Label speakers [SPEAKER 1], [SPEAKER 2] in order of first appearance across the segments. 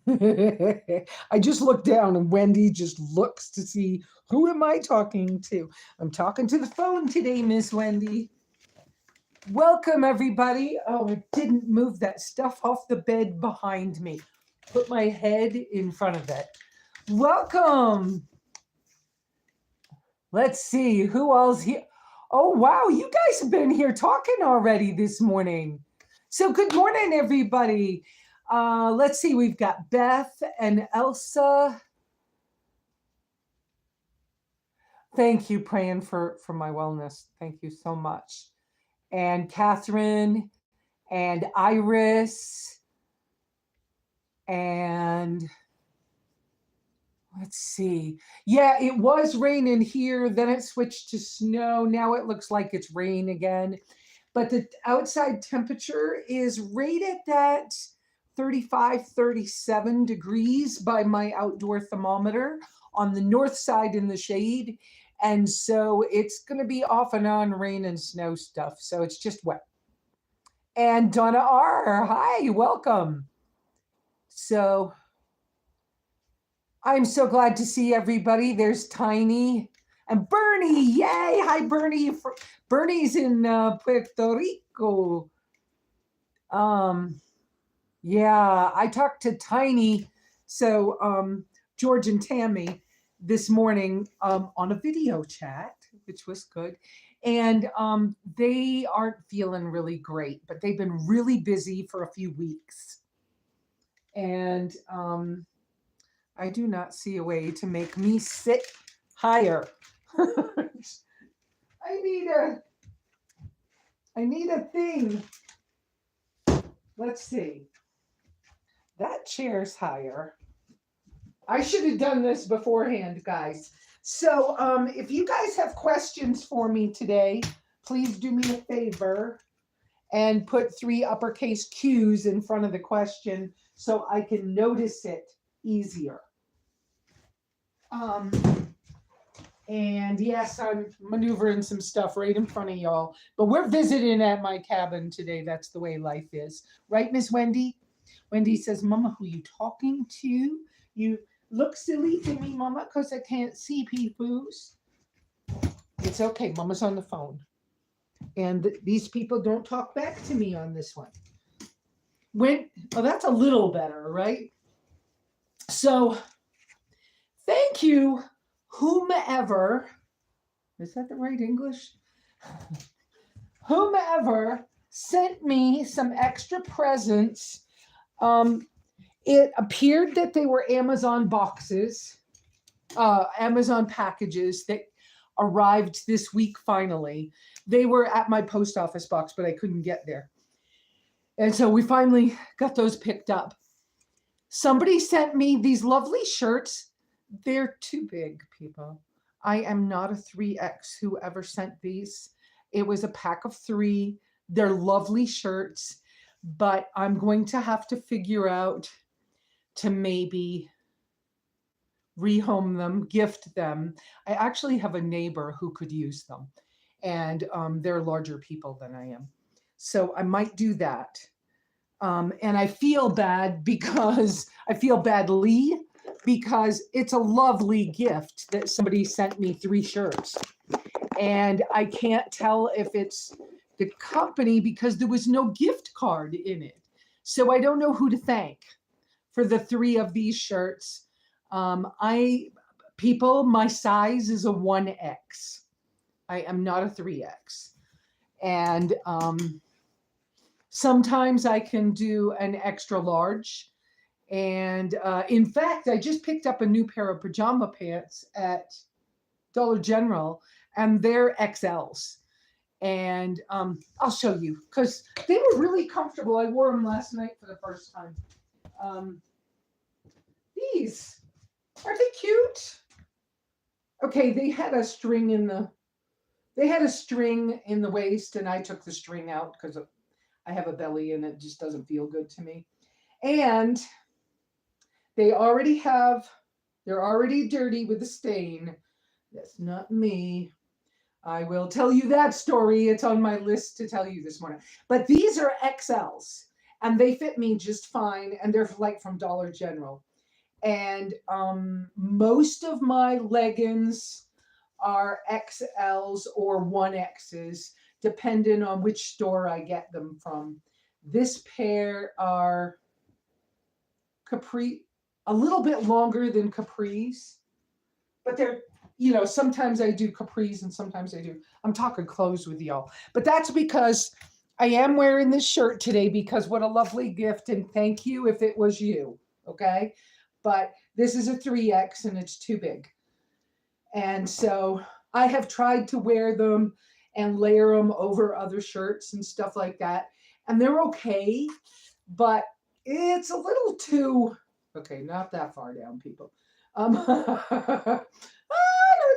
[SPEAKER 1] I just looked down and Wendy just looks to see who am I talking to. I'm talking to the phone today, Miss Wendy. Welcome, everybody. Oh, I didn't move that stuff off the bed behind me. Put my head in front of it. Welcome. Let's see who else here. Oh, wow. You guys have been here talking already this morning. So, good morning, everybody. Let's see. We've got Beth and Elsa. Thank you, praying for my wellness. Thank you so much. And Catherine and Iris and let's see. Yeah, it was raining here. Then it switched to snow. Now it looks like it's rain again. But the outside temperature is right at that 35, 37 degrees by my outdoor thermometer on the north side in the shade. And so it's going to be off and on rain and snow stuff. So it's just wet. And Donna R., hi, welcome. So I'm so glad to see everybody. There's Tiny and Bernie. Yay. Hi, Bernie. Bernie's in Puerto Rico. Yeah, I talked to Tiny, so George and Tammy this morning on a video chat, which was good. And they aren't feeling really great, but they've been really busy for a few weeks. And I do not see a way to make me sit higher. I need a thing. Let's see. That chair's higher. I should have done this beforehand, guys. So if you guys have questions for me today, please do me a favor and put 3 uppercase Q's in front of the question so I can notice it easier. And yes, I'm maneuvering some stuff right in front of y'all, but we're visiting at my cabin today. That's the way life is. Right, Miss Wendy? Wendy says, Mama, who you talking to? You look silly to me, Mama, because I can't see people's. It's okay. Mama's on the phone. And these people don't talk back to me on this one. Oh, that's a little better, right? So thank you, whomever, is that the right English? Whomever sent me some extra presents. It appeared that they were Amazon boxes, Amazon packages that arrived this week finally. They were at my post office box, but I couldn't get there. And so we finally got those picked up. Somebody sent me these lovely shirts. They're too big, people. I am not a 3X. Whoever sent these. It was a pack of 3. They're lovely shirts, but I'm going to have to figure out to maybe rehome them, gift them. I actually have a neighbor who could use them, and they're larger people than I am. So I might do that. And I feel bad because I feel badly because it's a lovely gift that somebody sent me 3 shirts. And I can't tell if it's the company because there was no gift card in it. So I don't know who to thank for the 3 of these shirts. People, my size is a 1X. I am not a 3X. And sometimes I can do an extra large. And in fact, I just picked up a new pair of pajama pants at Dollar General, and they're XLs. And I'll show you because they were really comfortable. I wore them last night for the first time. These, are they cute? Okay, they had a string in the waist, and I took the string out because I have a belly and it just doesn't feel good to me. And they're already dirty with a stain. That's not me. I will tell you that story. It's on my list to tell you this morning. But these are XLs. and they fit me just fine. And they're like from Dollar General. And most of my leggings are XLs or 1Xs, depending on which store I get them from. This pair are capri, a little bit longer than capris, but they're, sometimes I do capris and sometimes I do. I'm talking clothes with y'all, but that's because I am wearing this shirt today because what a lovely gift, and thank you if it was you, okay? But this is a 3X and it's too big. And so I have tried to wear them and layer them over other shirts and stuff like that. And they're okay, but it's a little too, okay, not that far down, people. I don't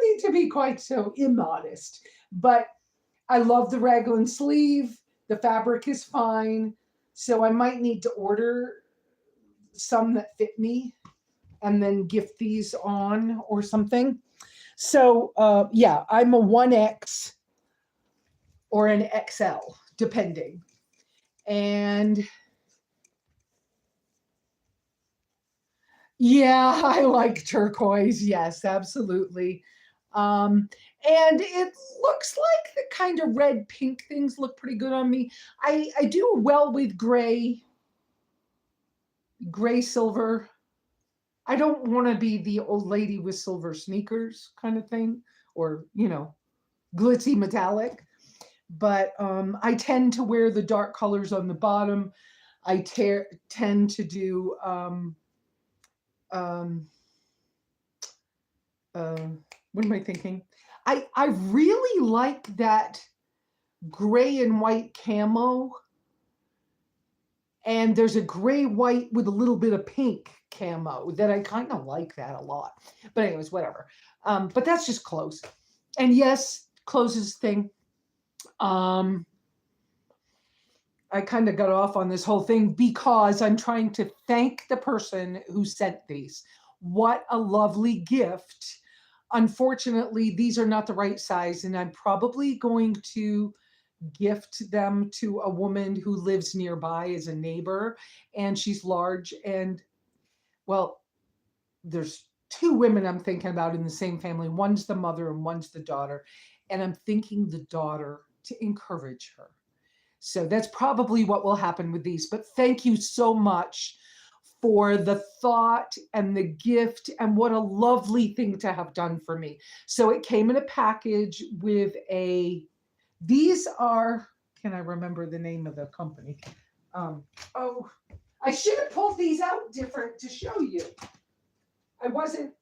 [SPEAKER 1] need to be quite so immodest, but I love the raglan sleeve. The fabric is fine. So I might need to order some that fit me and then gift these on or something. So yeah, I'm a 1X or an XL, depending. And yeah, I like turquoise. Yes, absolutely. And it looks like the kind of red pink things look pretty good on me. I do well with gray silver. I don't want to be the old lady with silver sneakers kind of thing, or, glitzy metallic. But I tend to wear the dark colors on the bottom. I tend to do what am I thinking? I really like that gray and white camo. And there's a gray white with a little bit of pink camo that I kind of like that a lot. But anyways, whatever. But that's just clothes. And yes, clothes is the thing. I kind of got off on this whole thing because I'm trying to thank the person who sent these. What a lovely gift. Unfortunately, these are not the right size, and I'm probably going to gift them to a woman who lives nearby as a neighbor, and she's large. And well, there's two women I'm thinking about in the same family. One's the mother and one's the daughter. And I'm thinking the daughter to encourage her. So that's probably what will happen with these. But thank you so much for the thought and the gift, and what a lovely thing to have done for me. So it came in a package with these are, can I remember the name of the company? Oh, I should have pulled these out different to show you. I wasn't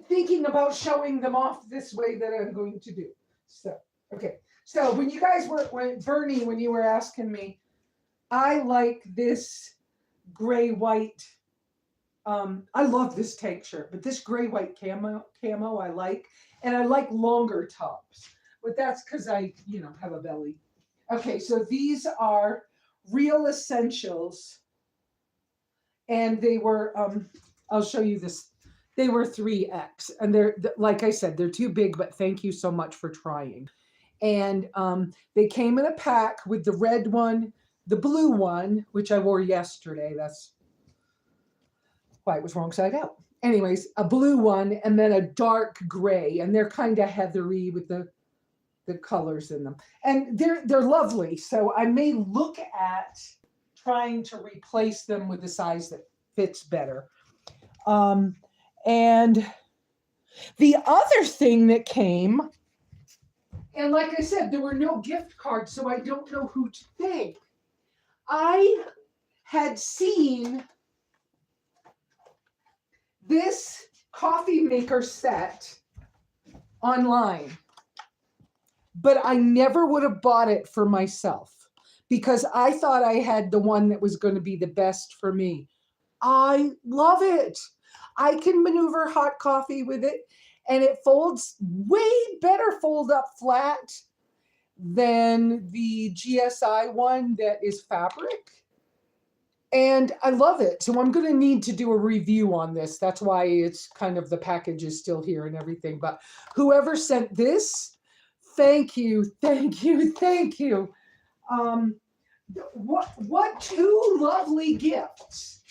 [SPEAKER 1] thinking about showing them off this way that I'm going to do. So, okay. So when you guys Bernie, when you were asking me, I like this gray white. I love this tank shirt, but this gray white camo I like, and I like longer tops. But that's because I, have a belly. Okay, so these are Real Essentials, and they were. I'll show you this. They were 3X, and they're, like I said, they're too big. But thank you so much for trying. And they came in a pack with the red one, the blue one, which I wore yesterday. That's why it was wrong side out. Anyways, a blue one and then a dark gray, and they're kind of heathery with the colors in them. And they're lovely. So I may look at trying to replace them with a size that fits better. And the other thing that came, and like I said, there were no gift cards, so I don't know who to thank. I had seen this coffee maker set online, but I never would have bought it for myself because I thought I had the one that was going to be the best for me. I love it. I can maneuver hot coffee with it, and it folds way better fold up flat than the GSI one that is fabric. And I love it. So I'm going to need to do a review on this. That's why it's kind of, the package is still here and everything. But whoever sent this, thank you, thank you, thank you. Um, what two lovely gifts.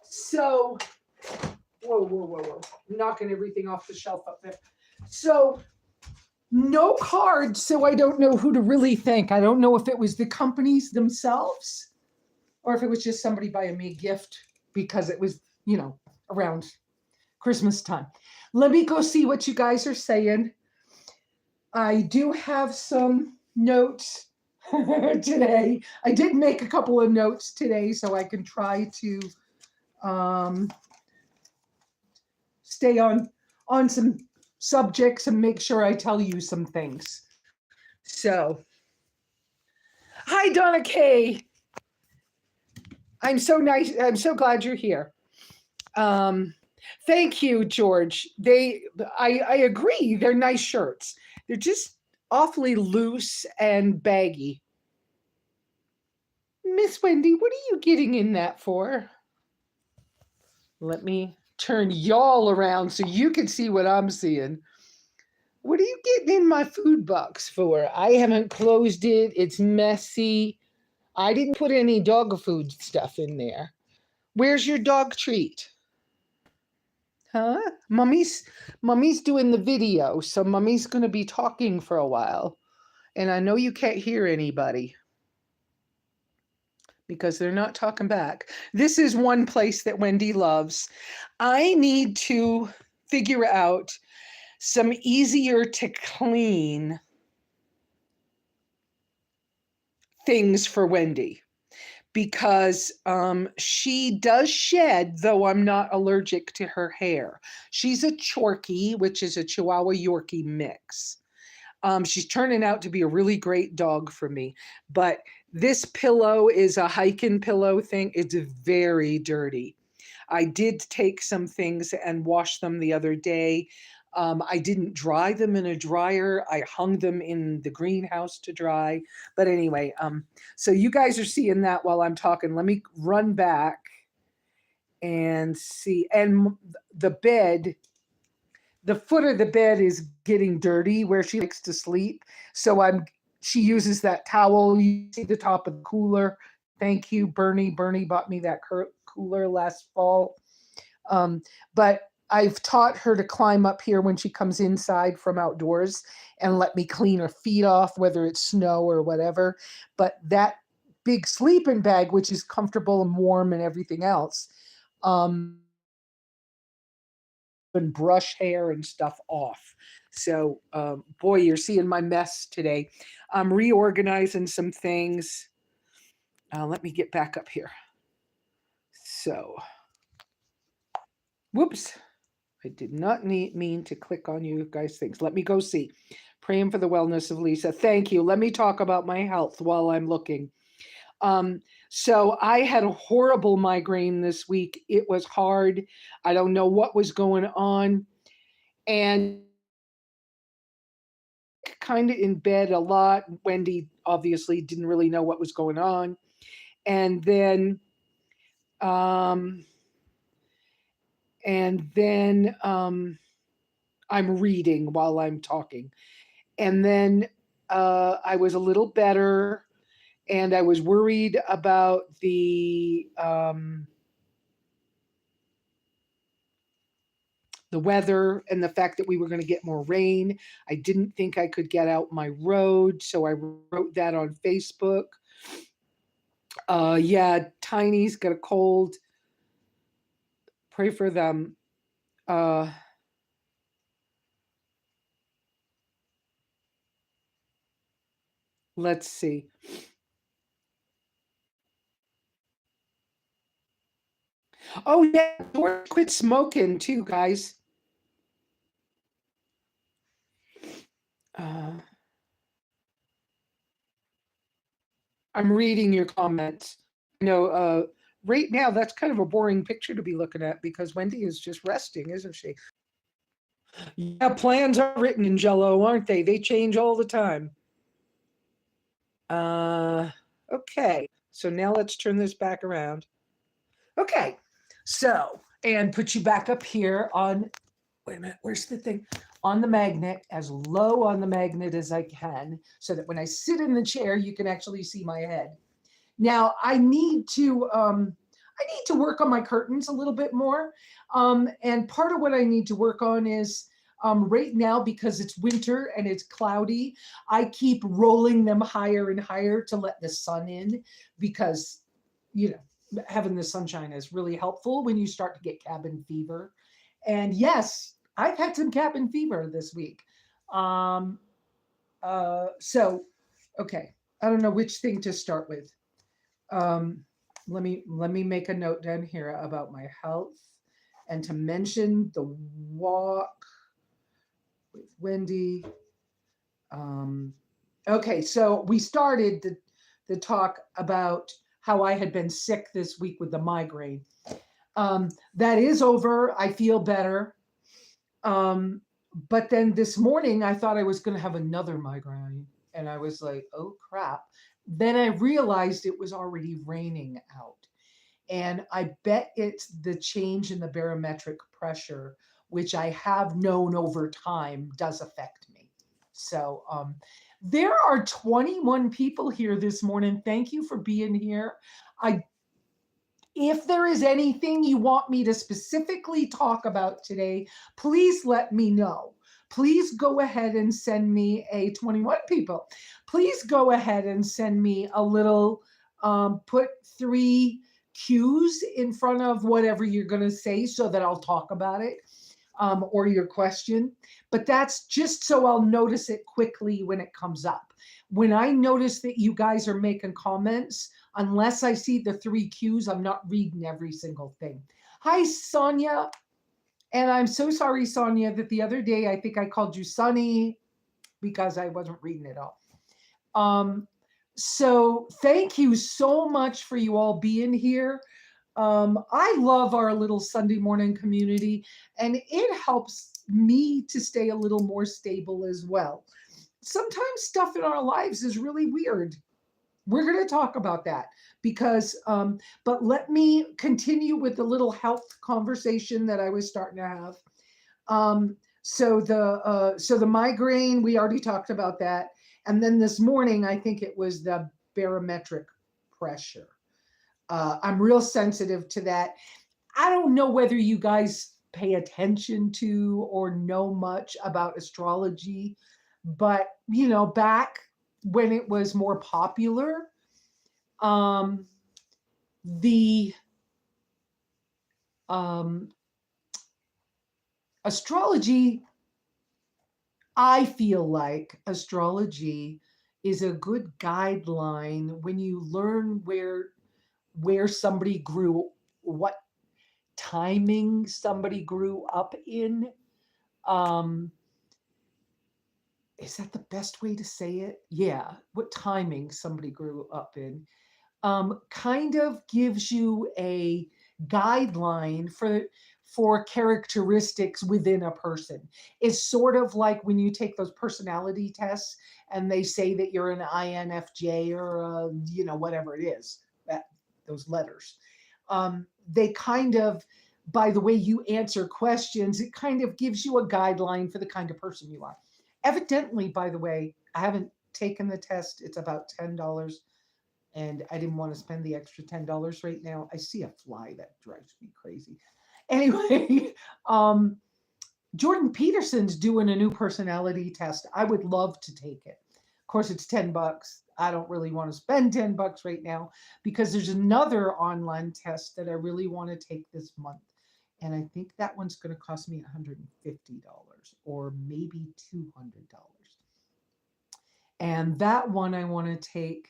[SPEAKER 1] So, whoa. I'm knocking everything off the shelf up there. So, no cards, so I don't know who to really thank. I don't know if it was the companies themselves or if it was just somebody buying me a gift because it was, around Christmas time. Let me go see what you guys are saying. I do have some notes today. I did make a couple of notes today so I can try to stay on some subjects and make sure I tell you some things. So, hi Donna Kay. I'm so nice. I'm so glad you're here. Thank you, George. I agree. They're nice shirts. They're just awfully loose and baggy. Miss Wendy, what are you getting in that for? Let me turn y'all around so you can see what I'm seeing. What are you getting in my food box for? I haven't closed it. It's messy. I didn't put any dog food stuff in there. Where's your dog treat? Huh? Mummy's doing the video, so Mummy's going to be talking for a while. And I know you can't hear anybody because they're not talking back. This is one place that Wendy loves. I need to figure out some easier to clean things for Wendy because she does shed, though I'm not allergic to her hair. She's a Chorky, which is a Chihuahua Yorkie mix. She's turning out to be a really great dog for me, but this pillow is a hiking pillow thing. It's very dirty. I did take some things and wash them the other day. I didn't dry them in a dryer. I hung them in the greenhouse to dry. But anyway, so you guys are seeing that while I'm talking. Let me run back and see. And the bed, the foot of the bed is getting dirty where she likes to sleep. So she uses that towel. You see the top of the cooler. Thank you, Bernie. Bernie bought me that cooler last fall. But I've taught her to climb up here when she comes inside from outdoors and let me clean her feet off, whether it's snow or whatever. But that big sleeping bag, which is comfortable and warm and everything else, and brush hair and stuff off. So, boy, you're seeing my mess today. I'm reorganizing some things. Let me get back up here. So, whoops. I did not mean to click on you guys' things. Let me go see. Praying for the wellness of Lesa. Thank you. Let me talk about my health while I'm looking. So I had a horrible migraine this week. It was hard. I don't know what was going on. And kind of in bed a lot. Wendy obviously didn't really know what was going on. And then I'm reading while I'm talking. And then I was a little better, and I was worried about the weather and the fact that we were going to get more rain. I didn't think I could get out my road, so I wrote that on Facebook. Yeah, Tiny's got a cold. Pray for them. Let's see. Oh yeah, George quit smoking too, guys. I'm reading your comments. Right now that's kind of a boring picture to be looking at because Wendy is just resting, isn't she? Yeah, plans are written in Jello, aren't they? They change all the time. Okay, so now let's turn this back around. Okay, so, and put you back up here on, wait a minute, where's the thing? on the magnet, as low on the magnet as I can, so that when I sit in the chair, you can actually see my head. Now I need to work on my curtains a little bit more. And part of what I need to work on is right now, because it's winter and it's cloudy, I keep rolling them higher and higher to let the sun in, because, having the sunshine is really helpful when you start to get cabin fever. And yes, I've had some cabin fever this week. Um, so, okay, I don't know which thing to start with. Um, let me make a note down here about my health, and to mention the walk with Wendy. Um, okay, so we started the talk about how I had been sick this week with the migraine. That is over. I feel better. Um, but then this morning, I thought I was going to have another migraine. And I was like, oh crap. Then I realized it was already raining out. And I bet it's the change in the barometric pressure, which I have known over time does affect me. So there are 21 people here this morning. Thank you for being here. If there is anything you want me to specifically talk about today, please let me know. Please go ahead and send me 21 people. Please go ahead and send me a little, put 3 Q's in front of whatever you're going to say so that I'll talk about it, or your question. But that's just so I'll notice it quickly when it comes up. When I notice that you guys are making comments, unless I see the 3 Q's, I'm not reading every single thing. Hi, Sonia. And I'm so sorry, Sonia, that the other day I think I called you Sunny because I wasn't reading it all. So thank you so much for you all being here. I love our little Sunday morning community, and it helps me to stay a little more stable as well. Sometimes stuff in our lives is really weird. We're going to talk about that because, but let me continue with the little health conversation that I was starting to have. So the migraine, we already talked about that. And then this morning, I think it was the barometric pressure. I'm real sensitive to that. I don't know whether you guys pay attention to or know much about astrology, but back when it was more popular, the astrology, I feel like astrology is a good guideline when you learn where somebody grew, what timing somebody grew up in. Is that the best way to say it? Yeah, what timing somebody grew up in. Kind of gives you a guideline for characteristics within a person. It's sort of like when you take those personality tests and they say that you're an INFJ or whatever it is, that those letters. They kind of, by the way you answer questions, it kind of gives you a guideline for the kind of person you are. Evidently, by the way, I haven't taken the test. It's about $10. And I didn't want to spend the extra $10 right now. I see a fly that drives me crazy. Anyway, Jordan Peterson's doing a new personality test. I would love to take it. Of course, it's $10. I don't really want to spend $10 right now because there's another online test that I really want to take this month. And I think that one's going to cost me $150 or maybe $200. And that one I want to take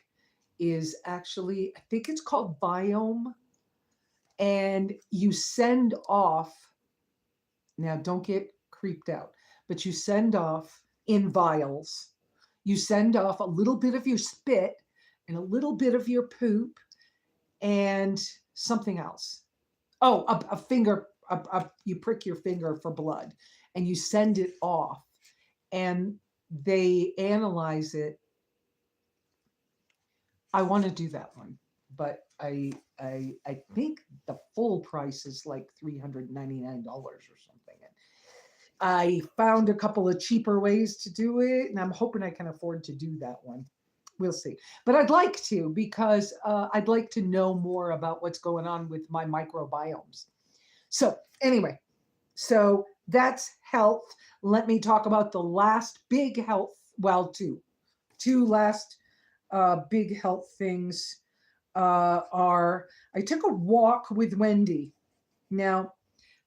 [SPEAKER 1] is actually, I think it's called Biome. And you send off, now don't get creeped out, but you send off in vials. You send off a little bit of your spit and a little bit of your poop and something else. Oh, a finger, you prick your finger for blood and you send it off and they analyze it. I want to do that one, but I think the full price is like $399 or something. I found a couple of cheaper ways to do it, and I'm hoping I can afford to do that one. We'll see. But I'd like to, because I'd like to know more about what's going on with my microbiomes. So anyway, so that's health. Let me talk about the last big health, well, two last big health things are I took a walk with Wendy. Now,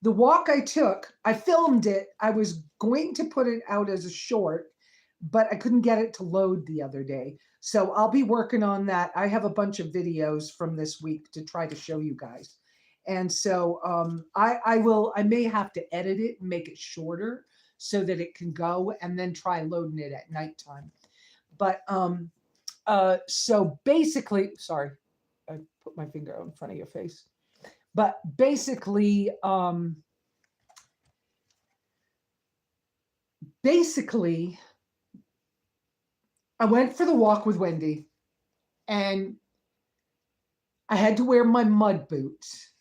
[SPEAKER 1] the walk I took, I filmed it. I was going to put it out as a short, but I couldn't get it to load the other day. So I'll be working on that. I have a bunch of videos from this week to try to show you guys. And so I may have to edit it and make it shorter so that it can go, and then try loading it at nighttime. But so basically, sorry, I put my finger out in front of your face. But basically, I went for the walk with Wendy, and I had to wear my mud boots,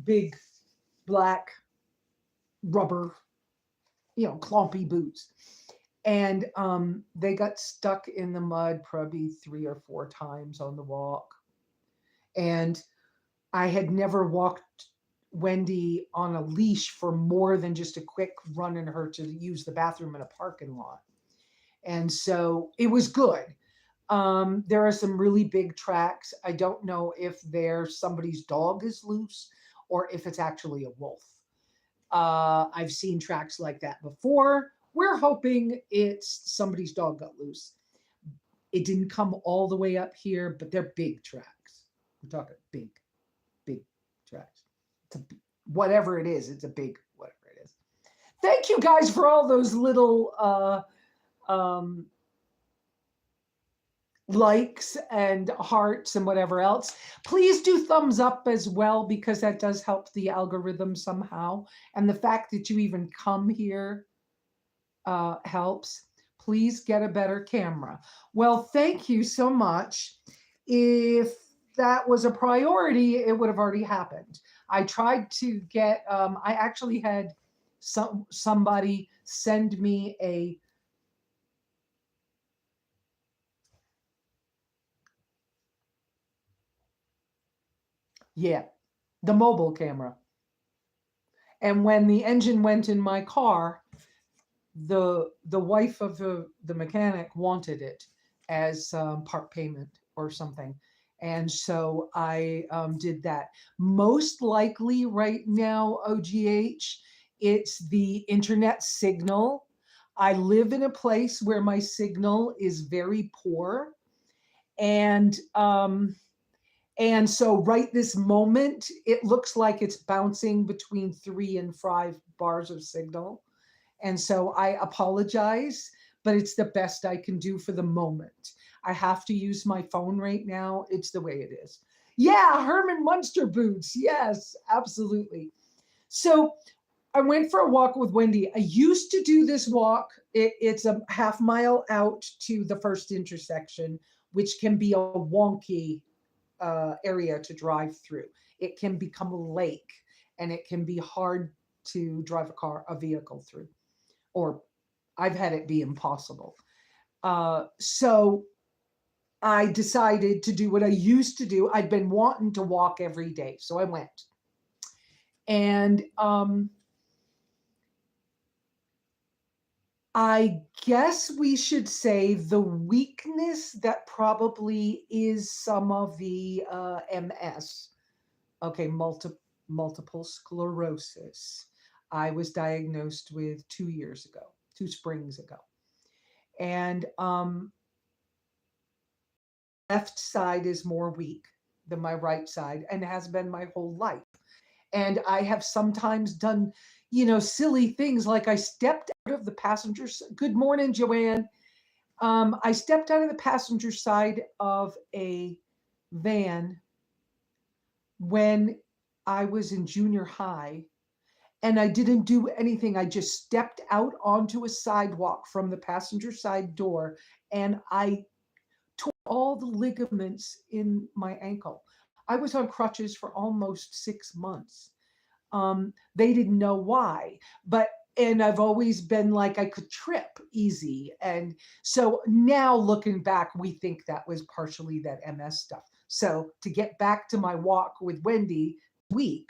[SPEAKER 1] big black rubber, clumpy boots. And they got stuck in the mud probably 3 or 4 times on the walk. And I had never walked Wendy on a leash for more than just a quick run in her to use the bathroom in a parking lot. And so it was good. There are some really big tracks. I don't know if somebody's dog is loose or if it's actually a wolf. I've seen tracks like that before. We're hoping it's somebody's dog got loose. It didn't come all the way up here, but they're big tracks. We're talking big tracks. Whatever it is, it's a big whatever it is. Thank you guys for all those little likes and hearts and whatever else. Please do thumbs up as well, because that does help the algorithm somehow. And the fact that you even come here helps. Please get a better camera. Well, thank you so much. If that was a priority, it would have already happened. I tried to get, I actually had somebody send me the mobile camera. And when the engine went in my car, the wife of the mechanic wanted it as part payment or something. And so I did that. Most likely right now, OGH, it's the internet signal. I live in a place where my signal is very poor. And so right this moment, it looks like it's bouncing between 3 and 5 bars of signal. And so I apologize, but it's the best I can do for the moment. I have to use my phone right now. It's the way it is. Yeah, Herman Munster boots. Yes, absolutely. So I went for a walk with Wendy. I used to do this walk. It's a half mile out to the first intersection, which can be a wonky area to drive through. It can become a lake, and it can be hard to drive a vehicle through. Or I've had it be impossible. So I decided to do what I used to do. I'd been wanting to walk every day, so I went. And I guess we should say the weakness that probably is some of the MS, okay, multiple sclerosis, I was diagnosed with 2 springs ago. And left side is more weak than my right side, and has been my whole life. And I have sometimes done, silly things, like I stepped out of the passenger. Good morning, Joanne. I stepped out of the passenger side of a van when I was in junior high, and I didn't do anything. I just stepped out onto a sidewalk from the passenger side door, and I tore all the ligaments in my ankle. I was on crutches for almost 6 months. They didn't know why, but and I've always been like I could trip easy. And so now looking back, we think that was partially that MS stuff. So to get back to my walk with Wendy week,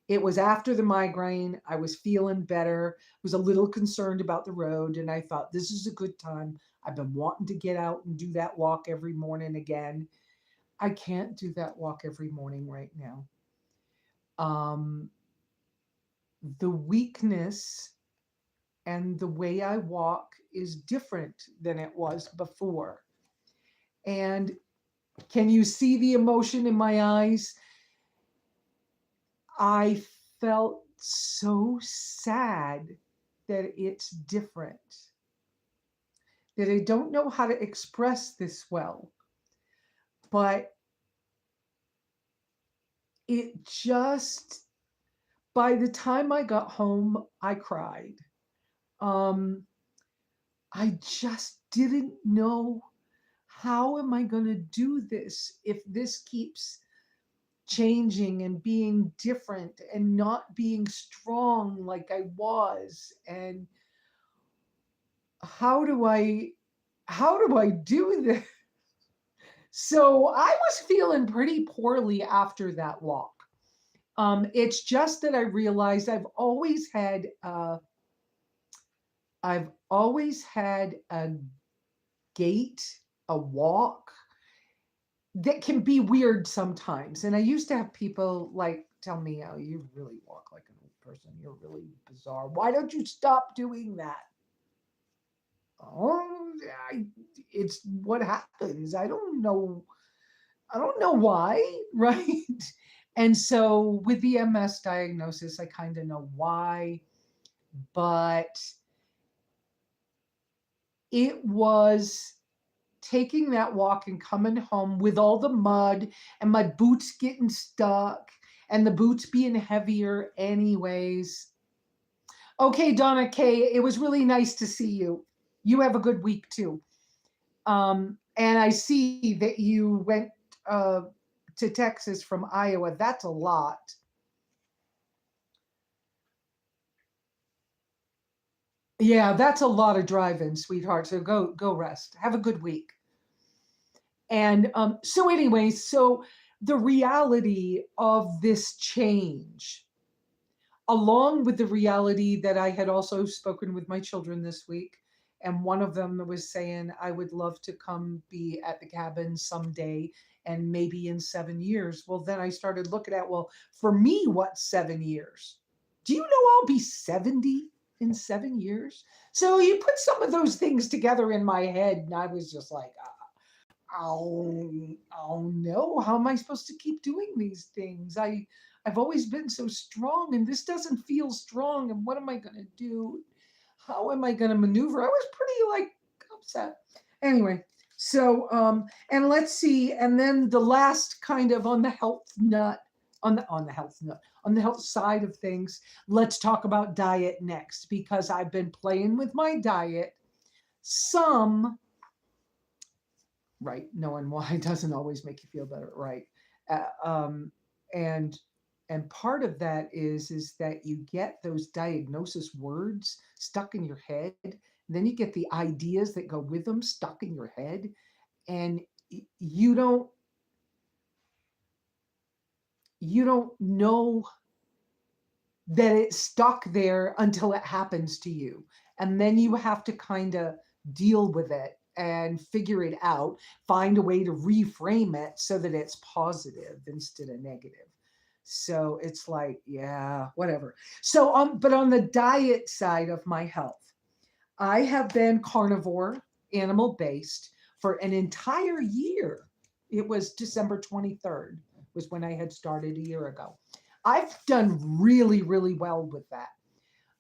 [SPEAKER 1] it was after the migraine. I was feeling better, was a little concerned about the road, and I thought this is a good time. I've been wanting to get out and do that walk every morning again. I can't do that walk every morning right now. Um, the weakness and the way I walk is different than it was before. And can you see the emotion in my eyes? I felt so sad that it's different, that I don't know how to express this well, but it just, by the time I got home, I cried. Um, I just didn't know, how am I going to do this if this keeps changing and being different and not being strong like I was? And how do I do this? So I was feeling pretty poorly after that walk. It's just that I realized I've always had a gait, a walk that can be weird sometimes. And I used to have people like tell me, "Oh, you really walk like an old person. You're really bizarre. Why don't you stop doing that?" Oh, it's what happens. I don't know why, right? And so with the MS diagnosis, I kind of know why, but it was taking that walk and coming home with all the mud and my boots getting stuck and the boots being heavier anyways. Okay, Donna K, it was really nice to see you. You have a good week too. And I see that you went uh, to Texas from Iowa. That's a lot. Yeah, that's a lot of driving, sweetheart. So go rest. Have a good week. And so anyway, so the reality of this change, along with the reality that I had also spoken with my children this week, and one of them was saying, I would love to come be at the cabin someday and maybe in 7 years. Well, then I started looking at, well, for me, what's 7 years? Do you know I'll be 70 in 7 years? So you put some of those things together in my head, and I was just like, oh, oh no, how am I supposed to keep doing these things? I've always been so strong and this doesn't feel strong. And what am I going to do? How am I going to maneuver? I was pretty like upset. Anyway, so, and let's see. And then the last kind of on the health nut, on the health nut, on the health side of things, let's talk about diet next, because I've been playing with my diet some, right, knowing why doesn't always make you feel better, right? uh, um, and part of that is that you get those diagnosis words stuck in your head, and then you get the ideas that go with them stuck in your head, and you don't know that it's stuck there until it happens to you. And then you have to kind of deal with it and figure it out, find a way to reframe it so that it's positive instead of negative. So it's like, yeah, whatever. So, but on the diet side of my health, I have been carnivore, animal based for an entire year. It was December 23rd was when I had started a year ago. I've done really, really well with that.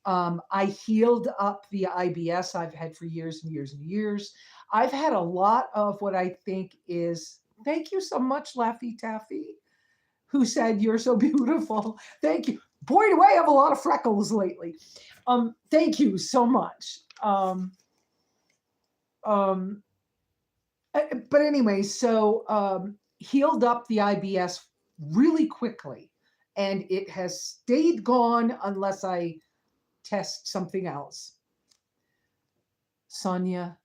[SPEAKER 1] I healed up the IBS I've had for years and years and years. I've had a lot of what I think is, thank you so much, Laffy Taffy, who said, "You're so beautiful." Thank you. Boy, do I have a lot of freckles lately. Thank you so much. Um, but anyway, so healed up the IBS really quickly, and it has stayed gone unless I test something else. Sonia.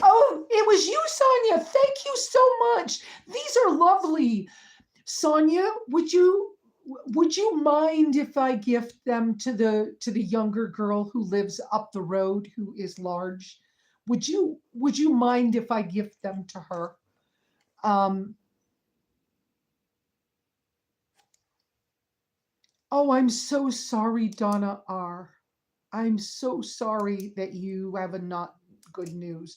[SPEAKER 1] Oh, it was you, Sonia. Thank you so much. These are lovely. Sonia, would you mind if I gift them to the younger girl who lives up the road who is large? Would you mind if I gift them to her? Um, oh, I'm so sorry, Donna R. I'm so sorry that you have a not good news.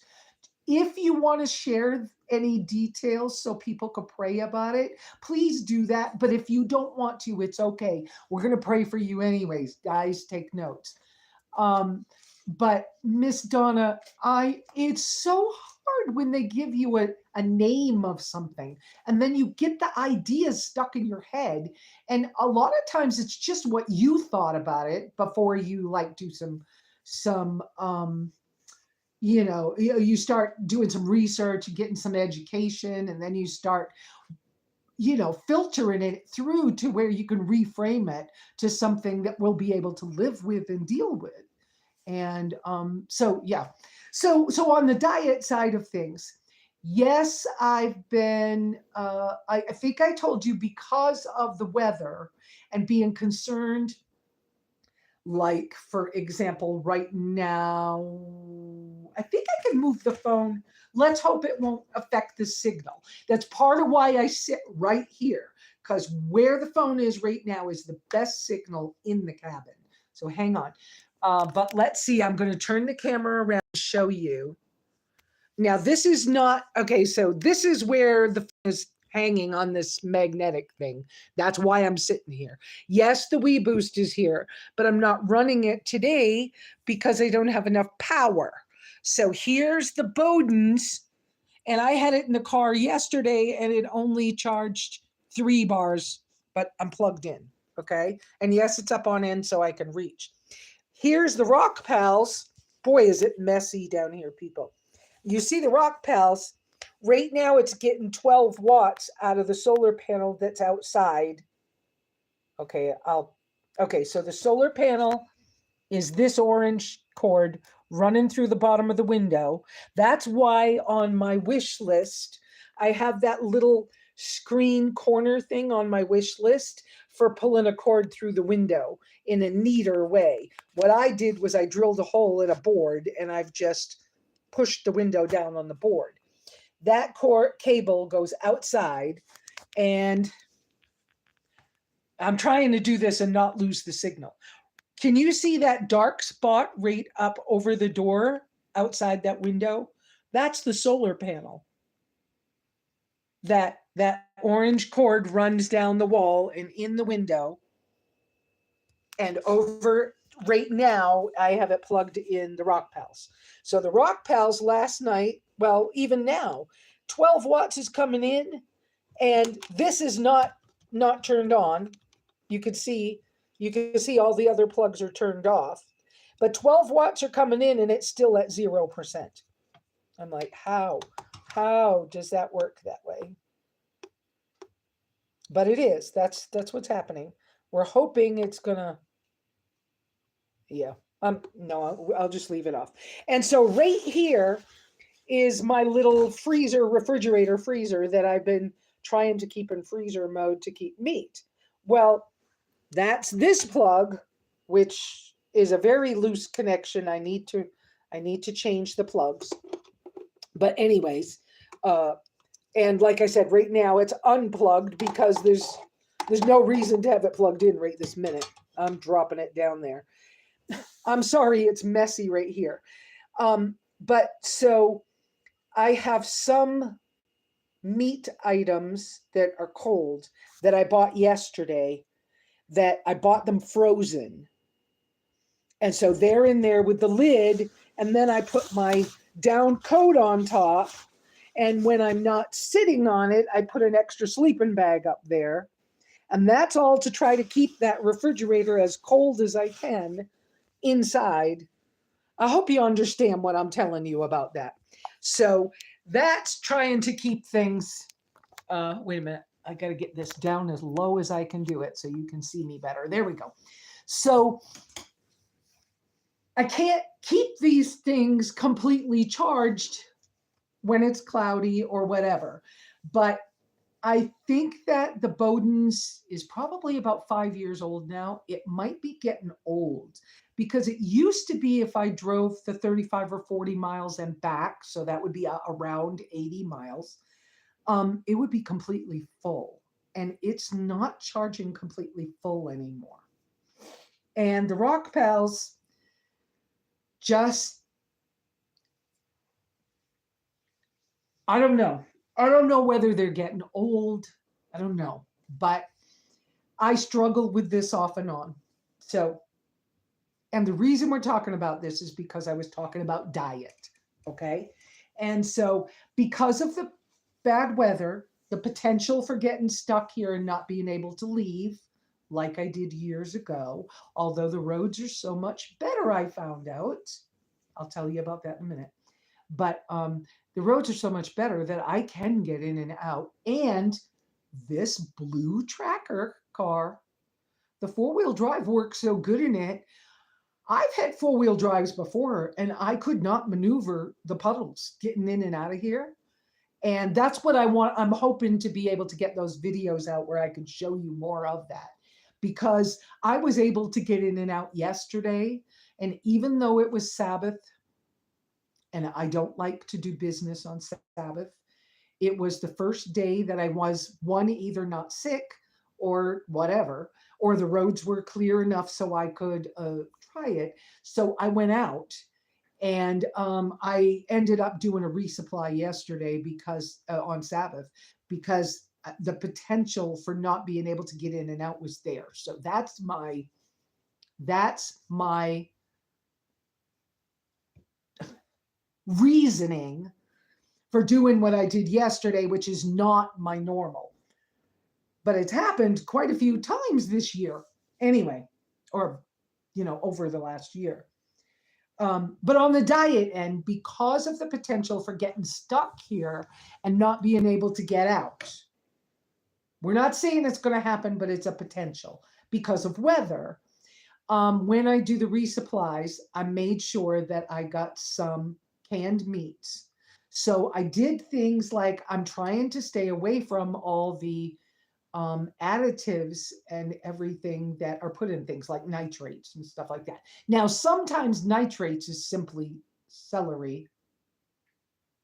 [SPEAKER 1] If you want to share any details so people could pray about it, please do that. But if you don't want to, it's okay. We're going to pray for you anyways. Guys, take notes. Um, but Miss Donna, it's so hard when they give you a name of something and then you get the ideas stuck in your head. And a lot of times it's just what you thought about it before you like do some you start doing some research and getting some education, and then you start filtering it through to where you can reframe it to something that we'll be able to live with and deal with. And so yeah, so on the diet side of things, yes, I've been I think I told you, because of the weather and being concerned, like for example right now, I think I can move the phone. Let's hope it won't affect the signal. That's part of why I sit right here, because where the phone is right now is the best signal in the cabin. So hang on. But let's see, I'm going to turn the camera around and show you. Now, this is not, okay, so this is where the phone is hanging on this magnetic thing. That's why I'm sitting here. Yes, the Wii Boost is here, but I'm not running it today because I don't have enough power. So here's the Bodens, and I had it in the car yesterday and it only charged 3 bars, but I'm plugged in, okay? And yes, it's up on end so I can reach. Here's the Rock Pals. Boy, is it messy down here, people. You see the Rock Pals. Right now, it's getting 12 watts out of the solar panel that's outside. Okay, so the solar panel is this orange cord running through the bottom of the window. That's why on my wish list, I have that little screen corner thing on my wish list for pulling a cord through the window in a neater way. What I did was I drilled a hole in a board and I've just pushed the window down on the board. That cord cable goes outside, and I'm trying to do this and not lose the signal. Can you see that dark spot right up over the door outside that window? That's the solar panel. That orange cord runs down the wall and in the window. And over right now, I have it plugged in the Rock Pals. So the Rock Pals last night, well, even now, 12 watts is coming in, and this is not turned on. You can see all the other plugs are turned off, but 12 watts are coming in and it's still at 0%. I'm like, how does that work that way? But it is. That's what's happening. We're hoping it's gonna. Yeah. No, I'll just leave it off. And so right here is my little refrigerator freezer that I've been trying to keep in freezer mode to keep meat. Well, that's this plug, which is a very loose connection. I need to change the plugs. But anyways, and like I said, right now it's unplugged because there's no reason to have it plugged in right this minute. I'm dropping it down there. I'm sorry, it's messy right here. But so I have some meat items that are cold that I bought yesterday, that I bought them frozen. And so they're in there with the lid, and then I put my down coat on top. And when I'm not sitting on it, I put an extra sleeping bag up there. And that's all to try to keep that refrigerator as cold as I can inside. I hope you understand what I'm telling you about that. So that's trying to keep things, wait a minute. I got to get this down as low as I can do it so you can see me better. There we go. So I can't keep these things completely charged when it's cloudy or whatever. But I think that the Bowden's is probably about 5 years old now. It might be getting old because it used to be if I drove the 35 or 40 miles and back, so that would be around 80 miles, it would be completely full. And it's not charging completely full anymore. And the Rock Pals just, I don't know. I don't know whether they're getting old. I don't know. But I struggle with this off and on. So, and the reason we're talking about this is because I was talking about diet. Okay. And so, because of the bad weather, the potential for getting stuck here and not being able to leave, like I did years ago, although the roads are so much better, I found out. I'll tell you about that in a minute. But the roads are so much better that I can get in and out. And this blue tracker car, the four-wheel drive works so good in it. I've had four-wheel drives before and I could not maneuver the puddles getting in and out of here. And that's what I want. I'm hoping to be able to get those videos out where I can show you more of that, because I was able to get in and out yesterday. And even though it was Sabbath, and I don't like to do business on Sabbath, it was the first day that I was, one, either not sick or whatever, or the roads were clear enough so I could try it. So I went out and I ended up doing a resupply yesterday because on Sabbath, because the potential for not being able to get in and out was there. So that's my reasoning for doing what I did yesterday, which is not my normal. But it's happened quite a few times this year anyway, or, over the last year. But on the diet end, because of the potential for getting stuck here and not being able to get out, we're not saying it's going to happen, but it's a potential because of weather. When I do the resupplies, I made sure that I got some canned meats. So I did things like I'm trying to stay away from all the additives and everything that are put in things like nitrates and stuff like that. Now, sometimes nitrates is simply celery.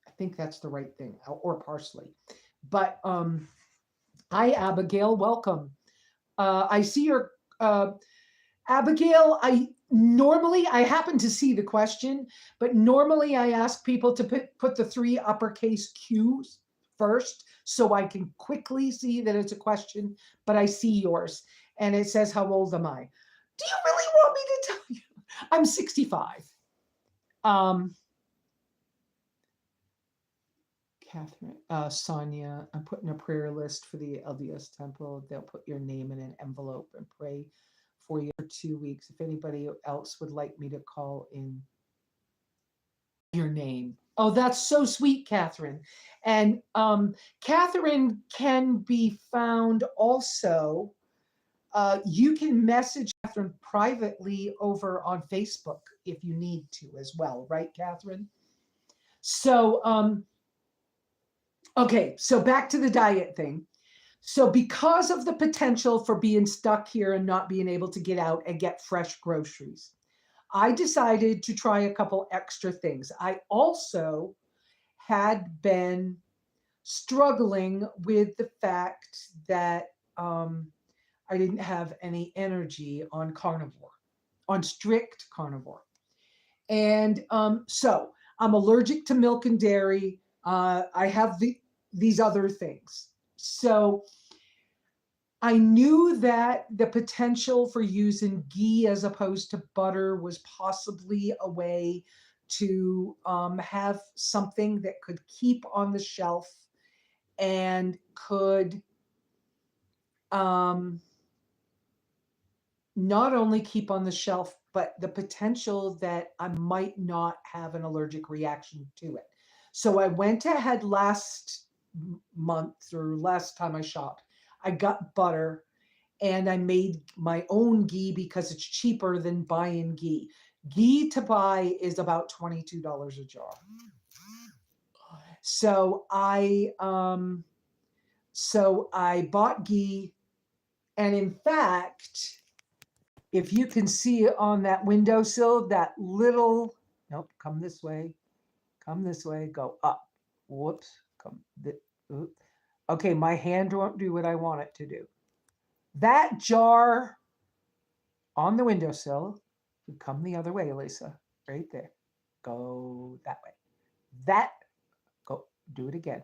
[SPEAKER 1] I think that's the right thing, or parsley. But hi, Abigail, welcome. I see your Abigail. I happen to see the question, but normally I ask people to put the 3 uppercase Q's first so I can quickly see that it's a question, but I see yours and it says, how old am I? Do you really want me to tell you? I'm 65. Catherine, Sonia, I'm putting a prayer list for the LDS temple. They'll put your name in an envelope and pray for you for 2 weeks. If anybody else would like me to call in your name. Oh, that's so sweet, Catherine. And Catherine can be found also. You can message Catherine privately over on Facebook if you need to as well, right, Catherine? So, okay, so back to the diet thing. So because of the potential for being stuck here and not being able to get out and get fresh groceries, I decided to try a couple extra things. I also had been struggling with the fact that I didn't have any energy on carnivore, on strict carnivore. And so I'm allergic to milk and dairy. I have these other things. So I knew that the potential for using ghee as opposed to butter was possibly a way to have something that could keep on the shelf and could not only keep on the shelf, but the potential that I might not have an allergic reaction to it. So I went ahead last month or last time I shopped, I got butter, and I made my own ghee because it's cheaper than buying ghee. Ghee to buy is about $22 a jar. So I bought ghee, and in fact, if you can see on that windowsill, that little, nope, come this way, go up. Whoops, okay, my hand won't do what I want it to do. That jar on the windowsill, come the other way, Lesa, right there. Go that way. That, go, do it again.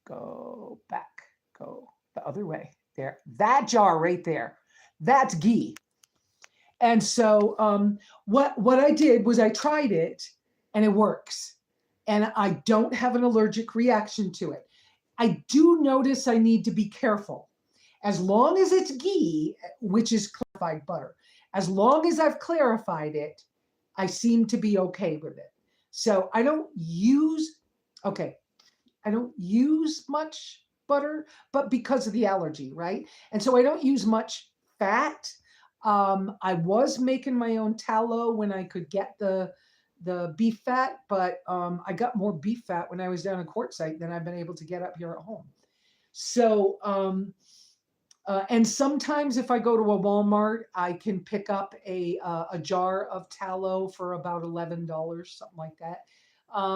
[SPEAKER 1] Go back, go the other way. There, that jar right there, that's ghee. And so what I did was I tried it, and it works. And I don't have an allergic reaction to it. I do notice I need to be careful. As long as it's ghee, which is clarified butter, as long as I've clarified it, I seem to be okay with it. So I don't use much butter, but because of the allergy, right? And so I don't use much fat. I was making my own tallow when I could get the beef fat, but I got more beef fat when I was down in Quartzsite than I've been able to get up here at home. So, and sometimes if I go to a Walmart, I can pick up a jar of tallow for about $11, something like that.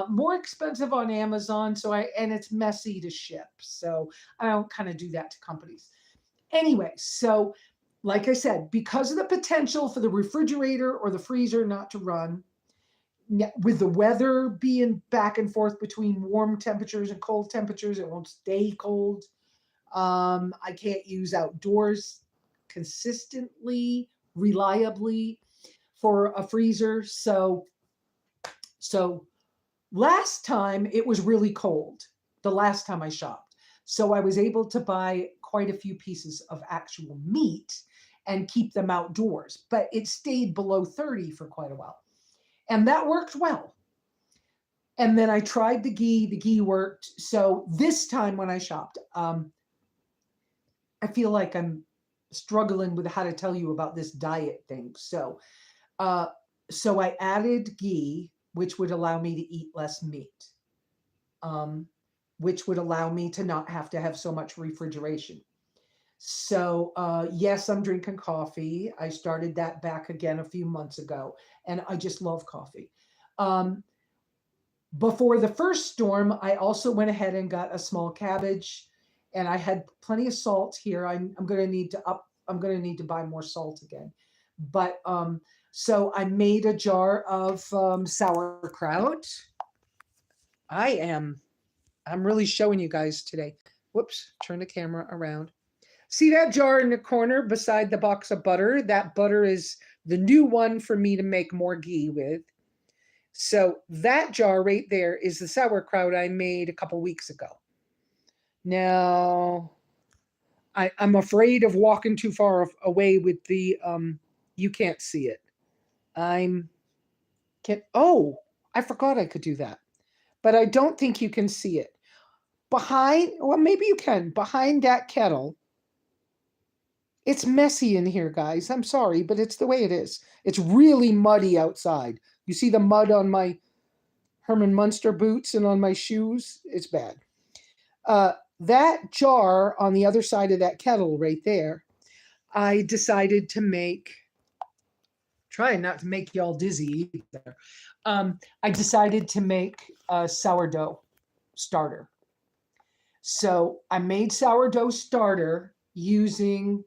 [SPEAKER 1] More expensive on Amazon, and it's messy to ship, so I don't kind of do that to companies. Anyway, so like I said, because of the potential for the refrigerator or the freezer not to run, with the weather being back and forth between warm temperatures and cold temperatures, it won't stay cold. I can't use outdoors consistently, reliably for a freezer. So last time it was really cold, the last time I shopped. So I was able to buy quite a few pieces of actual meat and keep them outdoors, but it stayed below 30 for quite a while. And that worked well. And then I tried the ghee worked. So this time when I shopped, I feel like I'm struggling with how to tell you about this diet thing. So I added ghee, which would allow me to eat less meat, which would allow me to not have to have so much refrigeration. So yes, I'm drinking coffee. I started that back again a few months ago, and I just love coffee. Before the first storm, I also went ahead and got a small cabbage, and I had plenty of salt here. I'm going to need to buy more salt again. But so I made a jar of sauerkraut. I'm really showing you guys today. Whoops, turn the camera around. See that jar in the corner beside the box of butter? That butter is the new one for me to make more ghee with. So that jar right there is the sauerkraut I made a couple weeks ago. Now, I'm afraid of walking too far away with the, you can't see it. I forgot I could do that. But I don't think you can see it. Maybe you can. Behind that kettle, it's messy in here, guys. I'm sorry, but it's the way it is. It's really muddy outside. You see the mud on my Herman Munster boots and on my shoes? It's bad. That jar on the other side of that kettle right there, I decided to make, trying not to make y'all dizzy either. I decided to make a sourdough starter. So I made sourdough starter using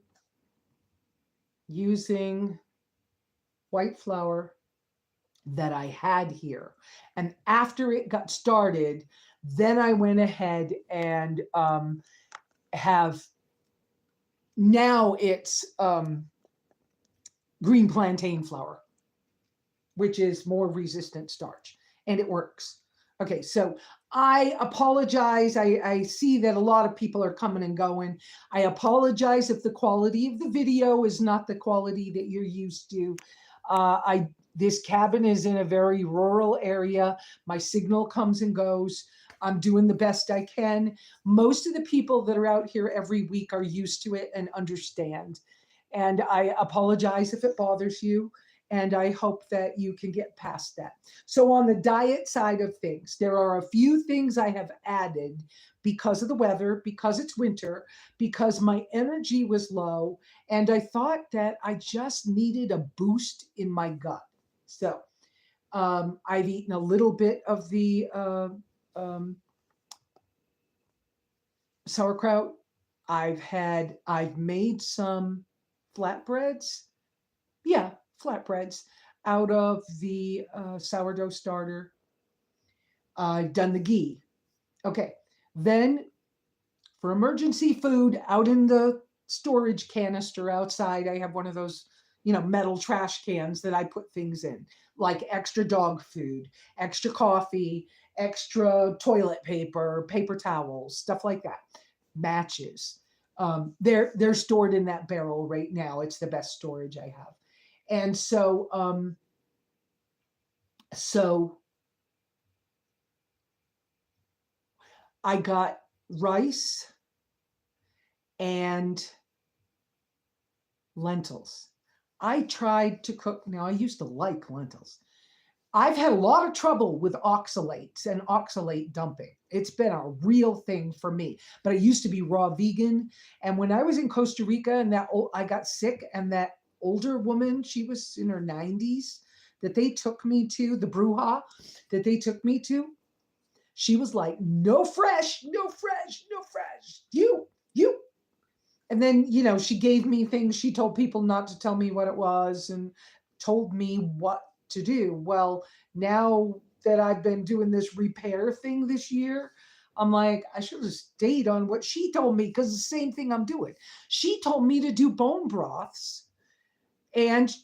[SPEAKER 1] white flour that I had here. And after it got started, then I went ahead and now it's green plantain flour, which is more resistant starch, and it works. Okay, so I apologize. I see that a lot of people are coming and going. I apologize if the quality of the video is not the quality that you're used to. This cabin is in a very rural area. My signal comes and goes. I'm doing the best I can. Most of the people that are out here every week are used to it and understand. And I apologize if it bothers you. And I hope that you can get past that. So, on the diet side of things, there are a few things I have added because of the weather, because it's winter, because my energy was low. And I thought that I just needed a boost in my gut. So, I've eaten a little bit of the um, sauerkraut. I've made some flatbreads. Yeah, flatbreads out of the sourdough starter. I've done the ghee. Okay. Then for emergency food out in the storage canister outside, I have one of those, metal trash cans that I put things in, like extra dog food, extra coffee, extra toilet paper, paper towels, stuff like that. Matches. They're stored in that barrel right now. It's the best storage I have. And so I got rice and lentils. I tried to cook. Now, I used to like lentils. I've had a lot of trouble with oxalates and oxalate dumping. It's been a real thing for me. But I used to be raw vegan. And when I was in Costa Rica and I got sick, and that older woman, she was in her 90s, that they took me to, the bruja that they took me to, she was like, no fresh, no fresh, no fresh. You. And then, she gave me things. She told people not to tell me what it was and told me what to do. Well, now that I've been doing this repair thing this year, I'm like, I should have stayed on what she told me, because the same thing I'm doing. She told me to do bone broths. And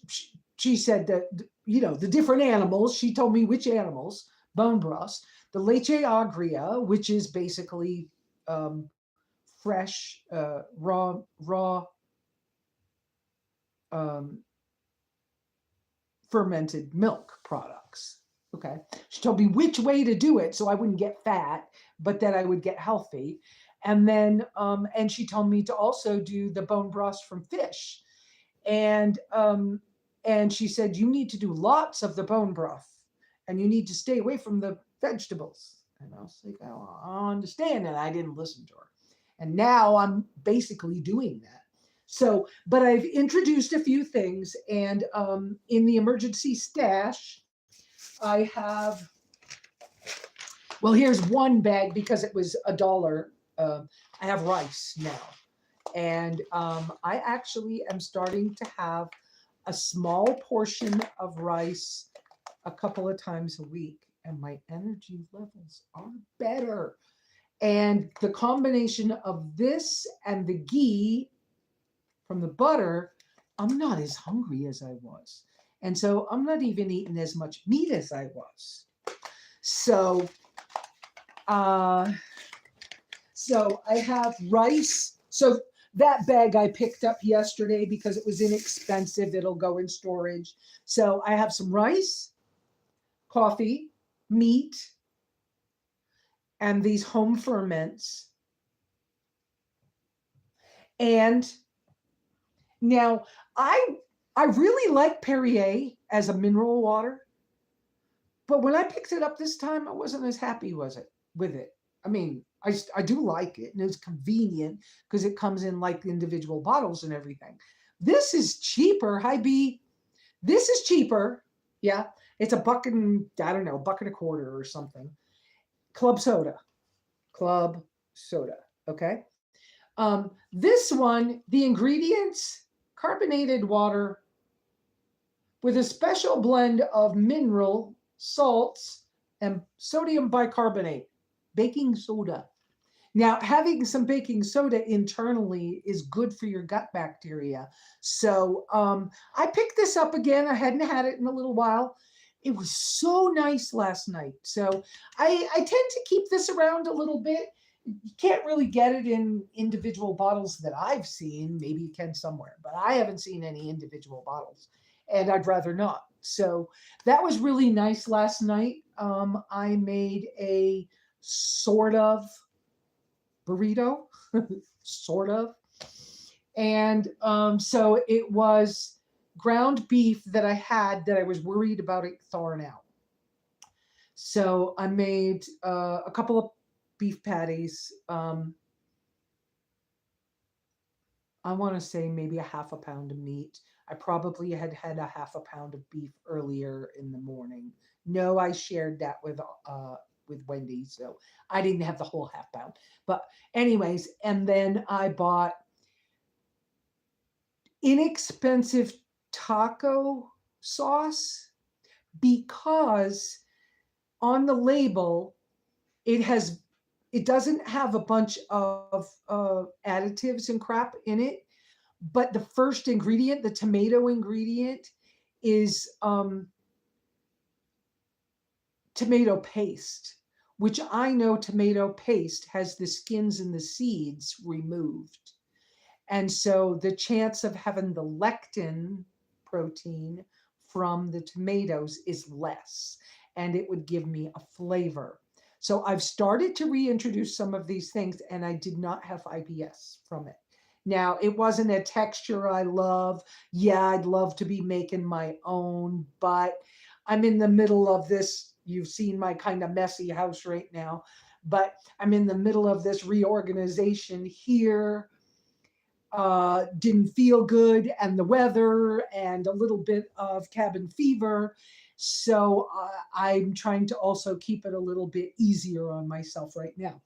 [SPEAKER 1] she said that, the different animals, she told me which animals, bone broths, the leche agria, which is basically fresh, raw um, fermented milk products. Okay. She told me which way to do it so I wouldn't get fat, but that I would get healthy. And then, and she told me to also do the bone broths from fish. And she said, you need to do lots of the bone broth and you need to stay away from the vegetables. And I was like, oh, I understand. And I didn't listen to her. And now I'm basically doing that. So, but I've introduced a few things. And in the emergency stash, I have, well, here's one bag because it was $1. I have rice now. And I actually am starting to have a small portion of rice a couple of times a week. And my energy levels are better. And the combination of this and the ghee from the butter, I'm not as hungry as I was. And so I'm not even eating as much meat as I was. So I have rice. So that bag I picked up yesterday because it was inexpensive. It'll go in storage. So I have some rice, coffee, meat, and these home ferments. And now I really like Perrier as a mineral water, but when I picked it up this time, I wasn't as happy with it. I mean, I do like it, and it's convenient because it comes in like individual bottles and everything. This is cheaper, High B. This is cheaper. Yeah, it's a bucket and $1.25 or something. Club soda. Okay. This one, the ingredients, carbonated water with a special blend of mineral salts and sodium bicarbonate, baking soda. Now, having some baking soda internally is good for your gut bacteria. So I picked this up again. I hadn't had it in a little while. It was so nice last night. So I tend to keep this around a little bit. You can't really get it in individual bottles that I've seen. Maybe you can somewhere, but I haven't seen any individual bottles, and I'd rather not. So that was really nice last night. I made a sort of burrito, sort of. And so it was ground beef that I had that I was worried about it thawing out. So I made a couple of beef patties. I want to say maybe a half a pound of meat. I probably had had a half a pound of beef earlier in the morning. No, I shared that with Wendy, so I didn't have the whole half pound. But anyways, and then I bought inexpensive taco sauce because on the label it doesn't have a bunch of additives and crap in it, but the first ingredient, the tomato ingredient, is tomato paste, which I know tomato paste has the skins and the seeds removed. And so the chance of having the lectin protein from the tomatoes is less, and it would give me a flavor. So I've started to reintroduce some of these things, and I did not have IBS from it. Now, it wasn't a texture I love. Yeah, I'd love to be making my own, but I'm in the middle of this. You've seen my kind of messy house right now, but I'm in the middle of this reorganization here. Didn't feel good, and the weather, and a little bit of cabin fever. So I'm trying to also keep it a little bit easier on myself right now.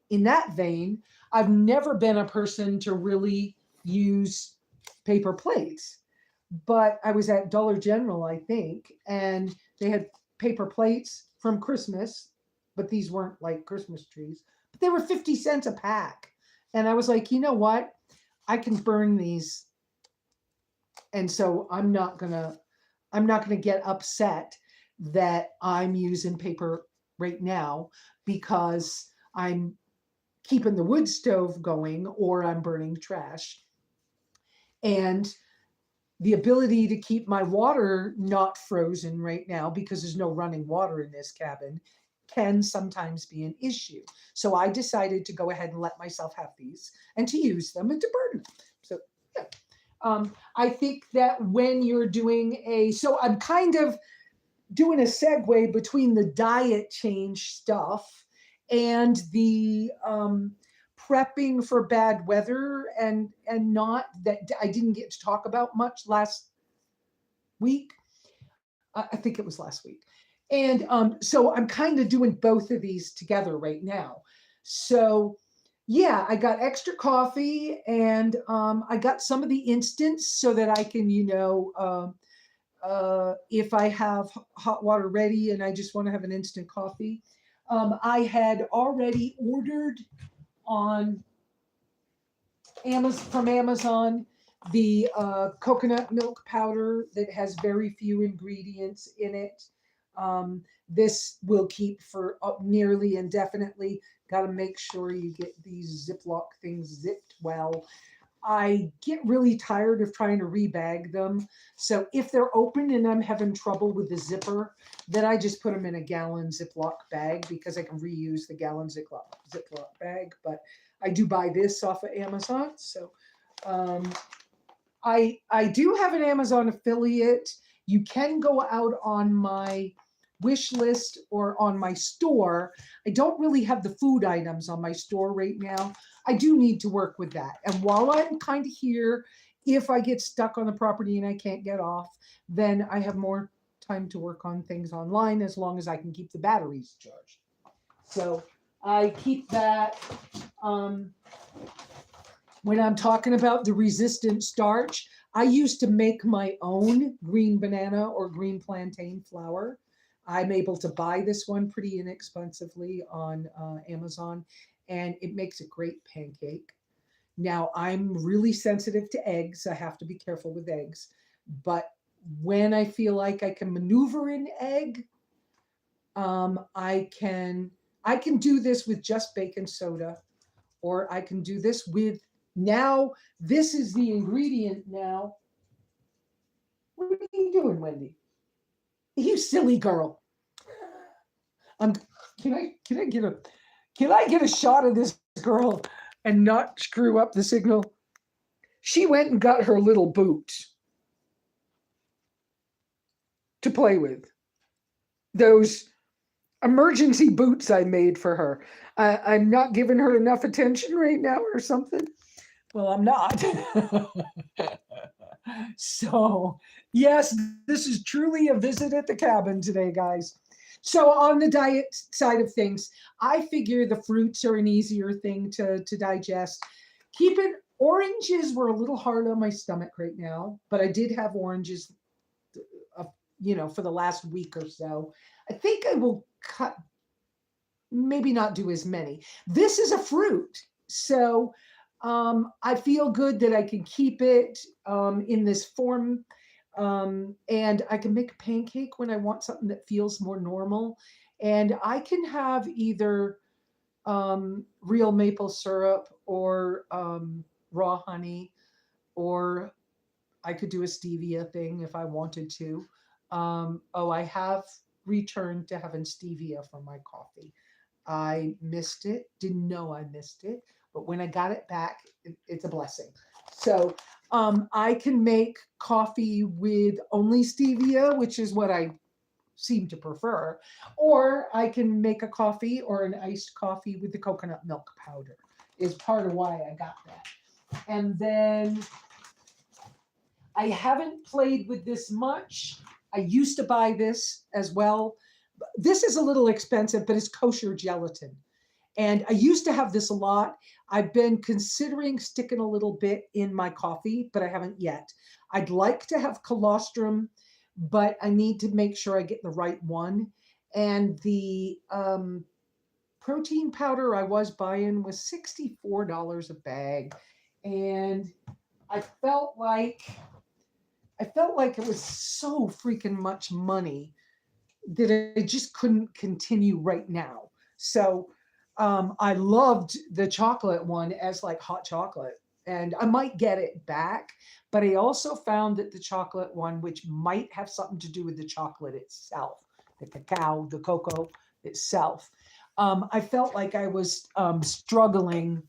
[SPEAKER 1] In that vein, I've never been a person to really use paper plates, but I was at Dollar General, I think, and they had paper plates from Christmas, but these weren't like Christmas trees, but they were 50 cents a pack. And I was like, you know what? I can burn these. And so I'm not gonna get upset that I'm using paper right now because I'm keeping the wood stove going or I'm burning trash. And the ability to keep my water not frozen right now because there's no running water in this cabin can sometimes be an issue. So I decided to go ahead and let myself have these and to use them and to burn them. So yeah. I think that when you're doing so I'm kind of doing a segue between the diet change stuff and the prepping for bad weather, and not that I didn't get to talk about much last week. I think it was last week. And so I'm kind of doing both of these together right now. So yeah, I got extra coffee, and I got some of the instants so that I can, if I have hot water ready and I just want to have an instant coffee. I had already ordered on from Amazon the coconut milk powder that has very few ingredients in it. This will keep for nearly indefinitely. Got to make sure you get these Ziploc things zipped well. I get really tired of trying to rebag them. So if they're open and I'm having trouble with the zipper, then I just put them in a gallon Ziploc bag because I can reuse the gallon Ziploc bag. But I do buy this off of Amazon. So I do have an Amazon affiliate. You can go out on my wish list or on my store. I don't really have the food items on my store right now. I do need to work with that. And while I'm kind of here, if I get stuck on the property and I can't get off, then I have more time to work on things online as long as I can keep the batteries charged. So I keep that. When I'm talking about the resistant starch, I used to make my own green banana or green plantain flour. I'm able to buy this one pretty inexpensively on Amazon, and it makes a great pancake. Now, I'm really sensitive to eggs. I have to be careful with eggs. But when I feel like I can maneuver an egg, I can do this with just baking soda, or I can do this with, now this is the ingredient now. What are you doing, Wendy? You silly girl. can I get a shot of this girl and not screw up the signal? She went and got her little boot to play with. Those emergency boots I made for her. I'm not giving her enough attention right now or something. Well, I'm not. So, yes, this is truly a visit at the cabin today, guys. So, on the diet side of things, I figure the fruits are an easier thing to digest. Oranges were a little hard on my stomach right now, but I did have oranges, for the last week or so. I think I will cut, maybe not do as many. This is a fruit. So, I feel good that I can keep it in this form. And I can make a pancake when I want something that feels more normal. And I can have either real maple syrup or raw honey, or I could do a stevia thing if I wanted to. I have returned to having stevia for my coffee. I missed it, didn't know I missed it, but when I got it back, it's a blessing. So I can make coffee with only stevia, which is what I seem to prefer, or I can make a coffee or an iced coffee with the coconut milk powder, is part of why I got that. And then I haven't played with this much. I used to buy this as well. This is a little expensive, but it's kosher gelatin. And I used to have this a lot. I've been considering sticking a little bit in my coffee, but I haven't yet. I'd like to have colostrum, but I need to make sure I get the right one. And the protein powder I was buying was $64 a bag. And I felt like it was so freaking much money that I just couldn't continue right now. So I loved the chocolate one as like hot chocolate, and I might get it back. But I also found that the chocolate one, which might have something to do with the chocolate itself, the cacao, the cocoa itself, I felt like I was struggling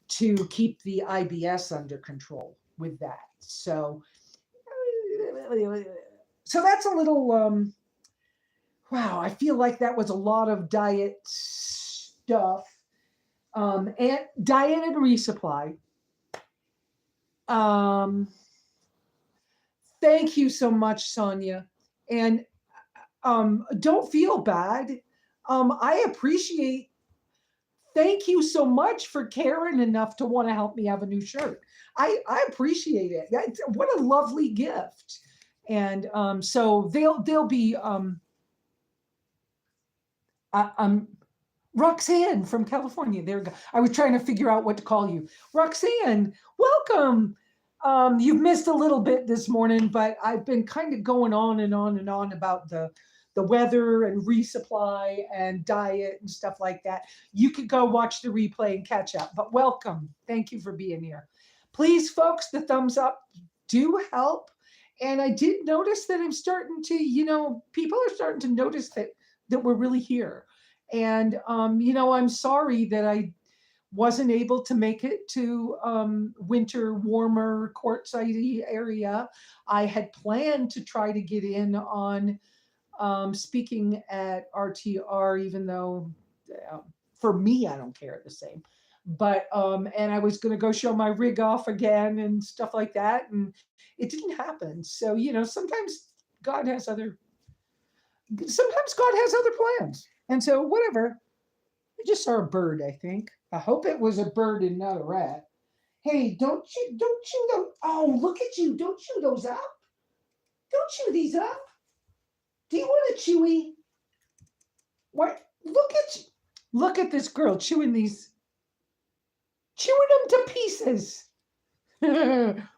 [SPEAKER 1] to keep the IBS under control with that. So that's a little wow, I feel like that was a lot of diet stuff. And diet and resupply. Thank you so much, Sonia. And don't feel bad. I appreciate, thank you so much for caring enough to want to help me have a new shirt. I appreciate it. What a lovely gift. And so they'll be Roxanne from California. There we go. I was trying to figure out what to call you. Roxanne, welcome. You've missed a little bit this morning, but I've been kind of going on and on and on about the weather and resupply and diet and stuff like that. You could go watch the replay and catch up, but welcome. Thank you for being here. Please, folks, the thumbs up do help. And I did notice that I'm starting to, people are starting to notice that we're really here. And, I'm sorry that I wasn't able to make it to winter, warmer, quartzite area. I had planned to try to get in on speaking at RTR, even though for me, I don't care the same. But, and I was going to go show my rig off again and stuff like that. And it didn't happen. So, sometimes God has other plans. And so whatever, I just saw a bird, I think. I hope it was a bird and not a rat. Hey, don't chew those. Oh, look at you. Don't chew those up. Don't chew these up. Do you want a chewy? What? Look at this girl chewing them to pieces.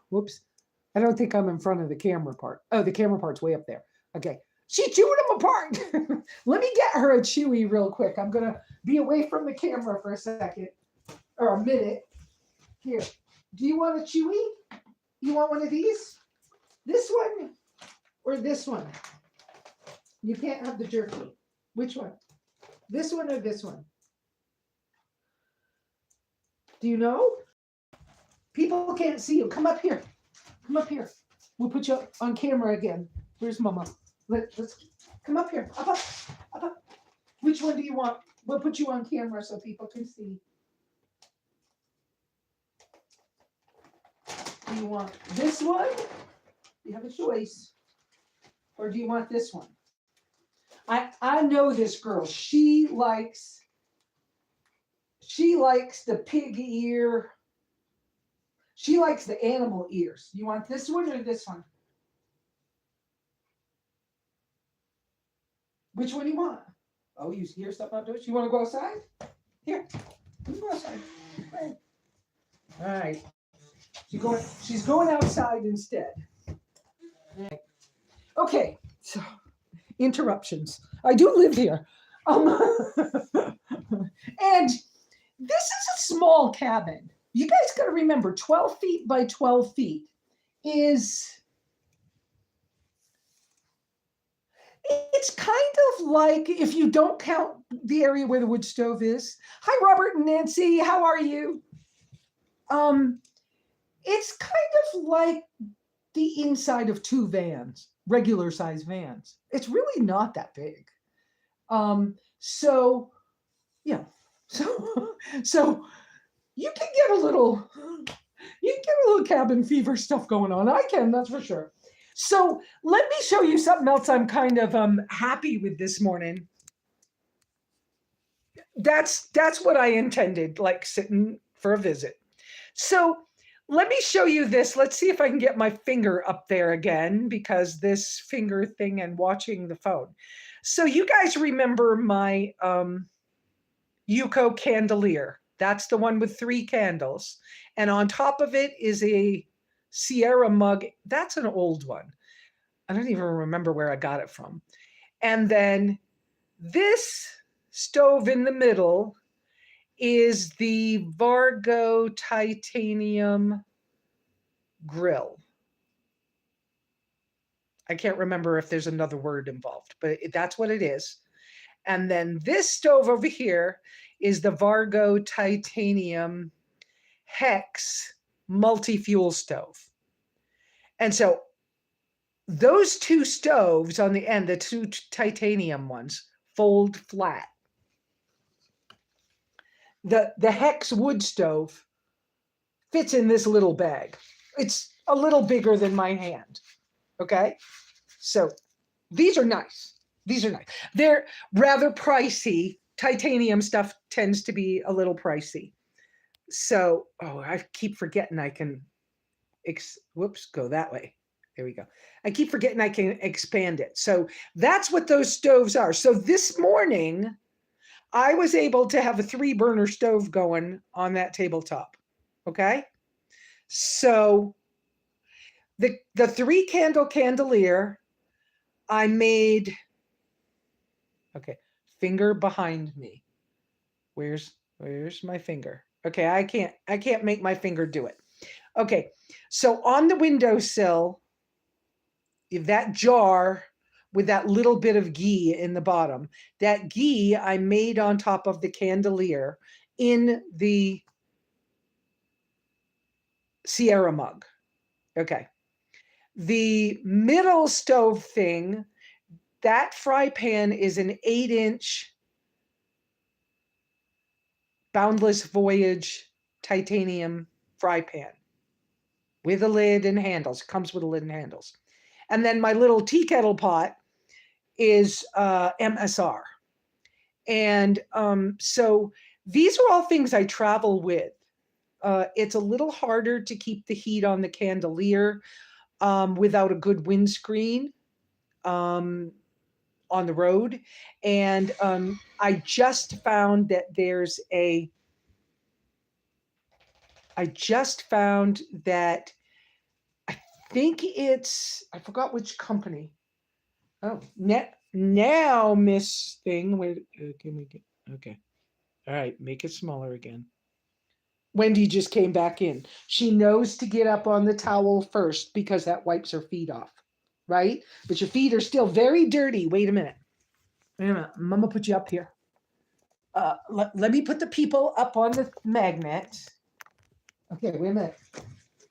[SPEAKER 1] Whoops. I don't think I'm in front of the camera part. Oh, the camera part's way up there. Okay. She's chewing them apart. Let me get her a chewy real quick. I'm going to be away from the camera for a second or a minute. Here. Do you want a chewy? You want one of these? This one or this one? You can't have the jerky. Which one? This one or this one? Do you know? People can't see you. Come up here. Come up here. We'll put you on camera again. Where's Mama? Let's come up here. Up, up, up, up. Which one do you want? We'll put you on camera so people can see. Do you want this one? You have a choice. Or do you want this one? I know this girl. She likes the pig ear. She likes the animal ears. You want this one or this one? Which one do you want? Oh, you hear something outdoors? You want to go outside? Here, you go outside. Right. All right. She's going outside instead. Right. Okay, so interruptions. I do live here. And this is a small cabin. You guys got to remember 12 feet by 12 feet it's kind of like, if you don't count the area where the wood stove is. Hi, Robert and Nancy. How are you? It's kind of like the inside of two vans, regular size vans. It's really not that big. So you can get a little cabin fever stuff going on. I can, that's for sure. So let me show you something else I'm kind of happy with this morning. That's what I intended, like sitting for a visit. So let me show you this. Let's see if I can get my finger up there again, because this finger thing and watching the phone. So you guys remember my Yuko chandelier. That's the one with 3 candles. And on top of it is a Sierra mug. That's an old one. I don't even remember where I got it from. And then this stove in the middle is the Vargo titanium grill. I can't remember if there's another word involved, but that's what it is. And then this stove over here is the Vargo titanium hex multi-fuel stove. And so those 2 stoves on the end, the 2 titanium ones, fold flat. The hex wood stove fits in this little bag. It's a little bigger than my hand. Okay? So these are nice. These are nice. They're rather pricey. Titanium stuff tends to be a little pricey. So, I keep forgetting I can, go that way. There we go. I keep forgetting I can expand it. So that's what those stoves are. So this morning, I was able to have a 3-burner stove going on that tabletop. Okay? So the 3 candle chandelier, I made, okay, finger behind me. Where's my finger? Okay, I can't make my finger do it. Okay, so on the windowsill, that jar with that little bit of ghee in the bottom, that ghee I made on top of the chandelier in the Sierra mug. Okay. The middle stove thing, that fry pan is an 8-inch Boundless Voyage titanium fry pan with a lid and handles. It comes with a lid and handles. And then my little tea kettle pot is MSR. And so these are all things I travel with. It's a little harder to keep the heat on the chandelier without a good windscreen on the road. And I just found that I think it's, I forgot which company. Oh, now Miss Thing, wait, can we get, okay. All right, make it smaller again. Wendy just came back in. She knows to get up on the towel first because that wipes her feet off, right? But your feet are still very dirty. Wait a minute. Mama put you up here. let me put the people up on the magnet. Okay, wait a minute.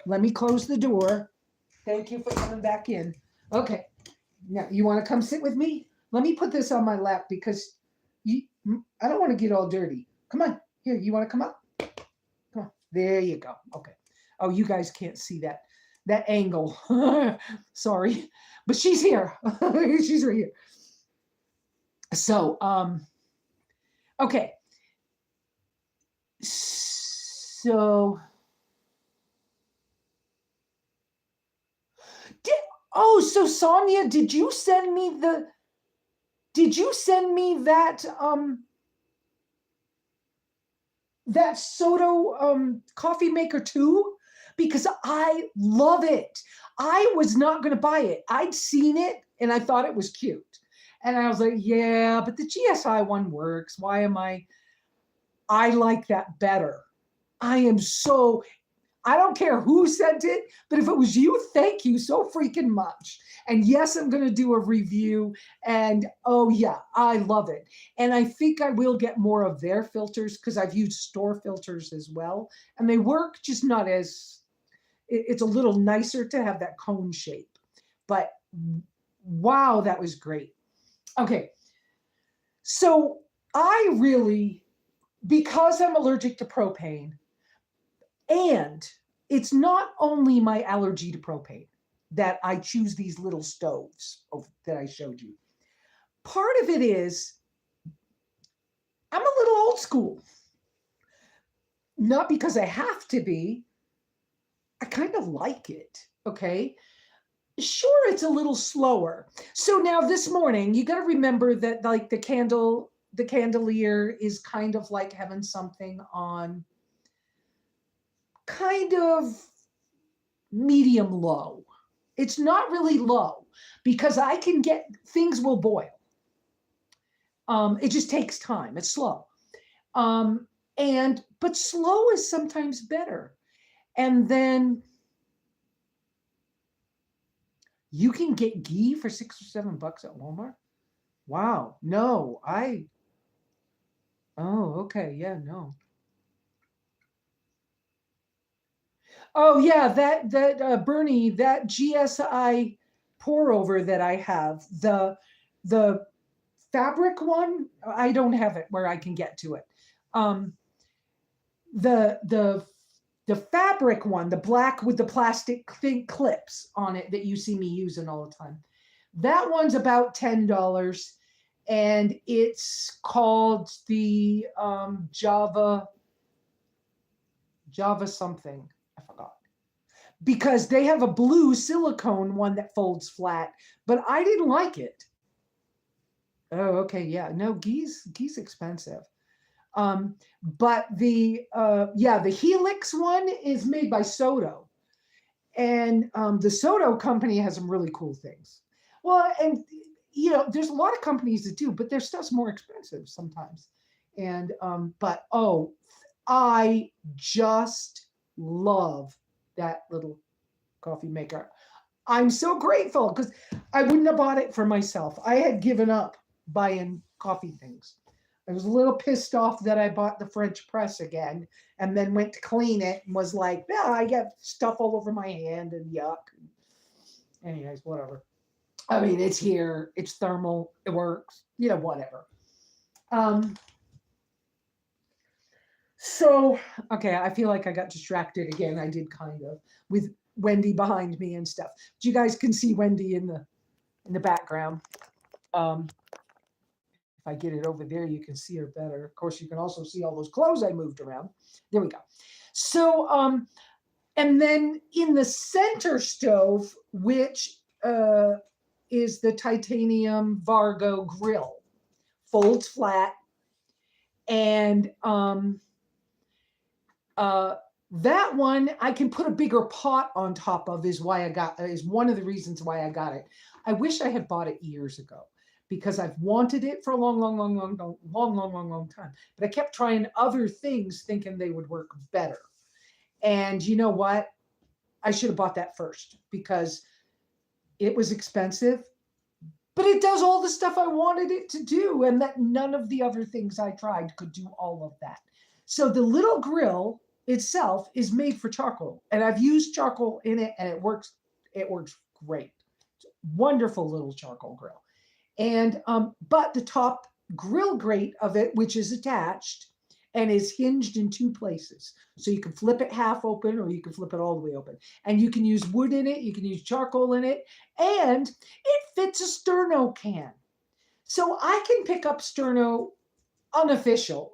[SPEAKER 1] Let me close the door. Thank you for coming back in. Okay. Now, you want to come sit with me? Let me put this on my lap because I don't want to get all dirty. Come on. Here, you want to come up? Come on. There you go. Okay. Oh, you guys can't see that angle. Sorry. But she's here. She's right here. So, okay. So, so Sonia, did you send me that Soto coffee maker too? Because I love it. I was not going to buy it. I'd seen it and I thought it was cute. And I was like, yeah, but the GSI one works. Why am I like that better. I don't care who sent it, but if it was you, thank you so freaking much. And yes, I'm going to do a review. And oh yeah, I love it. And I think I will get more of their filters because I've used store filters as well. And they work, just not as, it's a little nicer to have that cone shape. But wow, that was great. Okay. So because I'm allergic to propane, and it's not only my allergy to propane that I choose these little stoves that I showed you. Part of it is I'm a little old school. Not because I have to be. I kind of like it, okay? Sure, it's a little slower. So now this morning, you got to remember that like the candelier is kind of like having something on kind of medium low. It's not really low because things will boil. It just takes time. It's slow. But slow is sometimes better. And then you can get ghee for $6 or $7 at Walmart. Wow. No, okay. Yeah, no. Oh yeah, that Bernie, that GSI pour over that I have, the fabric one, I don't have it where I can get to it. The fabric one, the black with the plastic thin clips on it that you see me using all the time. That one's about $10, and it's called the Java something. I forgot. Because they have a blue silicone one that folds flat, but I didn't like it. Oh, okay, yeah. No, ghee's expensive. But the Helix one is made by Soto. And the Soto company has some really cool things. Well, and there's a lot of companies that do, but their stuff's more expensive sometimes. And but I just love that little coffee maker. I'm so grateful because I wouldn't have bought it for myself. I had given up buying coffee things. I was a little pissed off that I bought the French press again and then went to clean it and was like, yeah, I got stuff all over my hand and yuck. Anyways, whatever. I mean, it's here. It's thermal. It works. Whatever. So, okay, I feel like I got distracted again. I did kind of with Wendy behind me and stuff. But you guys can see Wendy in the background. If I get it over there, you can see her better. Of course, you can also see all those clothes I moved around. There we go. So, and then in the center stove, which is the titanium Vargo grill, folds flat, and that one I can put a bigger pot on top of is one of the reasons why I got it. I wish I had bought it years ago because I've wanted it for a long time. But I kept trying other things thinking they would work better. And you know what? I should have bought that first because it was expensive, but it does all the stuff I wanted it to do, and that none of the other things I tried could do all of that. So the little grill itself is made for charcoal, and I've used charcoal in it, and it works. It works great. Wonderful little charcoal grill. And but the top grill grate of it, which is attached and is hinged in two places. So you can flip it half open or you can flip it all the way open. And you can use wood in it, you can use charcoal in it, and it fits a sterno can. So I can pick up sterno unofficial,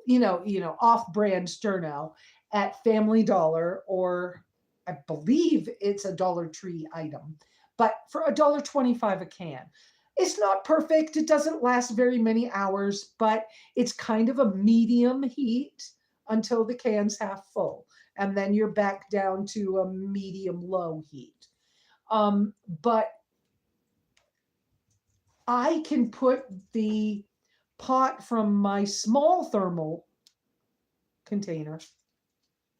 [SPEAKER 1] off-brand sterno at Family Dollar, or I believe it's a Dollar Tree item, but for $1.25 a can. It's not perfect. It doesn't last very many hours, but it's kind of a medium heat until the can's half full. And then you're back down to a medium low heat. But I can put the pot from my small thermal container,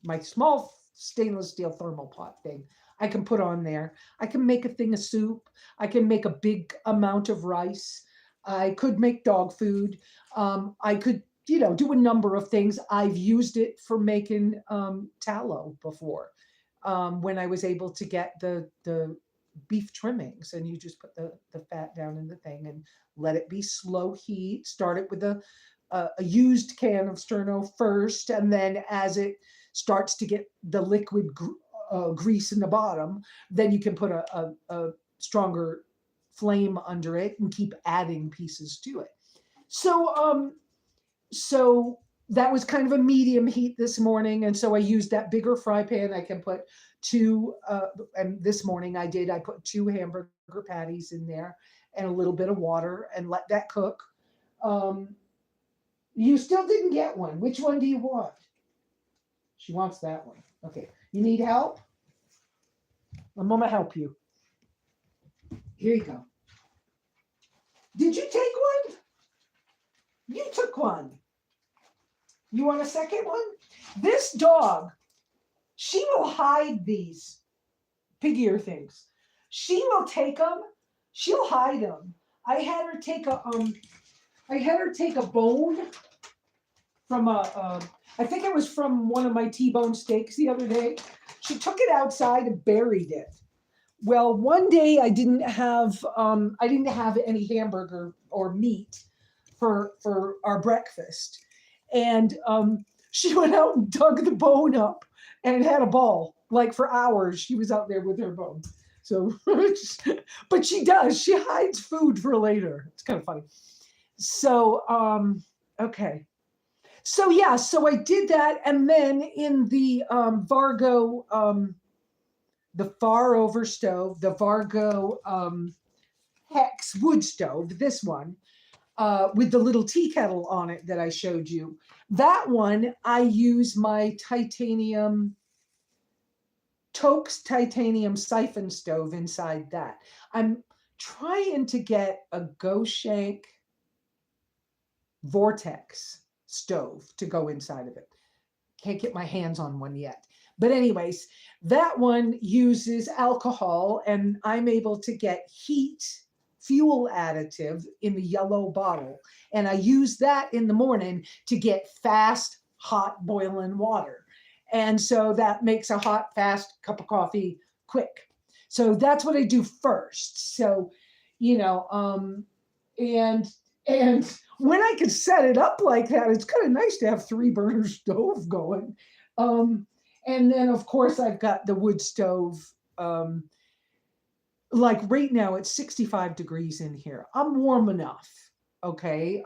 [SPEAKER 1] my small stainless steel thermal pot thing, I can put on there. I can make a thing of soup. I can make a big amount of rice. I could make dog food. I could, do a number of things. I've used it for making tallow before, when I was able to get the beef trimmings, and you just put the fat down in the thing and let it be slow heat. Start it with a used can of sterno first, and then as it starts to get the liquid grease in the bottom, then you can put a stronger flame under it and keep adding pieces to it. So that was kind of a medium heat this morning, and so I used that bigger fry pan. I can put two, and this morning I put 2 hamburger patties in there and a little bit of water and let that cook. You still didn't get one. Which one do you want? She wants that one. Okay. You need help? I'm going to help you. Here you go. Did you take one? You took one. You want a second one? This dog, she will hide these pig ear things. She will take them. She'll hide them. I had her take a bone from I think it was from one of my T-bone steaks the other day. She took it outside and buried it. Well, one day I didn't have any hamburger or meat for our breakfast, and she went out and dug the bone up and had a ball. Like for hours, she was out there with her bone. So, but she hides food for later. It's kind of funny. So, okay. So yeah, so I did that, and then in the Vargo, the far over stove, the Vargo Hex wood stove, this one, with the little tea kettle on it that I showed you. That one, I use my Toke's titanium siphon stove inside that. I'm trying to get a Goshank Vortex stove to go inside of it. Can't get my hands on one yet. But anyways, that one uses alcohol, and I'm able to get fuel additive in the yellow bottle. And I use that in the morning to get fast, hot, boiling water. And so that makes a hot, fast cup of coffee quick. So that's what I do first. So, and when I can set it up like that, it's kind of nice to have 3-burner stove going. And then, of course, I've got the wood stove. Like right now, it's 65 degrees in here. I'm warm enough. Okay.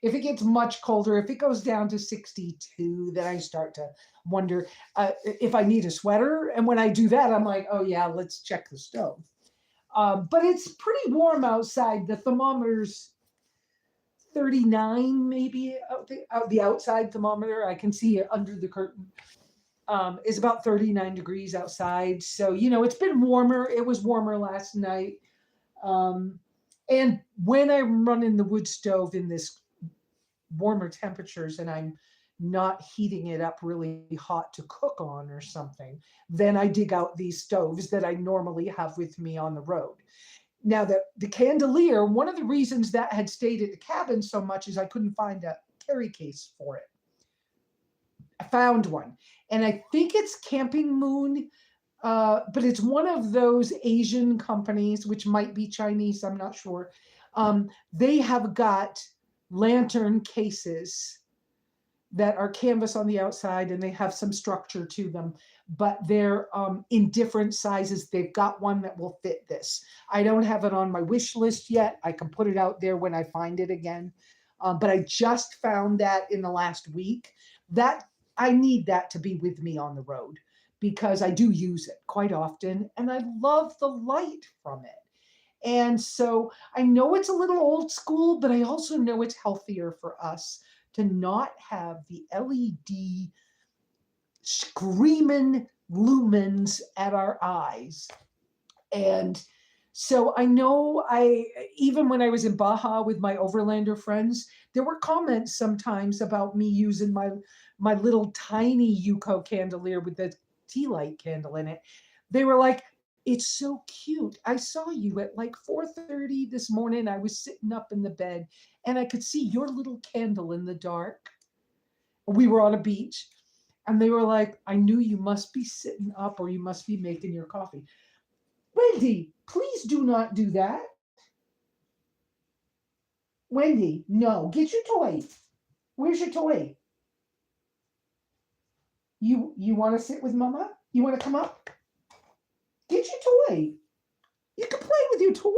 [SPEAKER 1] If it gets much colder, if it goes down to 62, then I start to wonder if I need a sweater. And when I do that, I'm like, oh yeah, let's check the stove. But it's pretty warm outside. The thermometer's 39, maybe the outside thermometer. I can see it under the curtain. Is about 39 degrees outside. So, it's been warmer. It was warmer last night. And when I'm running the wood stove in this warmer temperatures and I'm not heating it up really hot to cook on or something, then I dig out these stoves that I normally have with me on the road. Now the candelier, one of the reasons that had stayed at the cabin so much is I couldn't find a carry case for it. I found one, and I think it's Camping Moon, but it's one of those Asian companies, which might be Chinese, I'm not sure. They have got lantern cases that are canvas on the outside, and they have some structure to them, but they're in different sizes. They've got one that will fit this. I don't have it on my wish list yet. I can put it out there when I find it again. But I just found that in the last week. That I need that to be with me on the road because I do use it quite often, and I love the light from it. And so I know it's a little old school, but I also know it's healthier for us to not have the LED screaming lumens at our eyes. And so I know even when I was in Baja with my overlander friends, there were comments sometimes about me using my little tiny Yuko candelier with the tea light candle in it. They were like, it's so cute. I saw you at like 4:30 this morning. I was sitting up in the bed and I could see your little candle in the dark. We were on a beach and they were like, I knew you must be sitting up or you must be making your coffee. Wendy, please do not do that. Wendy, no, get your toy. Where's your toy? You want to sit with Mama? You want to come up? Get your toy. You can play with your toy.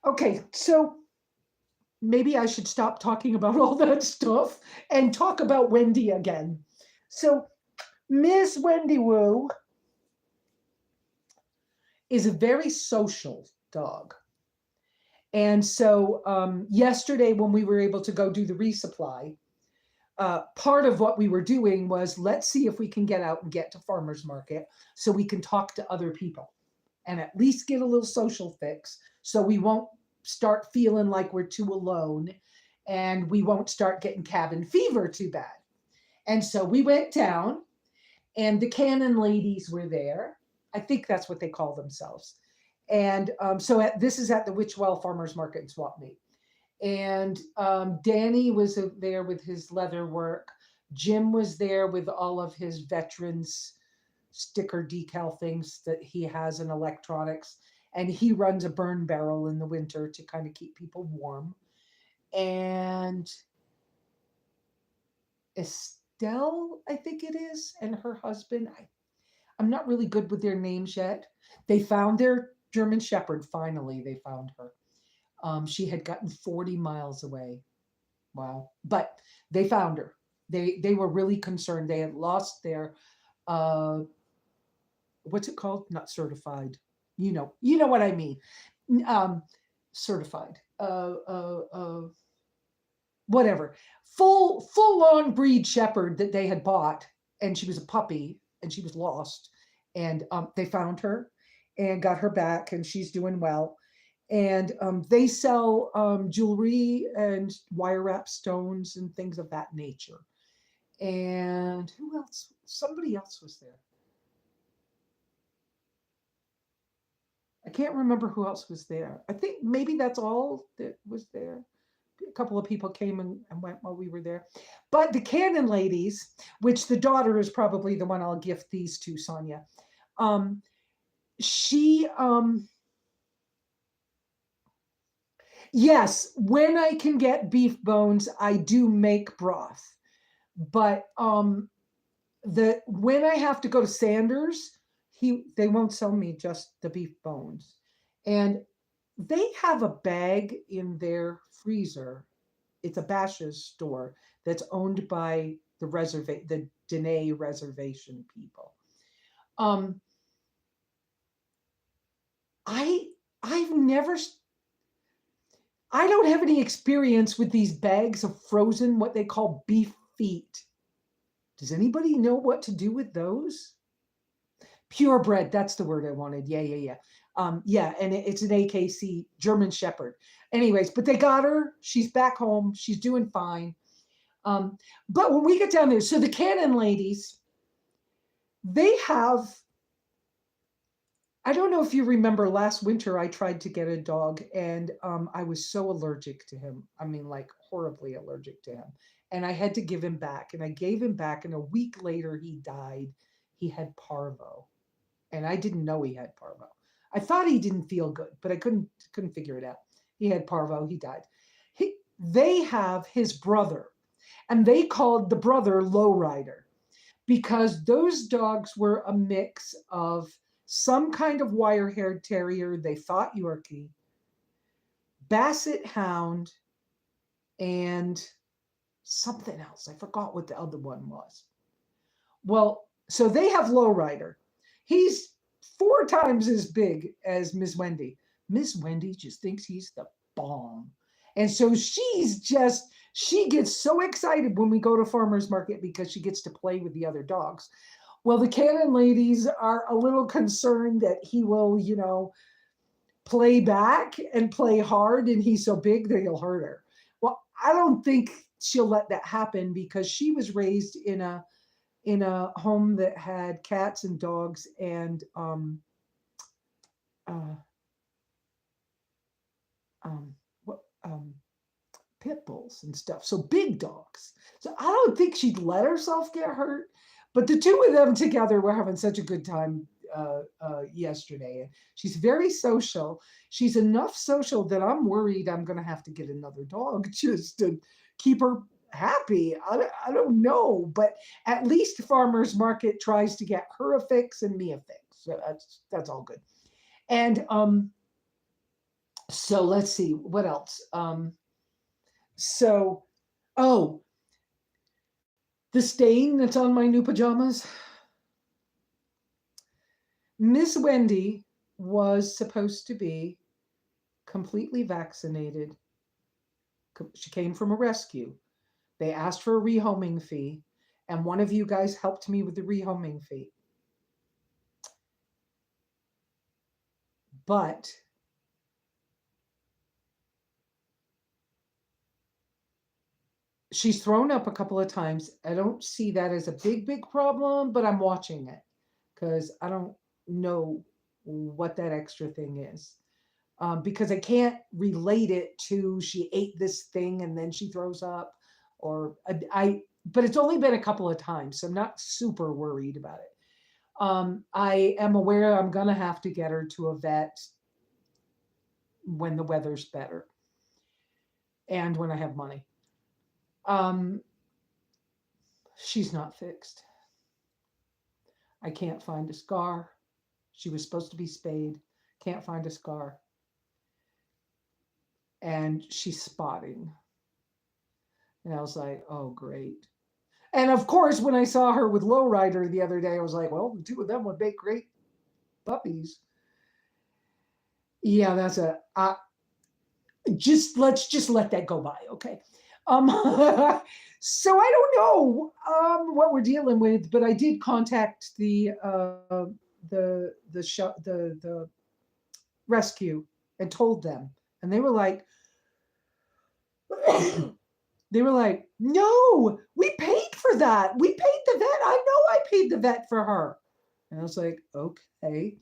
[SPEAKER 1] Okay, so maybe I should stop talking about all that stuff and talk about Wendy again. So Miss Wendy Woo is a very social dog. And so yesterday when we were able to go do the resupply, part of what we were doing was let's see if we can get out and get to farmer's market so we can talk to other people and at least get a little social fix so we won't start feeling like we're too alone and we won't start getting cabin fever too bad. And so we went down and the Cannon ladies were there. I think that's what they call themselves. And so this is at the Witchwell Farmers Market in Swap Meet. And Danny was there with his leather work. Jim was there with all of his veterans sticker decal things that he has in electronics. And he runs a burn barrel in the winter to kind of keep people warm. And Estelle, I think it is, and her husband. I'm not really good with their names yet. They found their German Shepherd. Finally, they found her. She had gotten 40 miles away. Wow. But they found her. They were really concerned. They had lost their, what's it called? Not certified. You know what I mean. Certified. Whatever. Full on breed shepherd that they had bought. And she was a puppy and she was lost. And they found her and got her back and she's doing well. And they sell jewelry and wire wrap stones and things of that nature. And who else? Somebody else was there. I can't remember who else was there. I think maybe that's all that was there. A couple of people came and went while we were there. But the Cannon ladies, which the daughter is probably the one I'll gift these to, Sonia. Yes, when I can get beef bones, I do make broth. But when I have to go to Sanders, they won't sell me just the beef bones. And they have a bag in their freezer. It's a Bash's store that's owned by the Dene reservation people. I don't have any experience with these bags of frozen, what they call beef feet. Does anybody know what to do with those? Purebred, that's the word I wanted. Yeah. And it's an AKC German Shepherd. Anyways, but they got her. She's back home. She's doing fine. But when we get down there, so the Cannon ladies, they have I don't know if you remember last winter, I tried to get a dog and I was so allergic to him. I mean, like horribly allergic to him. And I had to give him back. And I gave him back. And a week later, he died. He had parvo. And I didn't know he had parvo. I thought he didn't feel good, but I couldn't figure it out. He had parvo. He died. They have his brother, and they called the brother Lowrider because those dogs were a mix of some kind of wire-haired terrier, they thought Yorkie, basset hound, and something else. I forgot what the other one was. Well, so they have Lowrider. He's 4 times as big as Miss Wendy. Miss Wendy just thinks he's the bomb. And so she gets so excited when we go to farmer's market because she gets to play with the other dogs. Well, the Cannon ladies are a little concerned that he will, play back and play hard, and he's so big that he'll hurt her. Well, I don't think she'll let that happen because she was raised in a home that had cats and dogs and uh, what pit bulls and stuff. So big dogs. So I don't think she'd let herself get hurt. But the two of them together were having such a good time yesterday. She's very social. She's enough social that I'm worried I'm going to have to get another dog just to keep her happy. I don't know, but at least Farmer's Market tries to get her a fix and me a fix. So that's all good. And so let's see what else. So, oh, the stain that's on my new pajamas. Miss Wendy was supposed to be completely vaccinated. She came from a rescue. They asked for a rehoming fee, and one of you guys helped me with the rehoming fee. But she's thrown up a couple of times. I don't see that as a big problem, but I'm watching it because I don't know what that extra thing is. Because I can't relate it to she ate this thing and then she throws up, or but it's only been a couple of times, so I'm not super worried about it. I am aware I'm gonna have to get her to a vet when the weather's better and when I have money. Um, she's not fixed. I can't find a scar. She was supposed to be spayed. Can't find a scar. And she's spotting. And I was like, oh, great. And of course, when I saw her with Lowrider the other day, I was like, well, the two of them would make great puppies. Yeah, that's let's just let that go by, okay? Um, so I don't know what we're dealing with, but I did contact the rescue and told them, and they were like, no, we paid for that. We paid the vet. I know I paid the vet for her. And I was like, okay.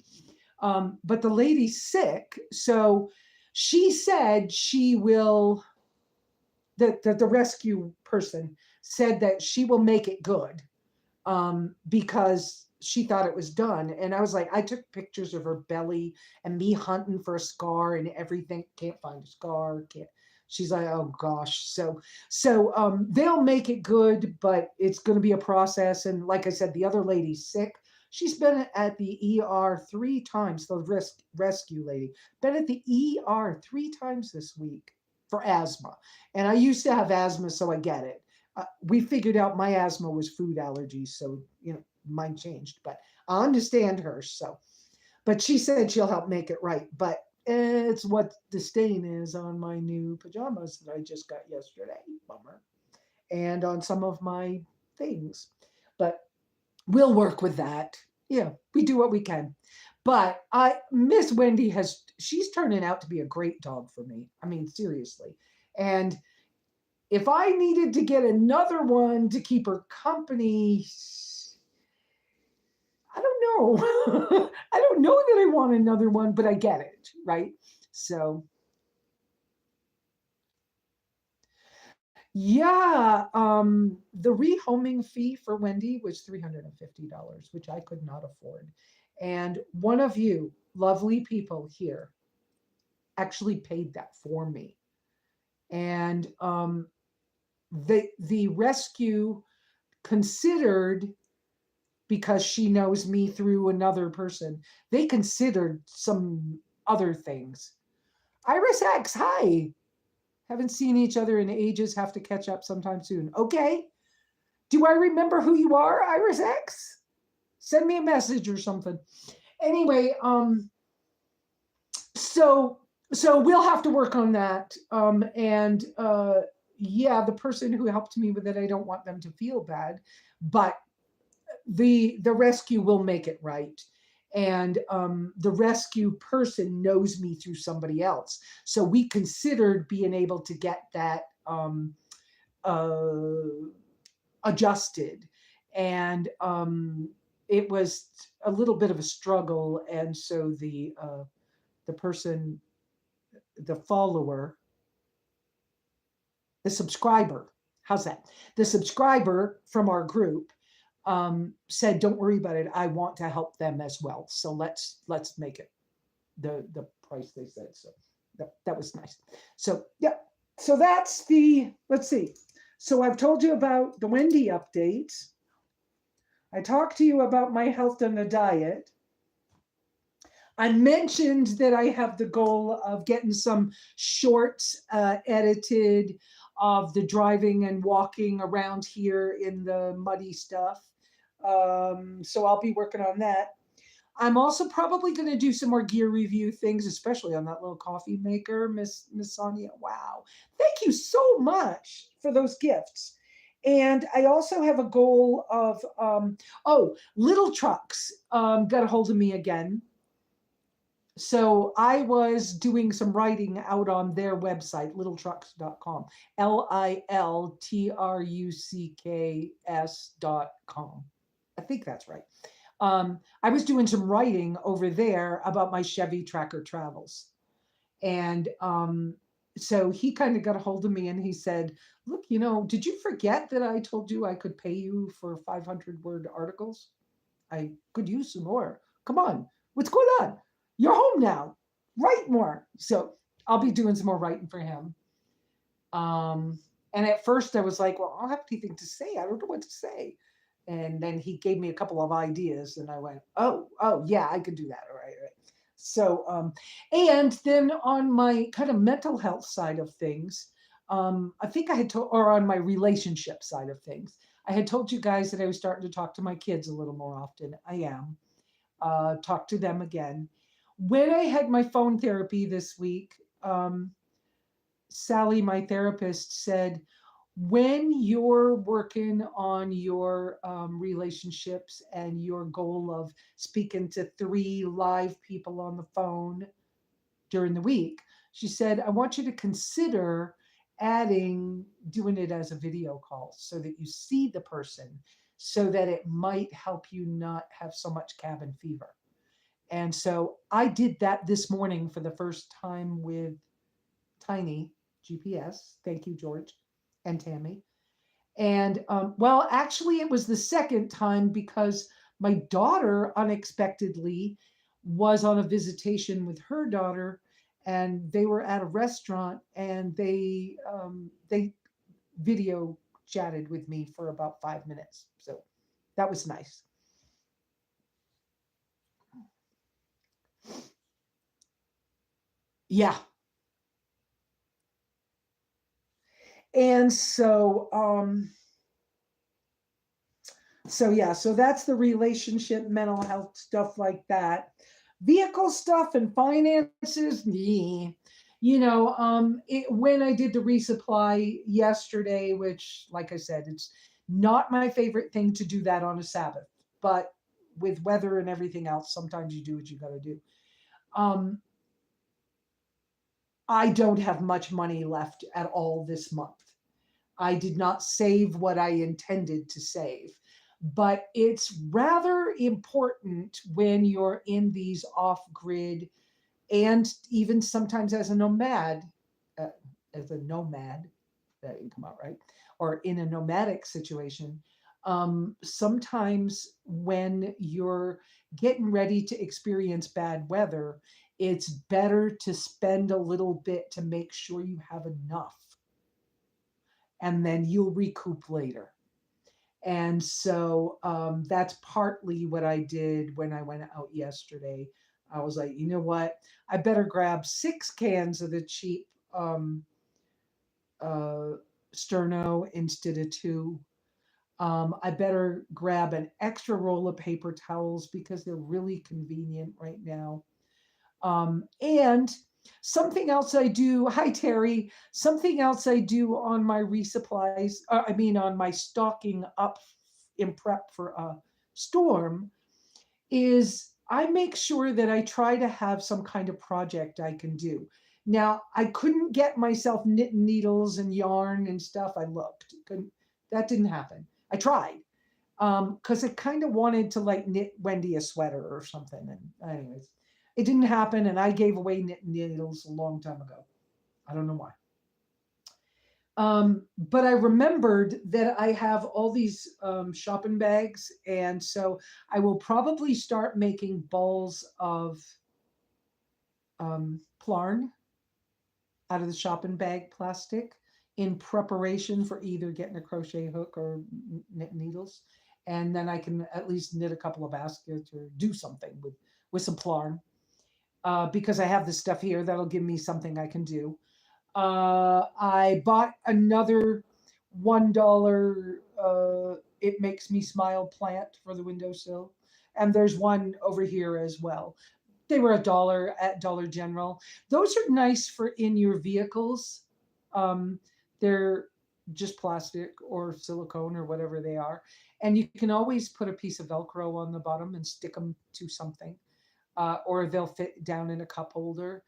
[SPEAKER 1] But the lady's sick, so she said she will. The rescue person said that she will make it good, because she thought it was done. And I was like, I took pictures of her belly and me hunting for a scar and everything. Can't find a scar. Can't. She's like, oh gosh. So they'll make it good, but it's going to be a process. And like I said, the other lady's sick. She's been at the ER 3 times. The rescue lady been at the ER 3 times this week for asthma. And I used to have asthma, so I get it. We figured out my asthma was food allergies, so mine changed. But I understand her. So, but she said she'll help make it right. But it's what the stain is on my new pajamas that I just got yesterday. Bummer. And on some of my things. But we'll work with that. Yeah, we do what we can. But Miss Wendy she's turning out to be a great dog for me. I mean, seriously. And if I needed to get another one to keep her company, I don't know. I don't know that I want another one, but I get it, right? So yeah, the rehoming fee for Wendy was $350, which I could not afford. And one of you lovely people here actually paid that for me. And the rescue considered, because she knows me through another person, they considered some other things. Iris X, hi. Haven't seen each other in ages. Have to catch up sometime soon. Okay. Do I remember who you are, Iris X? Send me a message or something. Anyway, so we'll have to work on that. And yeah, the person who helped me with it, I don't want them to feel bad, but the rescue will make it right. And the rescue person knows me through somebody else, so we considered being able to get that uh, adjusted. And it was a little bit of a struggle, and so the person, the follower, the subscriber, how's that? The subscriber from our group said, "Don't worry about it. I want to help them as well. So let's make it the price they said." So that was nice. So yeah. So that's the, let's see. So I've told you about the Wendy update. I talked to you about my health and the diet. I mentioned that I have the goal of getting some shorts edited of the driving and walking around here in the muddy stuff. So I'll be working on that. I'm also probably going to do some more gear review things, especially on that little coffee maker, Miss Sonia. Wow. Thank you so much for those gifts. And I also have a goal of, Little Trucks got a hold of me again. So I was doing some writing out on their website, littletrucks.com, LILTRUCKS.com. I think that's right. I was doing some writing over there about my Chevy Tracker travels. And so he kind of got a hold of me and he said, "Look, did you forget that I told you I could pay you for 500-word articles? I could use some more. Come on, what's going on? You're home now. Write more." So I'll be doing some more writing for him. And at first I was like, well, I don't have anything to say. I don't know what to say. And then he gave me a couple of ideas and I went, oh, yeah, I could do that. All right. So, and then on my kind of mental health side of things, I think I had told, or on my relationship side of things, I had told you guys that I was starting to talk to my kids a little more often. I am. Talk to them again. When I had my phone therapy this week, Sally, my therapist, said, when you're working on your relationships and your goal of speaking to 3 live people on the phone during the week, she said, I want you to consider doing it as a video call so that you see the person, so that it might help you not have so much cabin fever. And so I did that this morning for the first time with Tiny GPS. Thank you, George and Tammy. And well, actually, it was the second time because my daughter unexpectedly was on a visitation with her daughter, and they were at a restaurant, and they video chatted with me for about 5 minutes. So that was nice. Yeah. And so yeah, so that's the relationship, mental health stuff like that. Vehicle stuff and finances, when I did the resupply yesterday, which, like I said, it's not my favorite thing to do that on a Sabbath, but with weather and everything else, sometimes you do what you got to do. I don't have much money left at all this month. I did not save what I intended to save. But it's rather important when you're in these off-grid, and even sometimes uh, as a nomad, that didn't come out right, or in a nomadic situation. Sometimes when you're getting ready to experience bad weather, it's better to spend a little bit to make sure you have enough, and then you'll recoup later. And so that's partly what I did when I went out yesterday. I was like, you know what? I better grab 6 cans of the cheap uh, sterno instead of two. I better grab an extra roll of paper towels because they're really convenient right now. And something else I do, hi Terry, something else I do on my resupplies, I mean, on my stocking up in prep for a storm, is I make sure that I try to have some kind of project I can do. Now, I couldn't get myself knitting needles and yarn and stuff. I looked, couldn't, that didn't happen. I tried because I kind of wanted to like knit Wendy a sweater or something. And anyways, it didn't happen, and I gave away knit needles a long time ago. I don't know why. But I remembered that I have all these shopping bags, and so I will probably start making balls of plarn out of the shopping bag plastic in preparation for either getting a crochet hook or knit needles. And then I can at least knit a couple of baskets or do something with some plarn because I have this stuff here that'll give me something I can do. I bought another $1 It Makes Me Smile plant for the windowsill. And there's one over here as well. They were $1 at Dollar General. Those are nice for in your vehicles. They're just plastic or silicone or whatever they are. And you can always put a piece of Velcro on the bottom and stick them to something, or they'll fit down in a cup holder.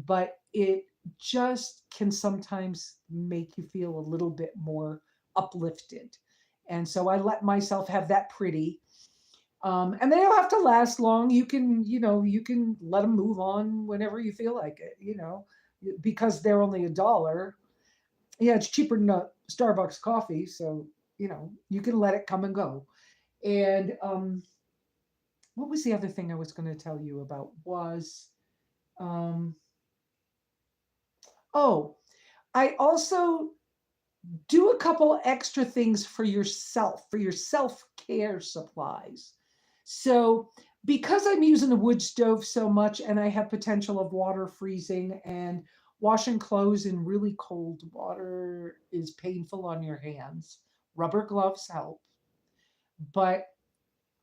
[SPEAKER 1] But it just can sometimes make you feel a little bit more uplifted. And so I let myself have that pretty. And they don't have to last long. You can let them move on whenever you feel like it, because they're only $1. Yeah, it's cheaper than a Starbucks coffee. So, you can let it come and go. And what was the other thing I was going to tell you about was, um, oh, I also do a couple extra things for your self care supplies. So, because I'm using a wood stove so much and I have potential of water freezing, and washing clothes in really cold water is painful on your hands, rubber gloves help. But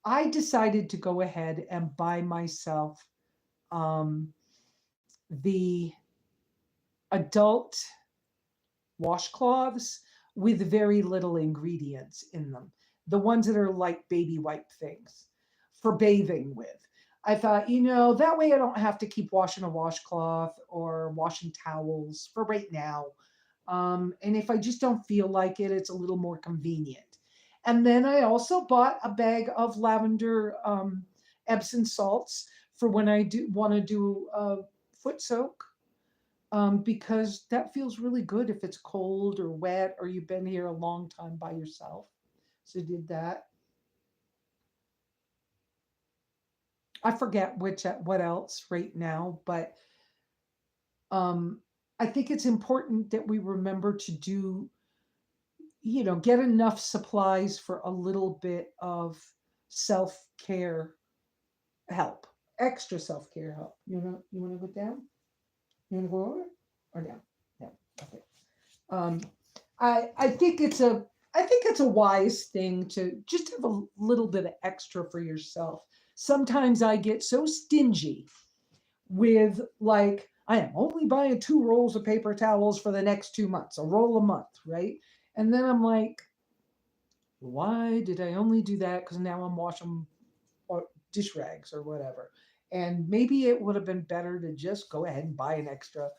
[SPEAKER 1] I decided to go ahead and buy myself um, the adult washcloths with very little ingredients in them. The ones that are like baby wipe things for bathing with. I thought, that way I don't have to keep washing a washcloth or washing towels for right now. And if I just don't feel like it, it's a little more convenient. And then I also bought a bag of lavender Epsom salts for when I do want to do a foot soak, because that feels really good if it's cold or wet or you've been here a long time by yourself. So did that. I forget what else right now, but um, I think it's important that we remember to do, get enough supplies for a little bit of self care help, extra self care help. You want to go down? You want to go over or down? Down. Okay. Um, I think it's a wise thing to just have a little bit of extra for yourself. Sometimes I get so stingy with like I am only buying 2 rolls of paper towels for the next 2 months, a roll a month, right? And then I'm like, why did I only do that? Because now I'm washing dish rags or whatever. And maybe it would have been better to just go ahead and buy an extra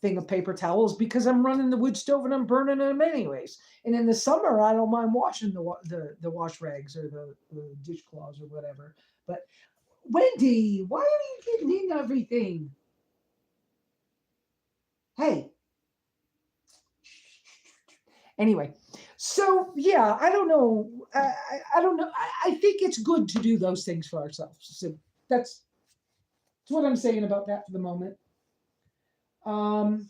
[SPEAKER 1] thing of paper towels because I'm running the wood stove and I'm burning them anyways. And in the summer, I don't mind washing the wash rags or the dishcloths or whatever. But Wendy, why are you getting in everything? Hey. Anyway, so yeah, I don't know. I don't know. I think it's good to do those things for ourselves. So that's what I'm saying about that for the moment. Um,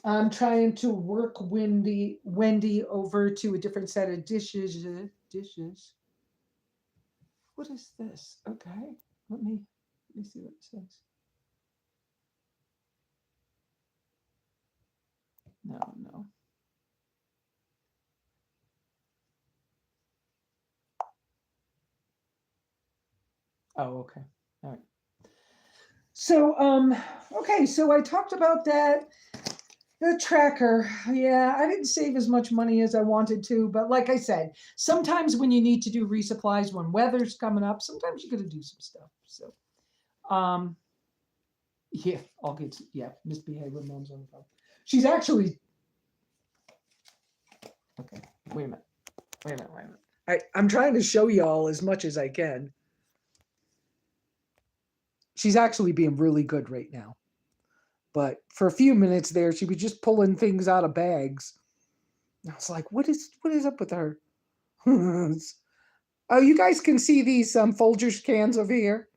[SPEAKER 1] I'm trying to work Wendy over to a different set of dishes. Dishes. What is this? Okay, let me see what it says. No, no. Oh, okay. All right. So, okay. So I talked about that. The tracker, yeah, I didn't save as much money as I wanted to, but like I said, sometimes when you need to do resupplies, when weather's coming up, sometimes you got to do some stuff. So, um, yeah, I'll get yeah, misbehave when mom's on the phone. She's actually okay. Wait a minute. Wait a minute. Wait a minute. I'm trying to show y'all as much as I can. She's actually being really good right now. But for a few minutes there, she was just pulling things out of bags. I was like, what is up with her? Oh, you guys can see these Folgers cans over here.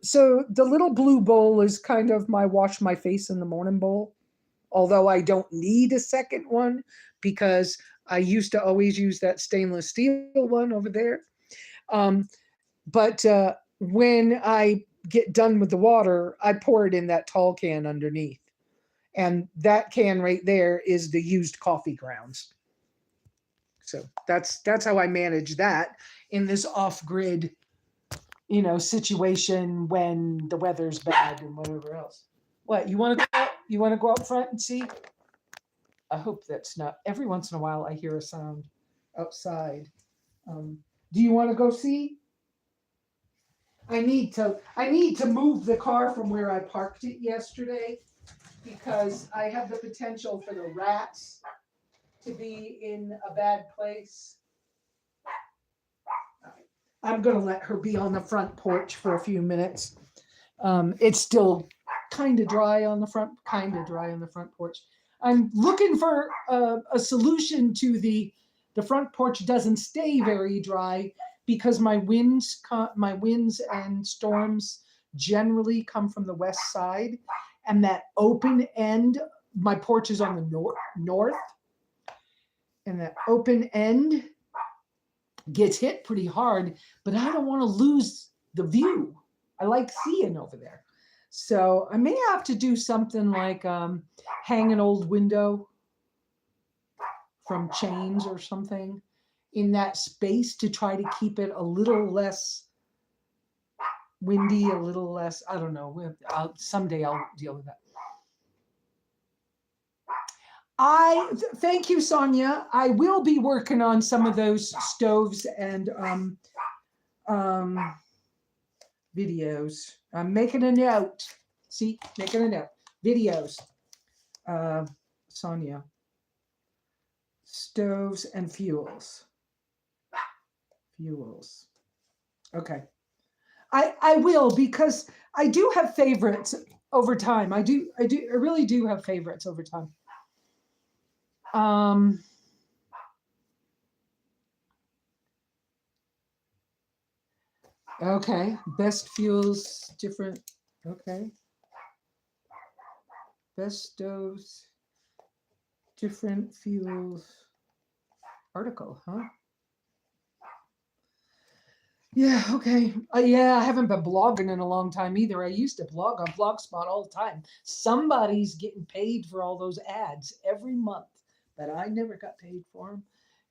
[SPEAKER 1] So the little blue bowl is kind of my wash my face in the morning bowl. Although I don't need a second one because I used to always use that stainless steel one over there. But when I get done with the water, I pour it in that tall can underneath. And that can right there is the used coffee grounds. So that's how I manage that in this off-grid, situation when the weather's bad and whatever else. What, you want to go out front and see? I hope that's not. Every once in a while, I hear a sound outside. Do you want to go see? I need to move the car from where I parked it yesterday because I have the potential for the rats to be in a bad place. I'm going to let her be on the front porch for a few minutes. It's still kind of dry on the front porch. I'm looking for a solution to the front porch doesn't stay very dry because my winds and storms generally come from the west side, and that open end, my porch is on the north, and that open end gets hit pretty hard, but I don't want to lose the view. I like seeing over there. So I may have to do something like hang an old window from chains or something in that space to try to keep it a little less windy, a little less, I don't know. Someday I'll deal with that. Thank you, Sonia. I will be working on some of those stoves and videos. I'm making a note. See, making a note. Videos. Sonia. Stoves and fuels. Fuels. Okay. I will, because I do have favorites over time. I really do have favorites over time. Okay, best fuels, different, okay. Best stoves, different fuels, article, huh? Yeah, okay. Yeah, I haven't been blogging in a long time either. I used to blog on Blogspot all the time. Somebody's getting paid for all those ads every month, but I never got paid for them.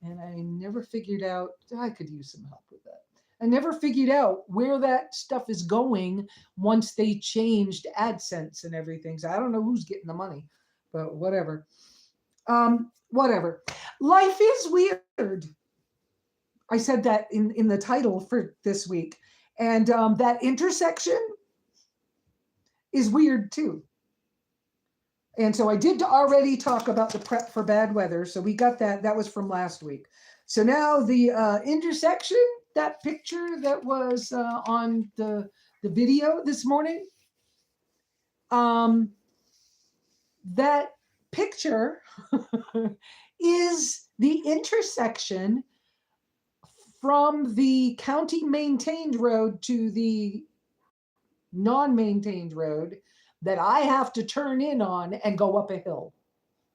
[SPEAKER 1] And I never figured out, I could use some help with that. I never figured out where that stuff is going once they changed AdSense and everything. So I don't know who's getting the money, but whatever. Whatever. Life is weird. I said that in the title for this week. And that intersection is weird too. And so I did already talk about the prep for bad weather. So we got that. That was from last week. So now the intersection, that picture that was on the video this morning, that picture is the intersection from the county maintained road to the non-maintained road that I have to turn in on and go up a hill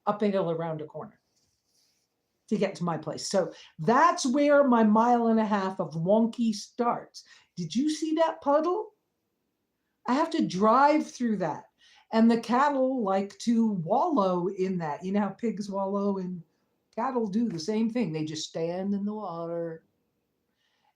[SPEAKER 1] around a corner to get to my place. So that's where my 1.5 miles of wonky starts. Did you see that puddle? I have to drive through that. And the cattle like to wallow in that. You know how pigs wallow, and cattle do the same thing. They just stand in the water.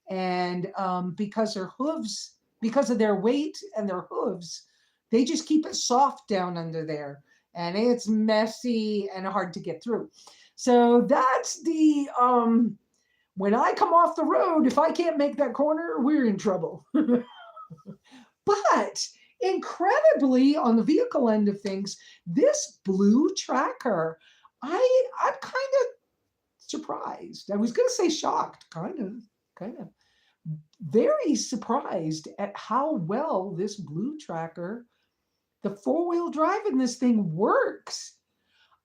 [SPEAKER 1] And because their hooves, because of their weight and their hooves, they just keep it soft down under there. And it's messy and hard to get through. So that's the, when I come off the road, if I can't make that corner, we're in trouble. But incredibly, on the vehicle end of things, this blue tracker, I'm kind of surprised. I was going to say shocked, kind of. Very surprised at how well this blue tracker, the 4-wheel drive in this thing works.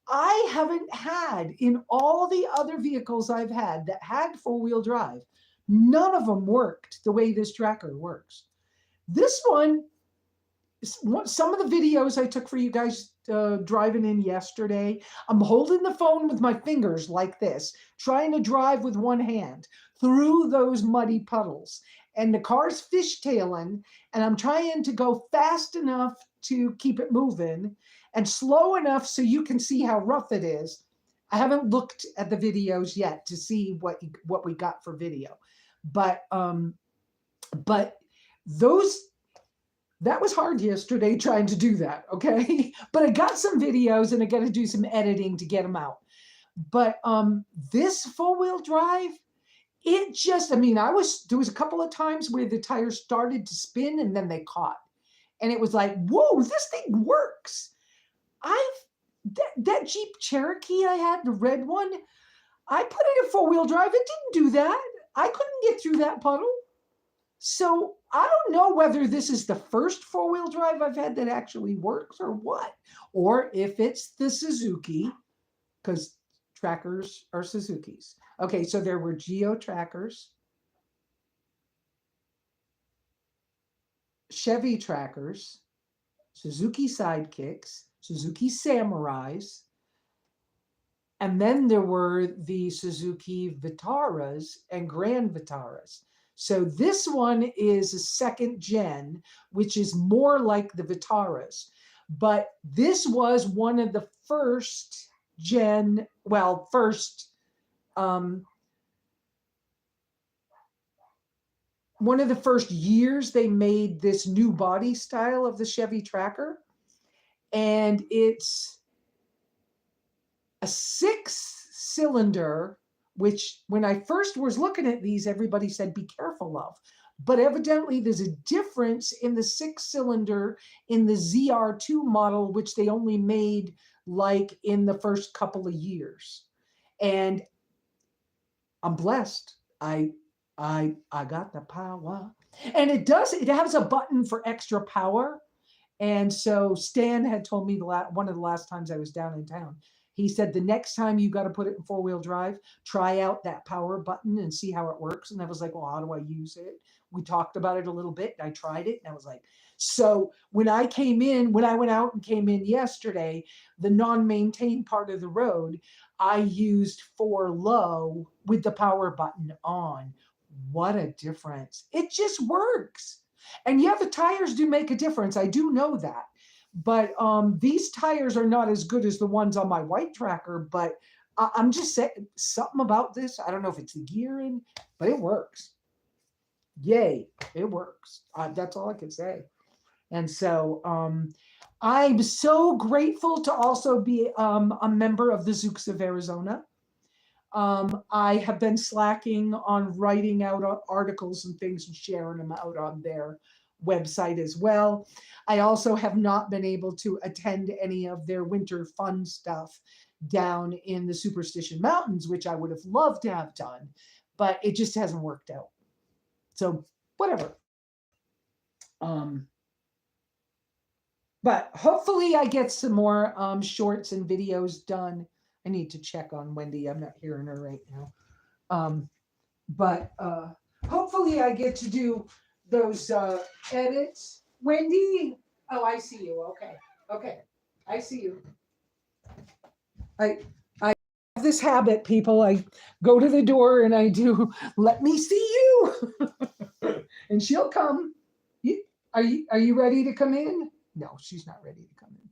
[SPEAKER 1] I haven't had, in all the other vehicles I've had that had 4-wheel drive, none of them worked the way this tracker works. This one, some of the videos I took for you guys driving in yesterday, I'm holding the phone with my fingers like this, trying to drive with one hand through those muddy puddles. And the car's fishtailing, and I'm trying to go fast enough to keep it moving and slow enough so you can see how rough it is. I haven't looked at the videos yet to see what we got for video. But that was hard yesterday trying to do that, okay? But I got some videos and I got to do some editing to get them out. But this 4-wheel drive, it just, I mean, there was a couple of times where the tires started to spin and then they caught. And it was like, whoa, this thing works. That Jeep Cherokee I had, the red one, I put it in 4-wheel drive. It didn't do that. I couldn't get through that puddle. So I don't know whether this is the first 4-wheel drive I've had that actually works or what, or if it's the Suzuki, because trackers are Suzukis. Okay, so there were Geo trackers, Chevy trackers, Suzuki Sidekicks, Suzuki Samurais, and then there were the Suzuki Vitaras and Grand Vitaras. So this one is a second gen, which is more like the Vitaras. But this was one of the first gen, well, one of the first years they made this new body style of the Chevy Tracker. And it's a 6-cylinder, which when I first was looking at these, everybody said, be careful of. But evidently there's a difference in the 6-cylinder in the ZR2 model, which they only made like in the first couple of years. And I'm blessed. I got the power. And it has a button for extra power. And so Stan had told me one of the last times I was down in town, he said, the next time you got to put it in 4-wheel drive, try out that power button and see how it works. And I was like, well, how do I use it? We talked about it a little bit. And I tried it. And I was like, so when I went out and came in yesterday, the non-maintained part of the road, I used 4 low with the power button on. What a difference. It just works. And yeah, the tires do make a difference. I do know that. But these tires are not as good as the ones on my white tracker, but I'm just saying something about this. I don't know if it's the gearing, but it works. Yay, it works. That's all I can say. And so I'm so grateful to also be a member of the Zooks of Arizona. I have been slacking on writing out articles and things and sharing them out on their website as well. I also have not been able to attend any of their winter fun stuff down in the Superstition Mountains, which I would have loved to have done, but it just hasn't worked out. So, whatever. Um, but hopefully, I get some more shorts and videos done. I need to check on Wendy. I'm not hearing her right now. But hopefully I get to do those edits. Wendy, oh, I see you. Okay, okay, I see you. I have this habit, people. I go to the door and I do. Let me see you, and she'll come. Are you ready to come in? No, she's not ready to come in.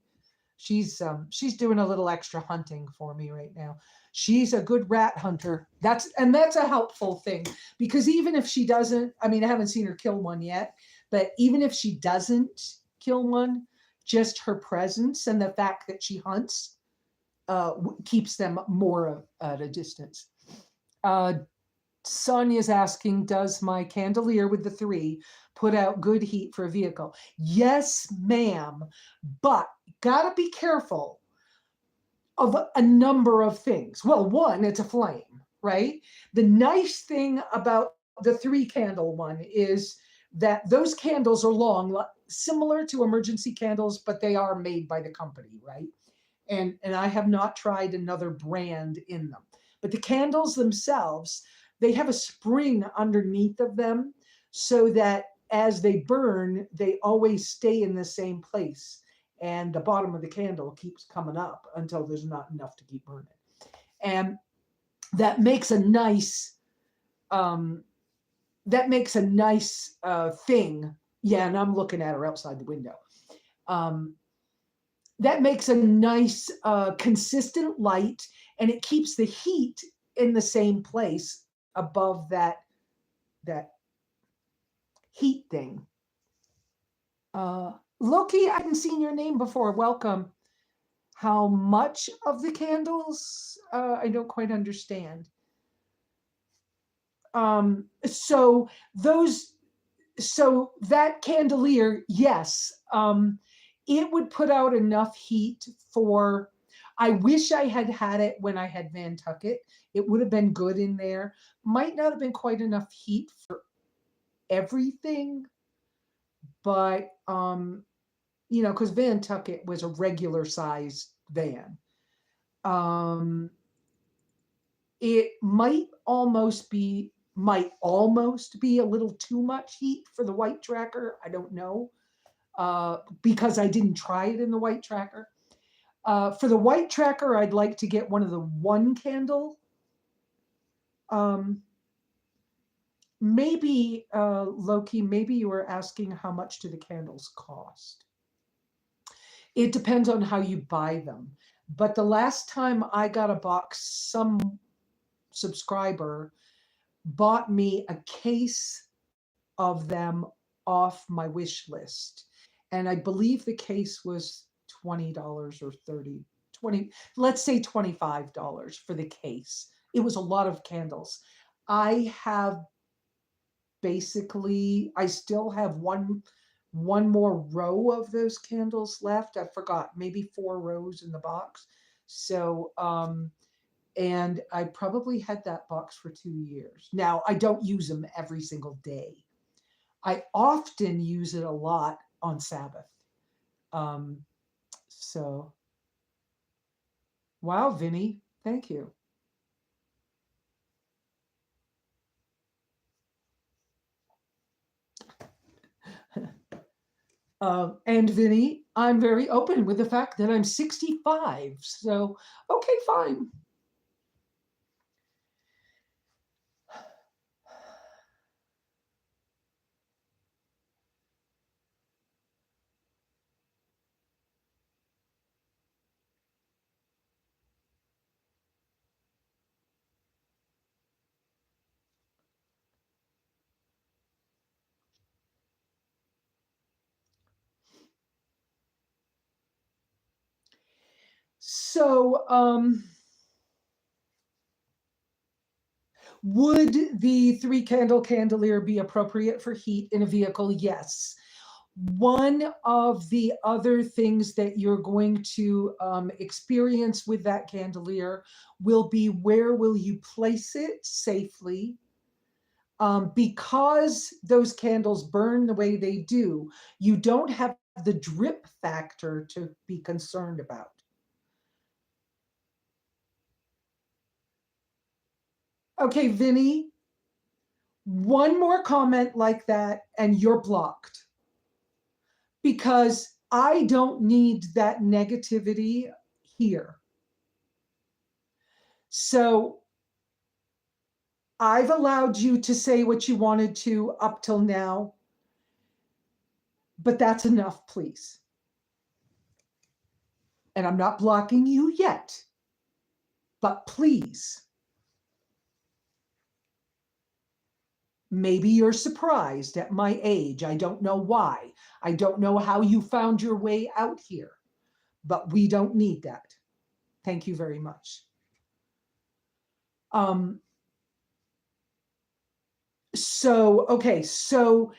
[SPEAKER 1] She's doing a little extra hunting for me right now. She's a good rat hunter. That's a helpful thing, because even if she doesn't, I mean, I haven't seen her kill one yet, but even if she doesn't kill one, just her presence and the fact that she hunts keeps them more at a distance. Sonia's asking, does my candelier with the 3 put out good heat for a vehicle? Yes, ma'am, but gotta be careful of a number of things. Well, one, it's a flame, right? The nice thing about the 3 candle one is that those candles are long, similar to emergency candles, but they are made by the company, right? And I have not tried another brand in them. But the candles themselves, they have a spring underneath of them so that as they burn, they always stay in the same place. And the bottom of the candle keeps coming up until there's not enough to keep burning. And that makes a nice thing. Yeah, and I'm looking at her outside the window. That makes a nice consistent light, and it keeps the heat in the same place above that heat thing. Loki, I hadn't seen your name before. Welcome. How much of the candles? I don't quite understand. So that candelier, yes, it would put out enough heat for. I wish I had had it when I had Nantucket. It would have been good in there. Might not have been quite enough heat for everything, but because Nantucket was a regular sized van. It might almost be a little too much heat for the white tracker. I don't know, because I didn't try it in the white tracker. For the white tracker, I'd like to get one of the 1 candle. Maybe, Loki, maybe you were asking how much do the candles cost? It depends on how you buy them. But the last time I got a box, some subscriber bought me a case of them off my wish list. And I believe the case was $20 or 30, 20, let's say $25 for the case. It was a lot of candles. I still have one more row of those candles left. I forgot, maybe 4 rows in the box. So, and I probably had that box for 2 years. Now, I don't use them every single day. I often use it a lot on Sabbath. So, wow, Vinny, thank you. And Vinny, I'm very open with the fact that I'm 65. So, okay, fine. So, Would the 3-candle candelier be appropriate for heat in a vehicle? Yes. One of the other things that you're going to experience with that candelier will be where will you place it safely? Because those candles burn the way they do, you don't have the drip factor to be concerned about. Okay, Vinny, one more comment like that and you're blocked. Because I don't need that negativity here. So I've allowed you to say what you wanted to up till now, but that's enough, please. And I'm not blocking you yet, but please. Maybe you're surprised at my age. I don't know why. I don't know how you found your way out here, but we don't need that. Thank you very much. Okay, so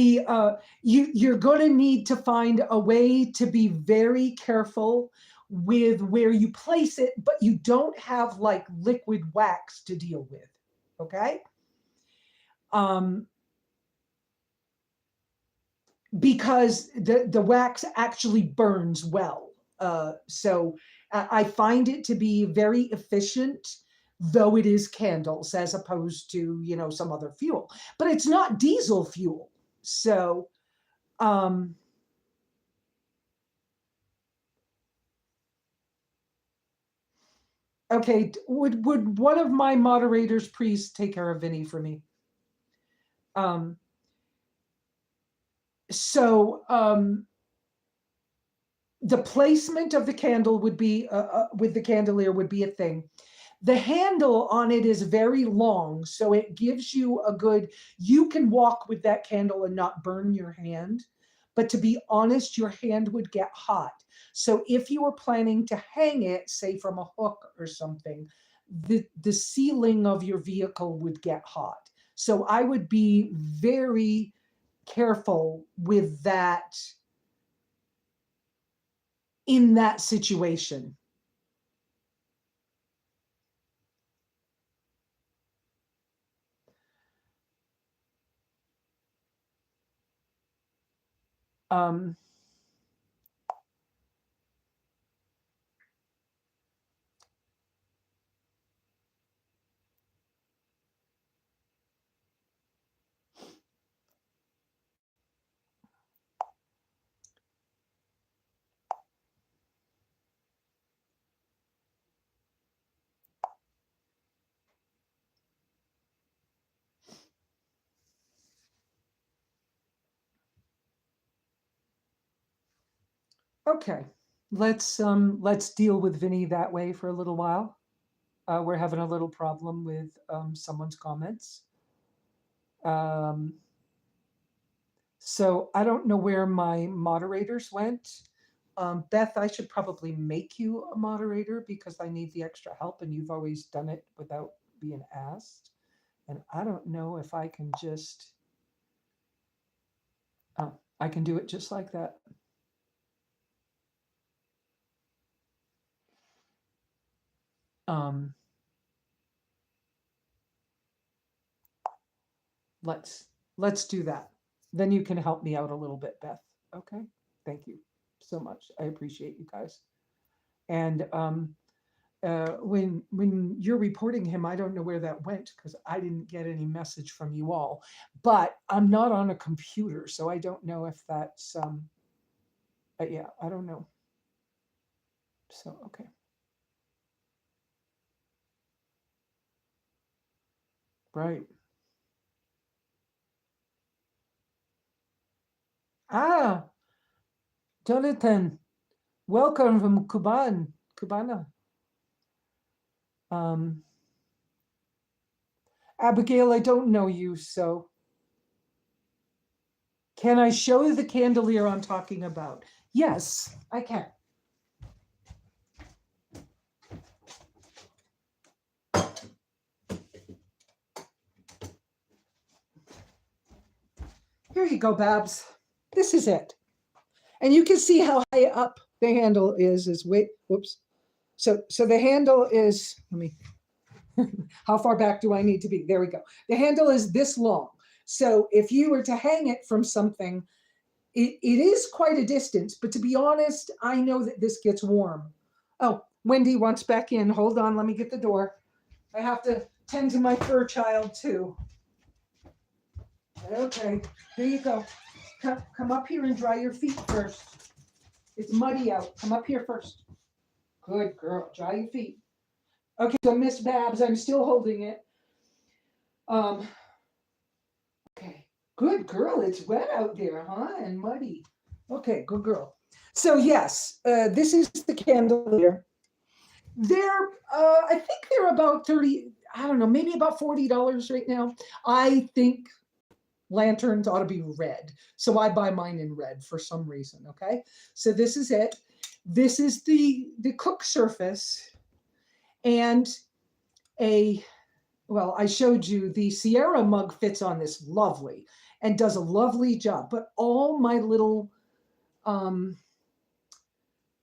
[SPEAKER 1] you're going to need to find a way to be very careful with where you place it, but you don't have like liquid wax to deal with. Okay. Because the wax actually burns well. So I find it to be very efficient, though it is candles as opposed to, you know, some other fuel. But it's not diesel fuel. So, okay, would one of my moderators please take care of Vinny for me? The placement of the candle would be, with the candelier would be a thing. The handle on it is very long, so it gives you a good, you can walk with that candle and not burn your hand. But to be honest, your hand would get hot. So if you were planning to hang it, say from a hook or something, the ceiling of your vehicle would get hot. So I would be very careful with that in that situation. Um, okay, let's deal with Vinny that way for a little while. We're having a little problem with someone's comments. So I don't know where my moderators went. Beth, I should probably make you a moderator because I need the extra help and you've always done it without being asked. And I don't know if I can just, I can do it just like that. Let's do that. Then you can help me out a little bit, Beth. Okay. Thank you so much. I appreciate you guys. And when you're reporting him, I don't know where that went because I didn't get any message from you all. But I'm not on a computer, so I don't know if that's yeah, I don't know. So okay. Right. Ah, Jonathan, welcome from Cubana. Abigail, I don't know you, so can I show you the candelier I'm talking about? Yes, I can. Here you go, Babs. This is it. And you can see how high up the handle is wait, whoops. So the handle is, let me, how far back do I need to be? There we go. The handle is this long. So if you were to hang it from something, it is quite a distance, but to be honest, I know that this gets warm. Oh, Wendy wants back in. Hold on, let me get the door. I have to tend to my fur child too. Okay, here you go. Come up here and dry your feet first. It's muddy out. Come up here first. Good girl. Dry your feet. Okay, so Miss Babs, I'm still holding it. Okay. Good girl. It's wet out there, huh? And muddy. Okay, good girl. So yes, this is the candle here. They're, I think they're about 30, I don't know, maybe about $40 right now. I think lanterns ought to be red. So I buy mine in red for some reason, okay? So this is it. This is the cook surface. And well, I showed you the Sierra mug fits on this lovely and does a lovely job. But all my little,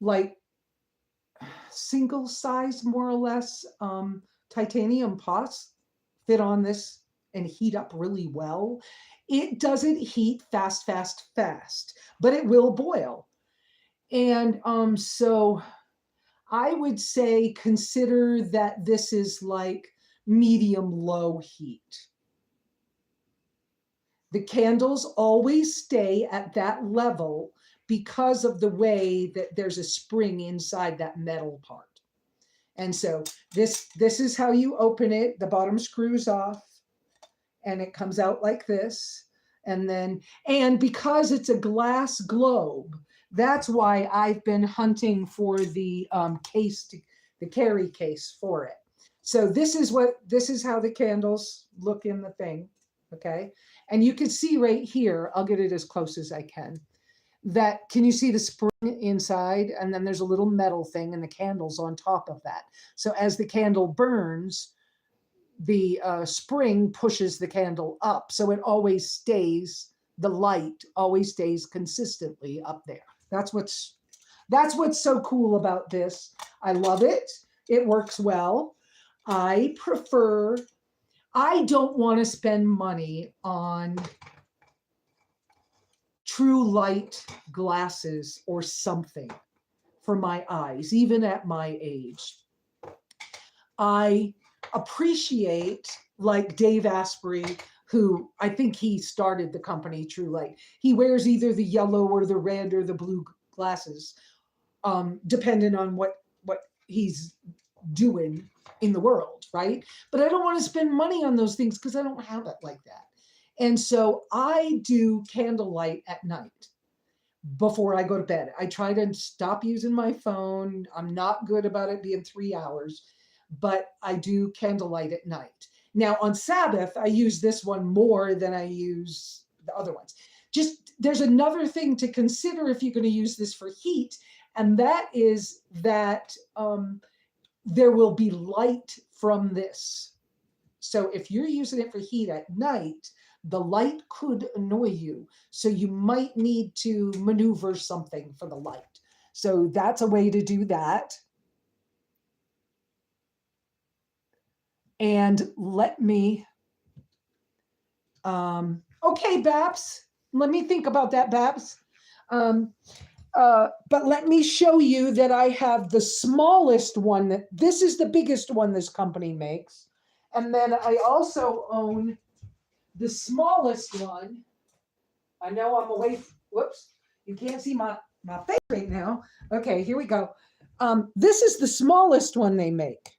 [SPEAKER 1] like single size, more or less, titanium pots fit on this and heat up really well. It doesn't heat fast, but it will boil. And so I would say consider that this is like medium low heat. The candles always stay at that level because of the way that there's a spring inside that metal part. And so this is how you open it. The bottom screws off and it comes out like this. And because it's a glass globe, that's why I've been hunting for the the carry case for it. So this is how the candles look in the thing, okay? And you can see right here, I'll get it as close as I can, that, can you see the spring inside? And then there's a little metal thing and the candle's on top of that. So as the candle burns, the spring pushes the candle up. So it always stays, the light always stays consistently up there. That's what's so cool about this. I love it. It works well. I don't want to spend money on true light glasses or something for my eyes, even at my age. I appreciate, like Dave Asprey, who I think he started the company True Light. He wears either the yellow or the red or the blue glasses, depending on what he's doing in the world, right? But I don't want to spend money on those things because I don't have it like that. And so I do candlelight at night before I go to bed. I try to stop using my phone. I'm not good about it being 3 hours, but I do candlelight at night. Now on Sabbath, I use this one more than I use the other ones. Just, there's another thing to consider if you're going to use this for heat, and that is that there will be light from this. So if you're using it for heat at night, the light could annoy you. So you might need to maneuver something for the light. So that's a way to do that. And let me, okay, Babs, let me think about that, Babs. But let me show you that I have the smallest one. This is the biggest one this company makes. And then I also own the smallest one. I know I'm away, whoops, you can't see my face right now. Okay, here we go. This is the smallest one they make.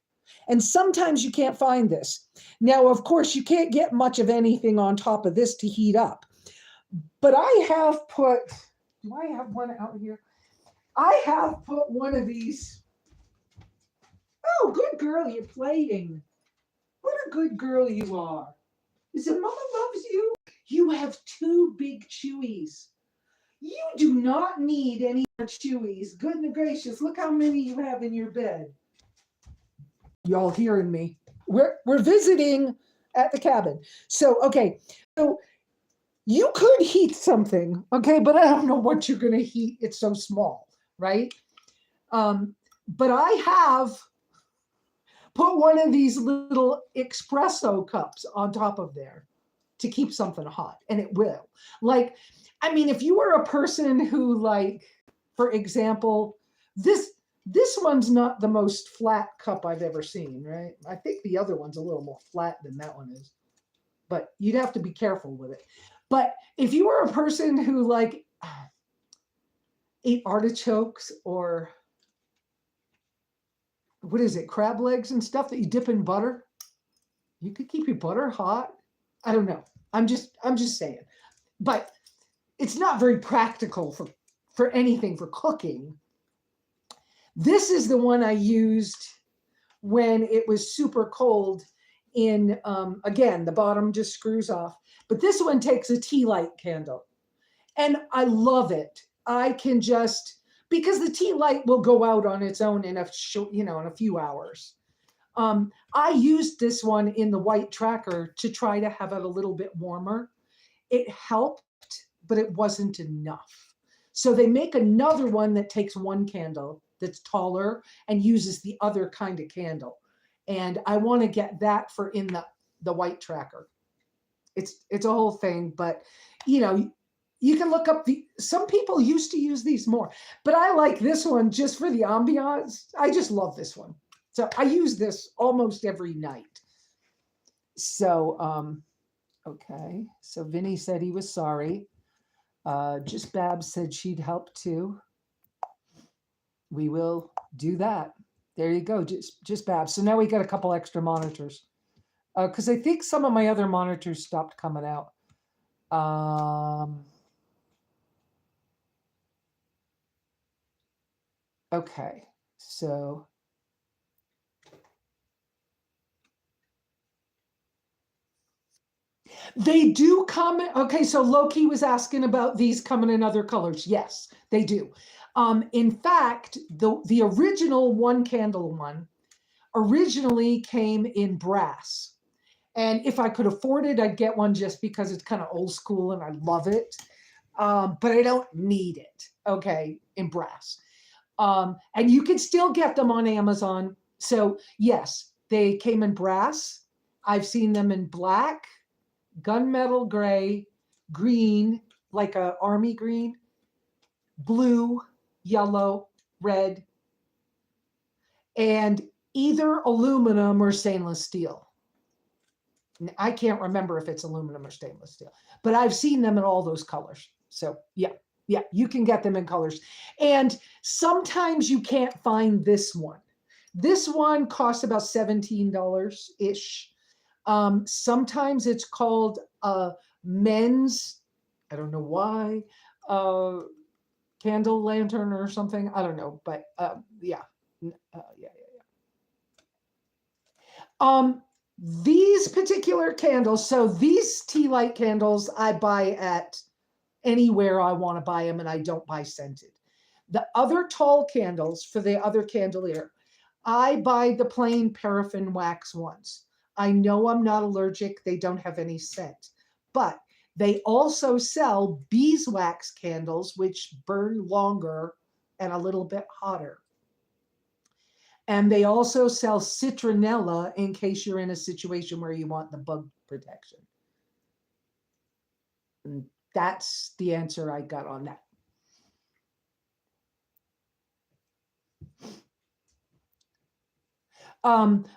[SPEAKER 1] And sometimes you can't find this. Now, of course, you can't get much of anything on top of this to heat up. But I have put, do I have one out here? I have put one of these. Oh, good girl, you're playing. What a good girl you are. Is it Mama loves you? You have 2 big chewies. You do not need any more chewies. Goodness gracious, look how many you have in your bed. Y'all hearing me? We're visiting at the cabin. So, okay. So You could heat something, okay, but I don't know what you're going to heat. It's so small, right? But I have put one of these little espresso cups on top of there to keep something hot, and it will. Like, I mean, if you were a person who, like, for example, this one's not the most flat cup I've ever seen, right? I think the other one's a little more flat than that one is, but you'd have to be careful with it. But if you were a person who, like, ate artichokes or what is it, crab legs and stuff that you dip in butter, you could keep your butter hot. I don't know. I'm just saying. But it's not very practical for anything for cooking. This is the one I used when it was super cold in, again, the bottom just screws off. But this one takes a tea light candle. And I love it. I can just, because the tea light will go out on its own in a in a few hours. I used this one in the white tracker to try to have it a little bit warmer. It helped, but it wasn't enough. So they make another one that takes one candle that's taller and uses the other kind of candle. And I want to get that for in the white tracker. It's a whole thing, but you know, you can look up some people used to use these more, but I like this one just for the ambiance. I just love this one. So I use this almost every night. So, okay. So Vinny said he was sorry. Just Babs said she'd help too. We will do that. There you go. Just Babs. So now we got a couple extra monitors. Because I think some of my other monitors stopped coming out. Okay, so they do come. Okay, so Loki was asking about these coming in other colors. Yes, they do. In fact, the original one candle one originally came in brass. And if I could afford it, I'd get one just because it's kind of old school and I love it. But I don't need it, okay, in brass. And you can still get them on Amazon. So, yes, they came in brass. I've seen them in black, gunmetal gray, green, like a army green, blue, yellow, red, and either aluminum or stainless steel. I can't remember if it's aluminum or stainless steel, but I've seen them in all those colors. So yeah, you can get them in colors. And sometimes you can't find this one. This one costs about $17-ish. Sometimes it's called men's, I don't know why, candle lantern or something. I don't know, but yeah. These particular candles, so these tea light candles I buy at anywhere I want to buy them, and I don't buy scented. The other tall candles for the other candelier, I buy the plain paraffin wax ones. I know I'm not allergic. They don't have any scent, but they also sell beeswax candles, which burn longer and a little bit hotter. And they also sell citronella in case you're in a situation where you want the bug protection. And that's the answer I got on that.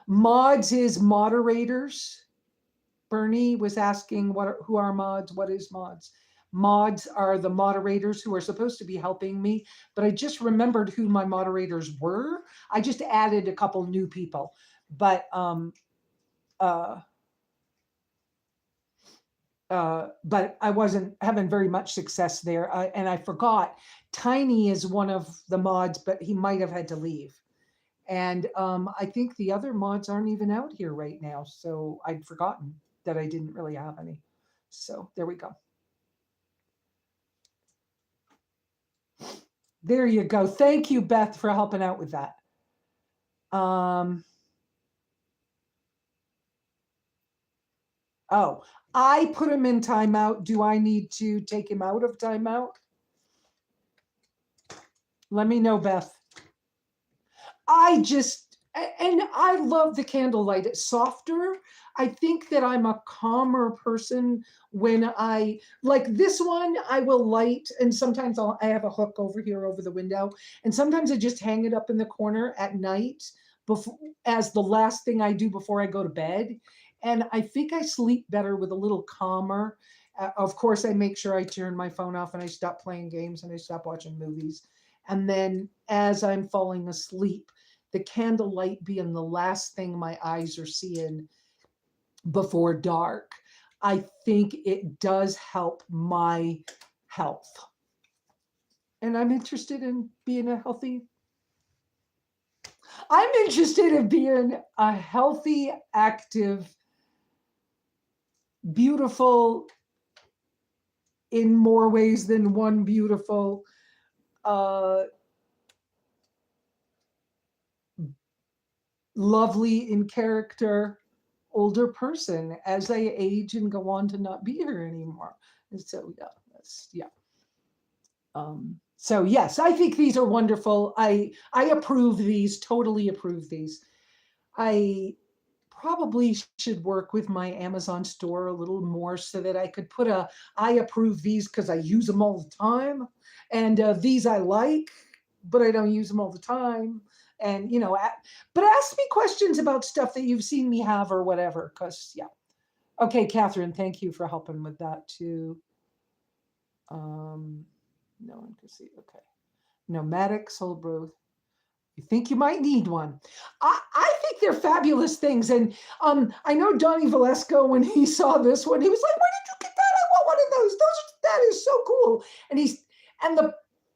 [SPEAKER 1] Mods is moderators. Bernie was asking who are mods? What is mods? Mods are the moderators who are supposed to be helping me, but I just remembered who my moderators were. I just added a couple new people, but but I wasn't having very much success there. And I forgot, Tiny is one of the mods, but he might have had to leave. And I think the other mods aren't even out here right now. So I'd forgotten that I didn't really have any. So there we go. There you go. Thank you, Beth, for helping out with that. Oh, I put him in timeout. Do I need to take him out of timeout? Let me know, Beth. And I love the candlelight. It's softer. I think that I'm a calmer person when I like this one. I will light, and sometimes I have a hook over here over the window, and sometimes I just hang it up in the corner at night before as the last thing I do before I go to bed. And I think I sleep better with a little calmer. Of course, I make sure I turn my phone off and I stop playing games and I stop watching movies. And then as I'm falling asleep, the candlelight being the last thing my eyes are seeing before dark, I think it does help my health. And I'm interested in being a healthy, active, beautiful in more ways than one beautiful, uh, lovely in character older person as I age and go on to not be here anymore. And so so yes, I think these are wonderful. I approve these, totally approve these. I probably should work with my Amazon store a little more so that I could put I approve these because I use them all the time, and these I like, but I don't use them all the time. And but ask me questions about stuff that you've seen me have or whatever. Because yeah, okay, Catherine, thank you for helping with that too. No one can see. Okay, nomadic soul growth. You think you might need one. I think they're fabulous things. And I know Donnie Valesco, when he saw this one, he was like, where did you get that? I want one of those. That is so cool. And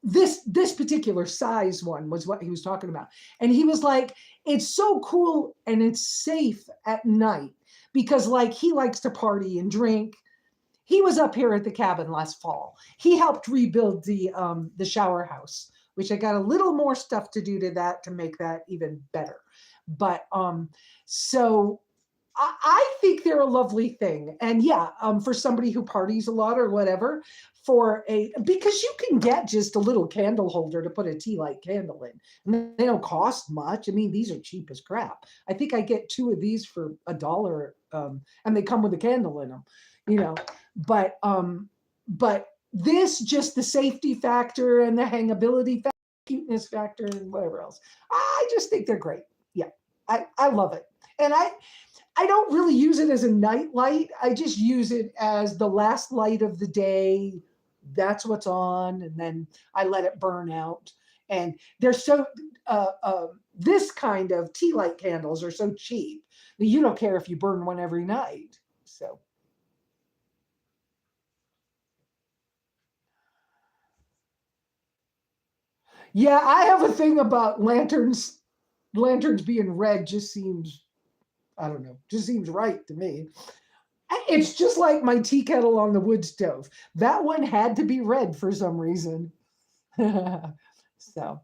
[SPEAKER 1] this particular size one was what he was talking about. And he was like, it's so cool and it's safe at night because like he likes to party and drink. He was up here at the cabin last fall. He helped rebuild the shower house, which I got a little more stuff to do to that to make that even better. But so I think they're a lovely thing. And yeah, for somebody who parties a lot or whatever, because you can get just a little candle holder to put a tea light candle in. And they don't cost much. I mean, these are cheap as crap. I think I get 2 of these for $1, and they come with a candle in them, but this, just the safety factor and the hangability factor, cuteness factor, and whatever else, I just think they're great. Yeah, I love it. And I don't really use it as a night light. I just use it as the last light of the day. That's what's on, and then I let it burn out. And they're so this kind of tea light candles are so cheap that you don't care if you burn one every night. So yeah, I have a thing about lanterns. Lanterns being red just seems, I don't know, just seems right to me. It's just like my tea kettle on the wood stove. That one had to be red for some reason. So,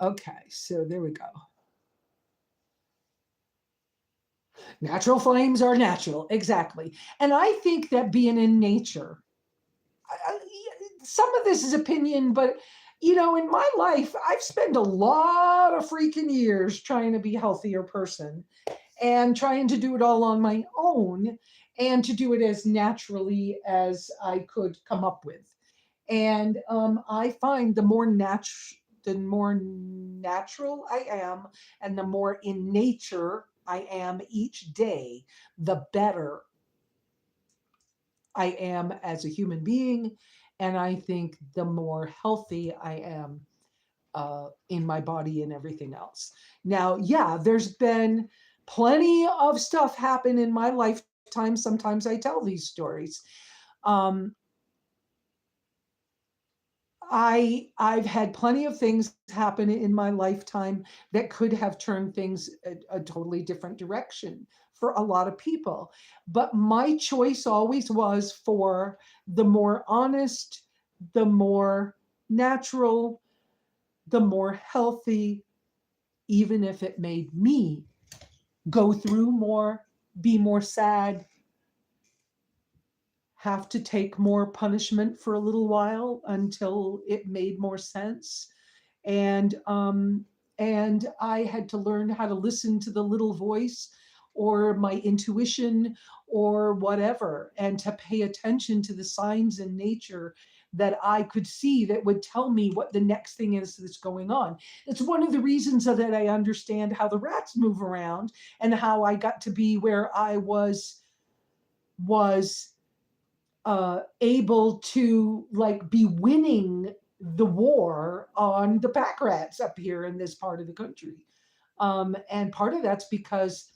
[SPEAKER 1] okay, so there we go. Natural flames are natural, exactly. And I think that being in nature, some of this is opinion, but in my life, I've spent a lot of freaking years trying to be a healthier person and trying to do it all on my own and to do it as naturally as I could come up with. And I find the more natural I am and the more in nature I am each day, the better I am as a human being. And I think the more healthy I am in my body and everything else. Now, yeah, there's been plenty of stuff happen in my lifetime. Sometimes I tell these stories. Um, I've had plenty of things happen in my lifetime that could have turned things a totally different direction for a lot of people. But my choice always was for the more honest, the more natural, the more healthy, even if it made me go through more, be more sad, have to take more punishment for a little while until it made more sense. And I had to learn how to listen to the little voice or my intuition or whatever, and to pay attention to the signs in nature that I could see that would tell me what the next thing is that's going on. It's one of the reasons that I understand how the rats move around and how I got to be where I was able to like be winning the war on the pack rats up here in this part of the country. And part of that's because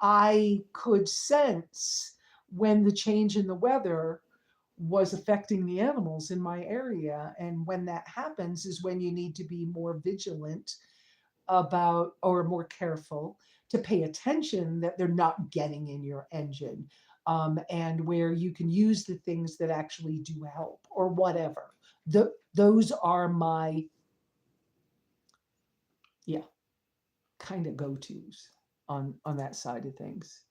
[SPEAKER 1] I could sense when the change in the weather was affecting the animals in my area. And when that happens is when you need to be more vigilant about, or more careful to pay attention that they're not getting in your engine, and where you can use the things that actually do help or whatever. Those are my, yeah, kind of go-tos on that side of things.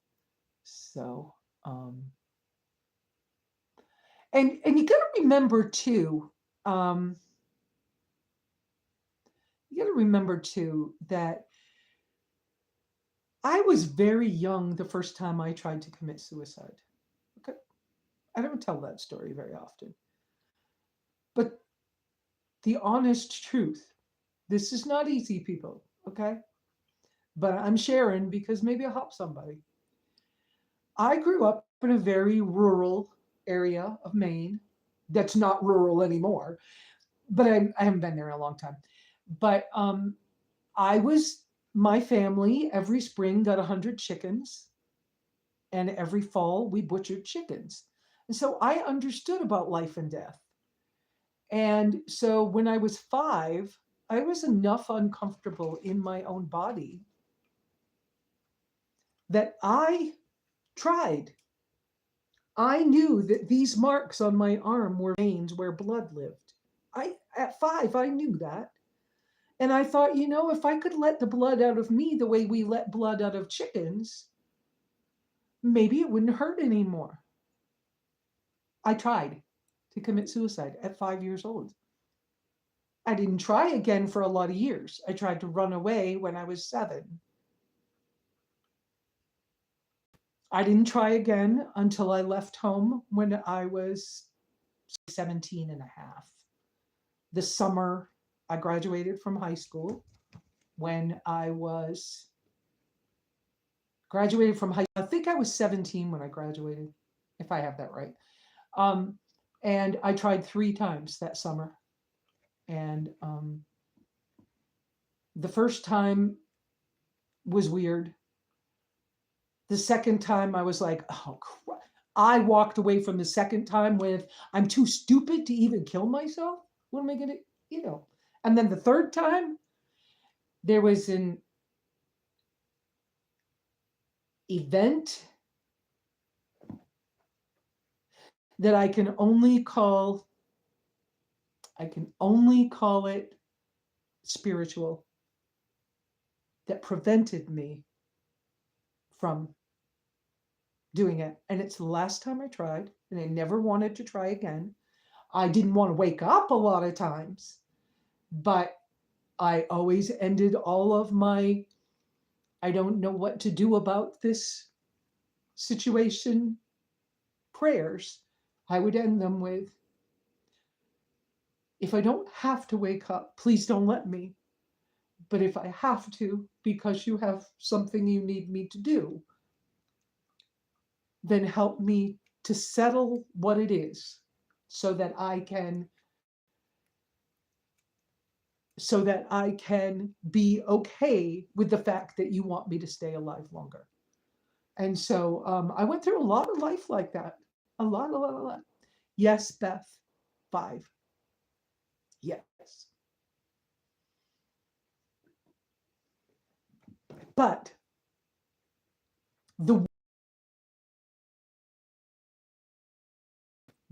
[SPEAKER 1] So, and you got to remember too, you got to remember too that I was very young the first time I tried to commit suicide. Okay, I don't tell that story very often, but the honest truth. This is not easy, people. Okay, but I'm sharing because maybe I'll help somebody. I grew up in a very rural area of Maine that's not rural anymore, but I haven't been there in a long time. But I was, my family every spring got 100 chickens, and every fall we butchered chickens. And so I understood about life and death. And so when I was 5, I was enough uncomfortable in my own body that I tried. I knew that these marks on my arm were veins where blood lived. At 5, I knew that. And I thought, if I could let the blood out of me the way we let blood out of chickens, maybe it wouldn't hurt anymore. I tried to commit suicide at 5 years old. I didn't try again for a lot of years. I tried to run away when I was 7. I didn't try again until I left home when I was 17 and a half. The summer I graduated from high school, when I was graduated from high school, I think I was 17 when I graduated, if I have that right. And I tried 3 times that summer. And the first time was weird. The second time I was like, oh, crap. I walked away from the second time with, I'm too stupid to even kill myself. What am I going to, And then the third time, there was an event that I can only call it spiritual, that prevented me from doing it. And it's the last time I tried, and I never wanted to try again. I didn't want to wake up a lot of times, but I always ended all of my, I don't know what to do about this situation prayers. I would end them with, if I don't have to wake up, please don't let me. But if I have to, because you have something you need me to do, then help me to settle what it is so that I can be okay with the fact that you want me to stay alive longer. And so I went through a lot of life like that. A lot. Yes, Beth, 5. Yes. But the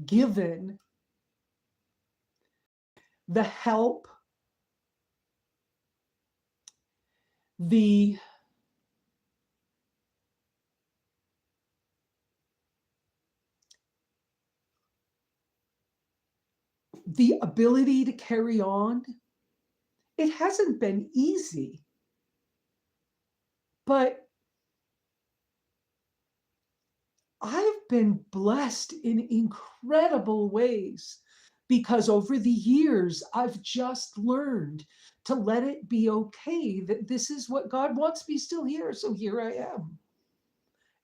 [SPEAKER 1] given the help, the the ability to carry on. It hasn't been easy, but I've been blessed in incredible ways because over the years, I've just learned to let it be okay that this is what God wants me still here. So here I am.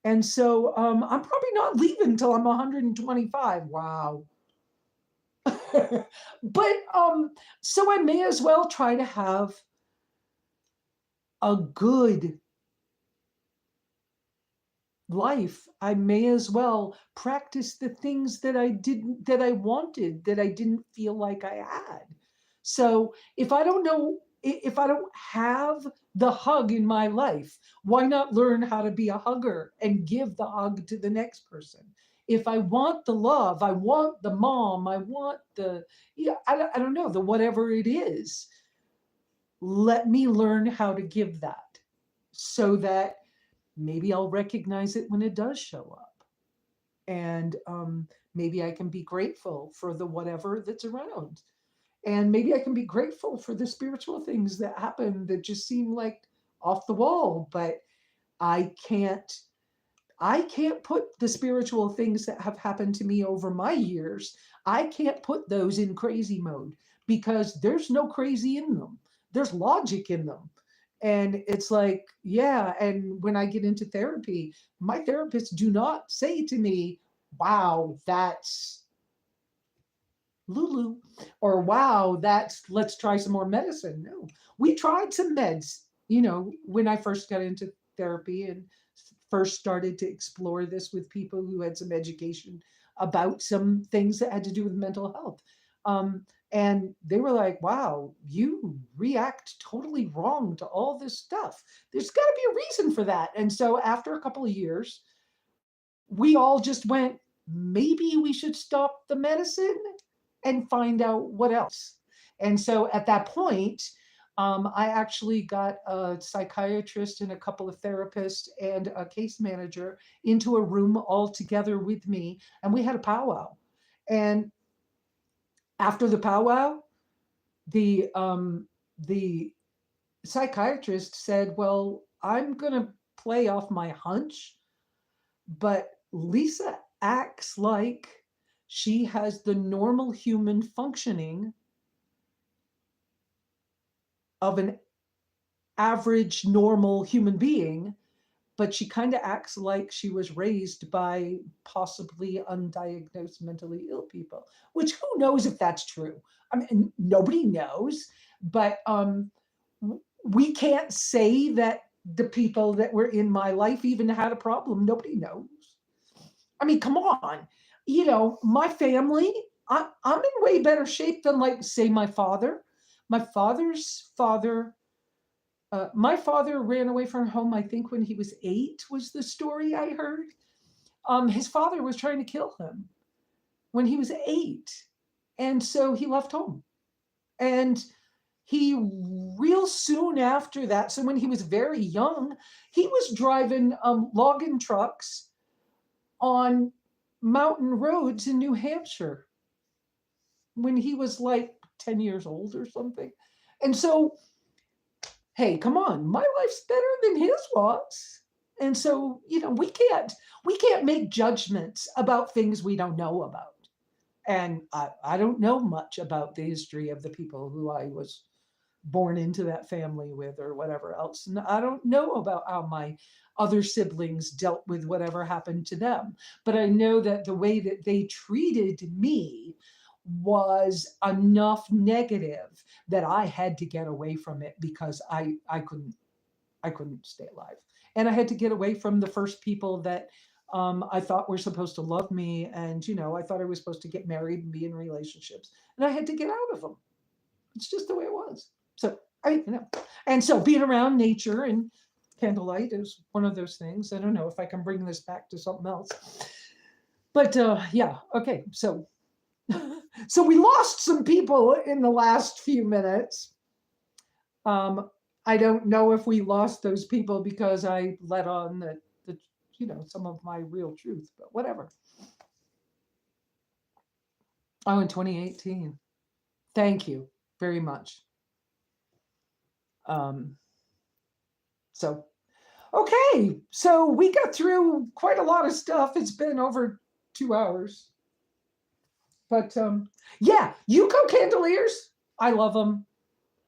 [SPEAKER 1] And so I'm probably not leaving until I'm 125. Wow. But so I may as well try to have a good life. I may as well practice the things that I wanted, that I didn't feel like I had. So if I don't know, if I don't have the hug in my life, why not learn how to be a hugger and give the hug to the next person? If I want the love, I want the mom, I want the, yeah, I don't know, the whatever it is, let me learn how to give that so that maybe I'll recognize it when it does show up. And maybe I can be grateful for the whatever that's around. And maybe I can be grateful for the spiritual things that happen that just seem like off the wall, but I can't put the spiritual things that have happened to me over my years, I can't put those in crazy mode because there's no crazy in them. There's logic in them. And it's like, yeah. And when I get into therapy, my therapists do not say to me, wow, that's Lulu, or wow, that's, let's try some more medicine. No, we tried some meds, when I first got into therapy and first started to explore this with people who had some education about some things that had to do with mental health. And they were like, wow, you react totally wrong to all this stuff. There's got to be a reason for that. And so after a couple of years, we all just went, maybe we should stop the medicine and find out what else. And so at that point, I actually got a psychiatrist and a couple of therapists and a case manager into a room all together with me, and we had a powwow. And after the powwow, the psychiatrist said, "Well, I'm going to play off my hunch, but Lesa acts like she has the normal human functioning of an average normal human being, but she kind of acts like she was raised by possibly undiagnosed mentally ill people," which who knows if that's true. I mean, nobody knows, but we can't say that the people that were in my life even had a problem. Nobody knows. I mean, come on. My family, I'm in way better shape than, like, say, my father. My father's father, my father ran away from home, I think, when he was 8, was the story I heard. His father was trying to kill him when he was 8. And so he left home. And he, real soon after that, so when he was very young, he was driving logging trucks on mountain roads in New Hampshire when he was like 10 years old or something. And so, hey, come on, my life's better than his was. And so, we can't make judgments about things we don't know about. And I don't know much about the history of the people who I was born into that family with or whatever else. And I don't know about how my other siblings dealt with whatever happened to them. But I know that the way that they treated me was enough negative that I had to get away from it because I couldn't stay alive. And I had to get away from the first people that I thought were supposed to love me. And, I thought I was supposed to get married and be in relationships. And I had to get out of them. It's just the way it was. So and so being around nature and candlelight is one of those things. I don't know if I can bring this back to something else, but yeah. Okay. So, so we lost some people in the last few minutes. I don't know if we lost those people because I let on the some of my real truth, but whatever. Oh, in 2018. Thank you very much. Um, so, okay. So we got through quite a lot of stuff. It's been over 2 hours. But yeah, Yuko candeliers, I love them.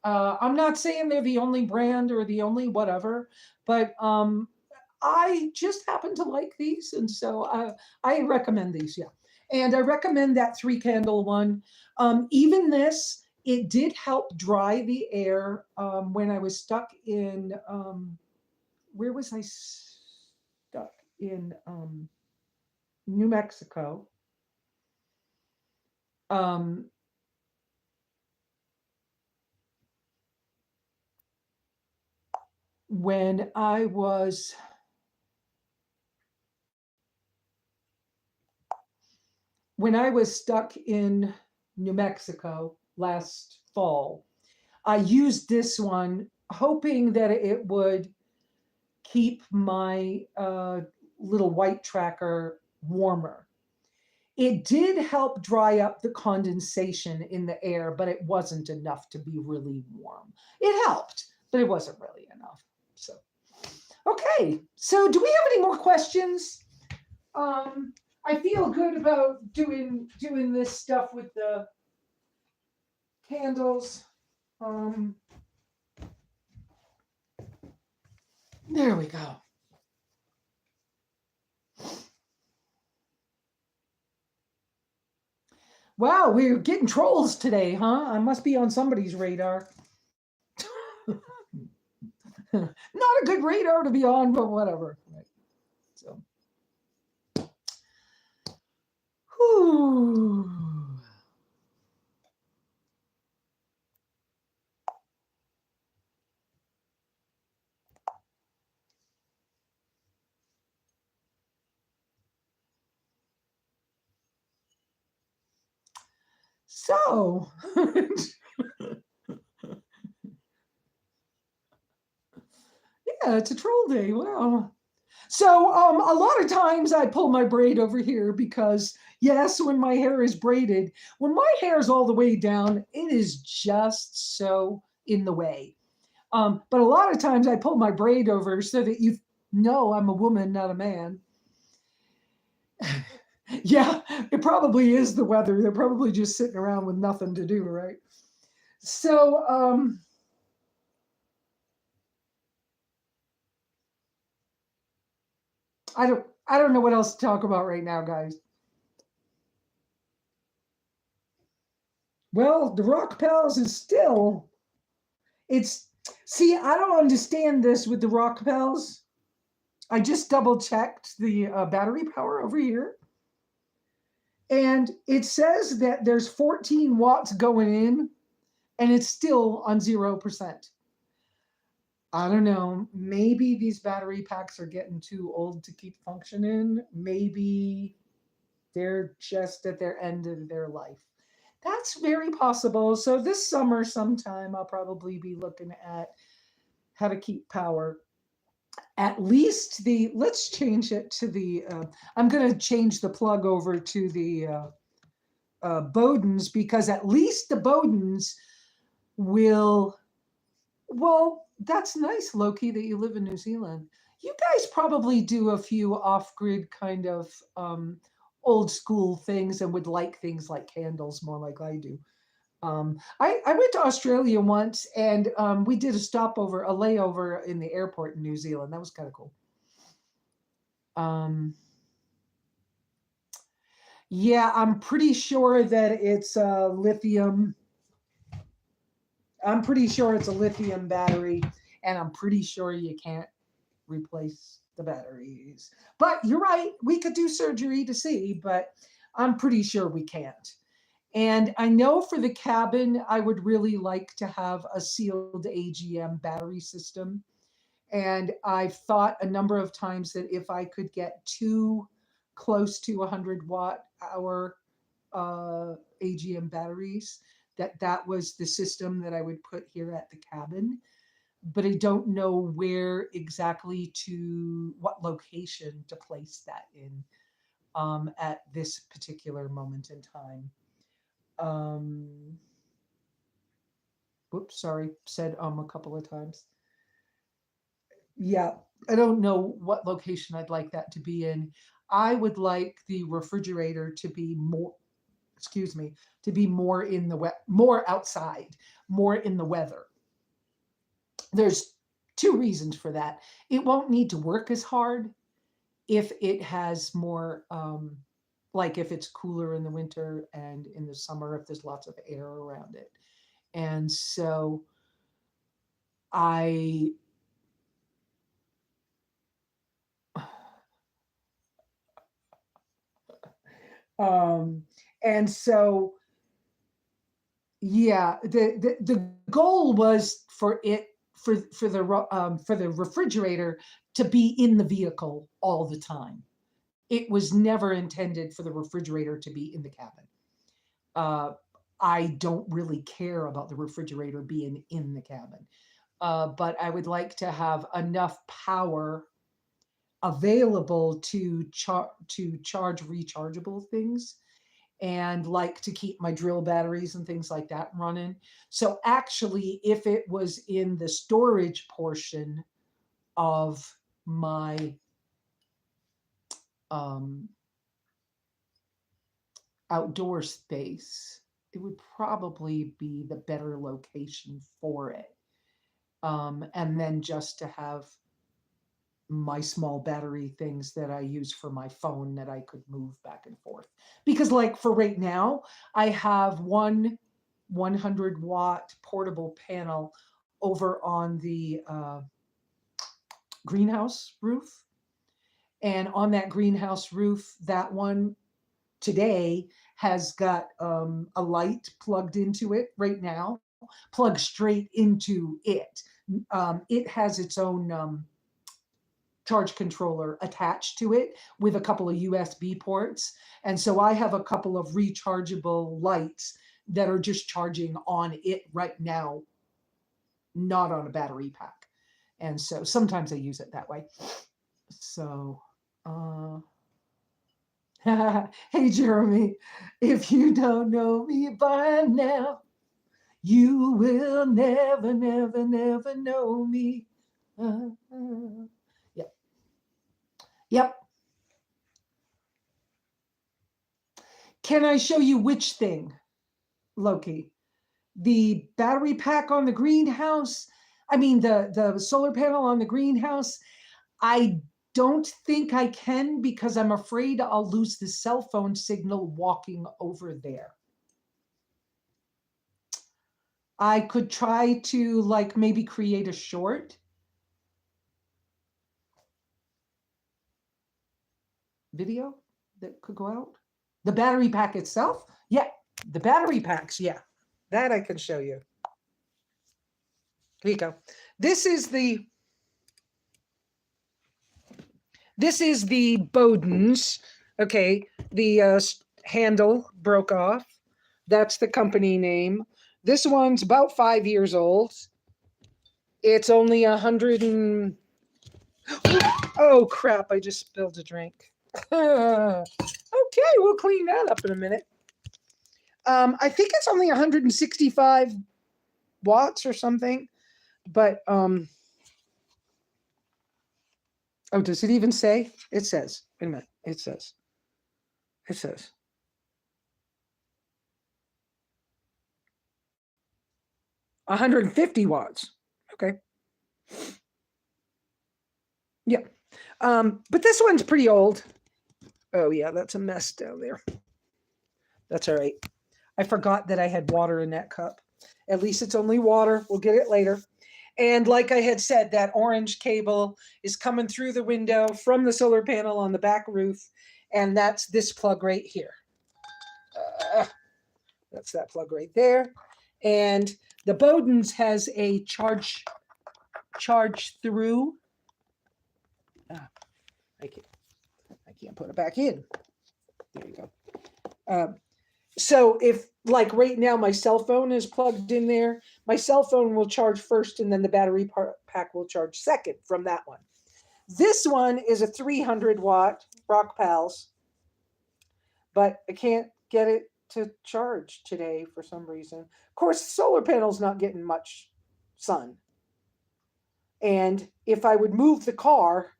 [SPEAKER 1] I'm not saying they're the only brand or the only whatever, but I just happen to like these, and so I recommend these. Yeah, and I recommend that 3 candle one. Even this, it did help dry the air when I was stuck in. Where was I stuck in? New Mexico. Um, when I was stuck in New Mexico last fall, I used this one hoping that it would keep my little white tracker warmer. It did help dry up the condensation in the air, but it wasn't enough to be really warm. It helped, but it wasn't really enough. So, okay. So, do we have any more questions? Um, I feel good about doing this stuff with the candles. Um, there we go. Wow, we're getting trolls today, huh? I must be on somebody's radar. Not a good radar to be on, but whatever. Right. So, whew. So, yeah, it's a troll day. Wow. So, a lot of times I pull my braid over here because, yes, when my hair is braided, when my hair is all the way down, it is just so in the way. But a lot of times I pull my braid over so that you know I'm a woman, not a man. Yeah, it probably is the weather. They're probably just sitting around with nothing to do, right? So, I don't know what else to talk about right now, guys. Well, the Rock Pals is still it's see, I don't understand this with the Rock Pals. I just double checked the battery power over here, and it says that there's 14 watts going in, and it's still on 0%. I don't know. Maybe these battery packs are getting too old to keep functioning. Maybe they're just at their end of their life. That's very possible. So this summer sometime I'll probably be looking at how to keep power. At least the let's change it to the I'm going to change the plug over to the Bodens, because at least the Bodens will. Well, that's nice, Loki, that you live in New Zealand. You guys probably do a few off-grid kind of old school things and would like things like candles more like I do. I went to Australia once, and we did a layover in the airport in New Zealand. That was kind of cool. Um, yeah, I'm pretty sure that it's lithium. I'm pretty sure it's a lithium battery, and I'm pretty sure you can't replace the batteries. But you're right, we could do surgery to see, but I'm pretty sure we can't. And I know for the cabin, I would really like to have a sealed AGM battery system. And I've thought a number of times that if I could get two close to 100 watt hour AGM batteries, that was the system that I would put here at the cabin. But I don't know where exactly to what location to place that in at this particular moment in time. Um, Whoops, sorry, said a couple of times. Yeah, I don't know what location I'd like that to be in. I would like the refrigerator to be more, excuse me, to be more in the more outside, more in the weather. There's two reasons for that. It won't need to work as hard if it has more, like if it's cooler in the winter and in the summer, if there's lots of air around it. And so I, um, and so yeah, the goal was for it for the refrigerator to be in the vehicle all the time. It was never intended for the refrigerator to be in the cabin. Uh, I don't really care about the refrigerator being in the cabin, but I would like to have enough power available to charge rechargeable things, and like to keep my drill batteries and things like that running. So actually, if it was in the storage portion of my um, outdoor space, it would probably be the better location for it. And then just to have my small battery things that I use for my phone that I could move back and forth. Because, like, for right now, I have one 100-watt portable panel over on the greenhouse roof. And on that greenhouse roof, that one today has got a light plugged into it right now, plugged straight into it. It has its own charge controller attached to it with a couple of USB ports. And so I have a couple of rechargeable lights that are just charging on it right now, not on a battery pack. And so sometimes I use it that way. So, hey, Jeremy, if you don't know me by now, you will never, never, never know me. Yep. Yep. Can I show you which thing, Loki? The battery pack on the greenhouse? I mean, the solar panel on the greenhouse? I don't think I can because I'm afraid I'll lose the cell phone signal walking over there. I could try to, like, maybe create a short video that could go out. The battery pack itself? Yeah, the battery packs, yeah. That I can show you. Here you go. This is the Bowden's. Okay, the handle broke off. That's the company name. This one's about 5 years old. It's only 100 and... Oh, crap, I just spilled a drink. Okay, we'll clean that up in a minute. I think it's only 165 watts or something, but oh, does it even say? It says. Wait a minute. It says 150 watts. Okay. Yeah. But this one's pretty old. Oh yeah, that's a mess down there. That's all right. I forgot that I had water in that cup. At least it's only water. We'll get it later. And like I had said, that orange cable is coming through the window from the solar panel on the back roof. And that's this plug right here. That's that plug right there. And the Bowden's has a charge through. I can't put it back in. There you go. So if, like, right now my cell phone is plugged in there, my cell phone will charge first and then the battery pack will charge second from that one. This one is a 300 watt Rock Pals, but I can't get it to charge today for some reason. Of course, solar panel's not getting much sun. And if I would move the car,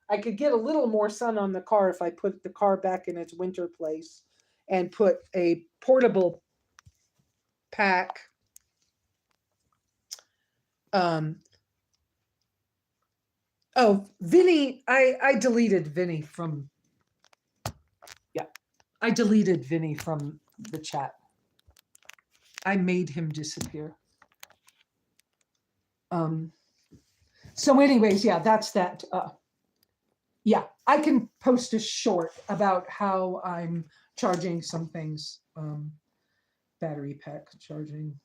[SPEAKER 1] I could get a little more sun on the car if I put the car back in its winter place and put a portable pack. Oh, Vinny, I deleted Vinny from, yeah, I deleted Vinny from the chat. I made him disappear. So anyways, yeah, that's that. Yeah, I can post a short about how I'm charging some things. Battery pack charging.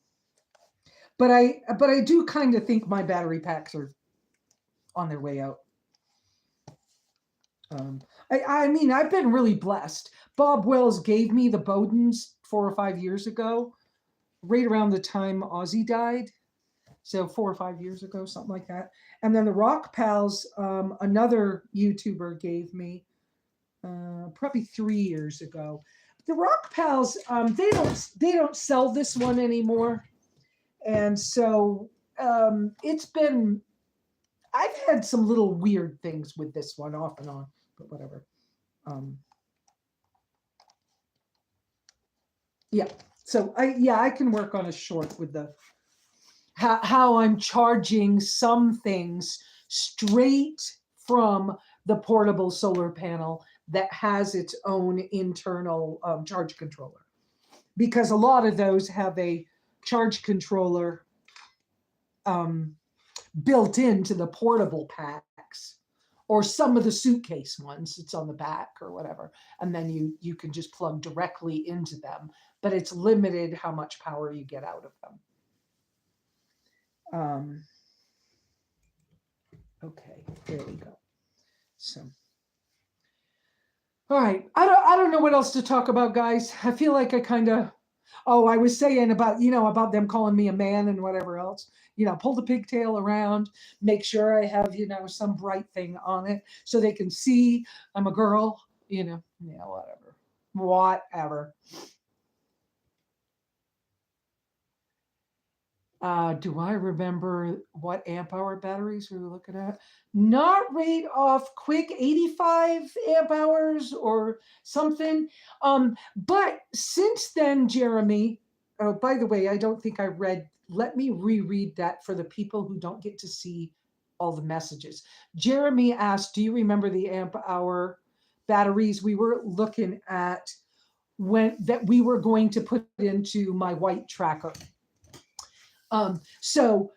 [SPEAKER 1] But I do kind of think my battery packs are on their way out. I mean, I've been really blessed. Bob Wells gave me the Bowdens 4 or 5 years ago, right around the time Ozzy died. So 4 or 5 years ago, something like that. And then the Rock Pals, another YouTuber gave me probably 3 years ago. The Rock Pals, they don't sell this one anymore, and so it's been. I've had some little weird things with this one off and on, but whatever. Yeah. So I can work on a short with the how I'm charging some things straight from the portable solar panel that has its own internal charge controller, because a lot of those have a charge controller built into the portable packs, or some of the suitcase ones, it's on the back or whatever, and then you can just plug directly into them, but it's limited how much power you get out of them. Okay, there we go. So, all right, I don't know what else to talk about, guys. I feel like I kind of, oh, I was saying about, about them calling me a man and whatever else. Pull the pigtail around, make sure I have, some bright thing on it so they can see I'm a girl, whatever. Do I remember what amp hour batteries we were looking at? Not right off quick, 85 amp hours or something. But since then, Jeremy, oh, by the way, I don't think I read, let me reread that for the people who don't get to see all the messages. Jeremy asked, do you remember the amp hour batteries we were looking at that we were going to put into my white tracker? So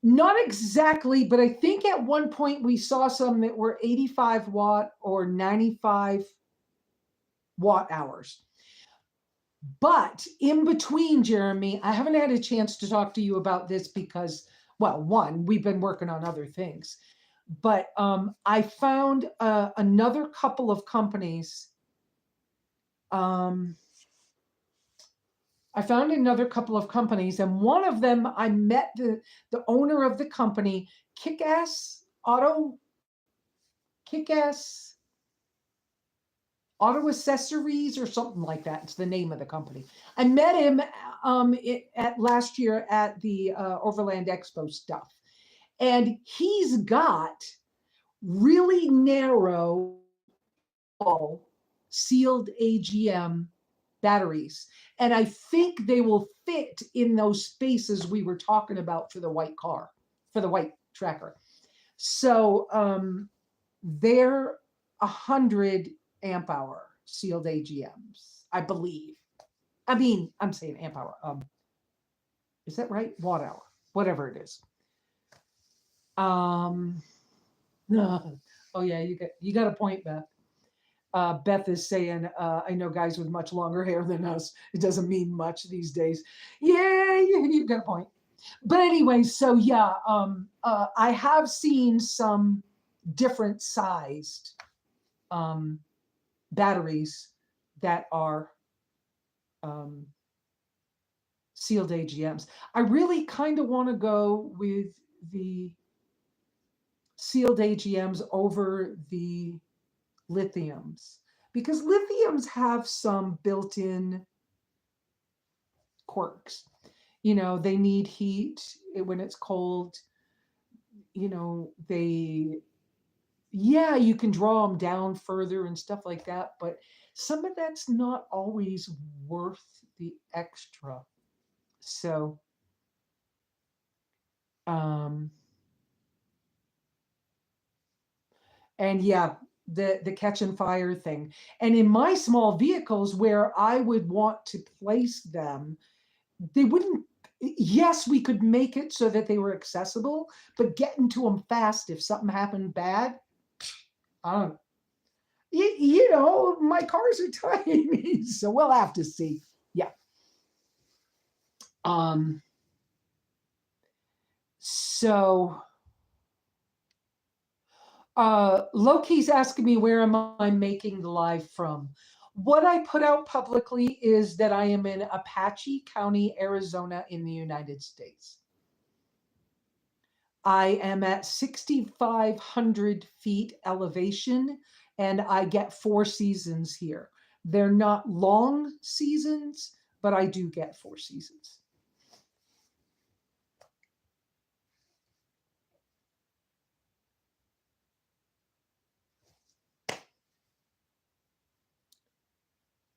[SPEAKER 1] not exactly, but I think at one point we saw some that were 85 watt or 95 watt hours. But in between, Jeremy, I haven't had a chance to talk to you about this because, well, one, we've been working on other things. But I found another couple of companies. I found another couple of companies, and one of them I met the owner of the company, Kick-Ass Auto Accessories or something like that. It's the name of the company. I met him at last year at the Overland Expo stuff, and he's got really narrow, sealed AGM batteries, and I think they will fit in those spaces we were talking about for the white car, for the white tracker. So they're 100 amp hour sealed AGMs, I believe. I mean, I'm saying amp hour. Is that right? Watt hour, whatever it is. Oh yeah, you got a point, Beth. Beth is saying, I know guys with much longer hair than us. It doesn't mean much these days. Yeah, you've got a point. But anyway, so yeah, I have seen some different sized batteries that are sealed AGMs. I really kind of want to go with the sealed AGMs over the lithiums, because lithiums have some built-in quirks. They need heat when it's cold. They, yeah, you can draw them down further and stuff like that, but some of that's not always worth the extra. So, um, and yeah, the catch and fire thing. And in my small vehicles where I would want to place them, they wouldn't. Yes, we could make it so that they were accessible, but getting to them fast if something happened bad, I don't. My cars are tiny, so we'll have to see. Yeah. Um. So, Loki's asking me where am I making the live from. What I put out publicly is that I am in Apache County, Arizona, in the United States. I am at 6,500 feet elevation, and I get 4 seasons here. They're not long seasons, but I do get 4 seasons.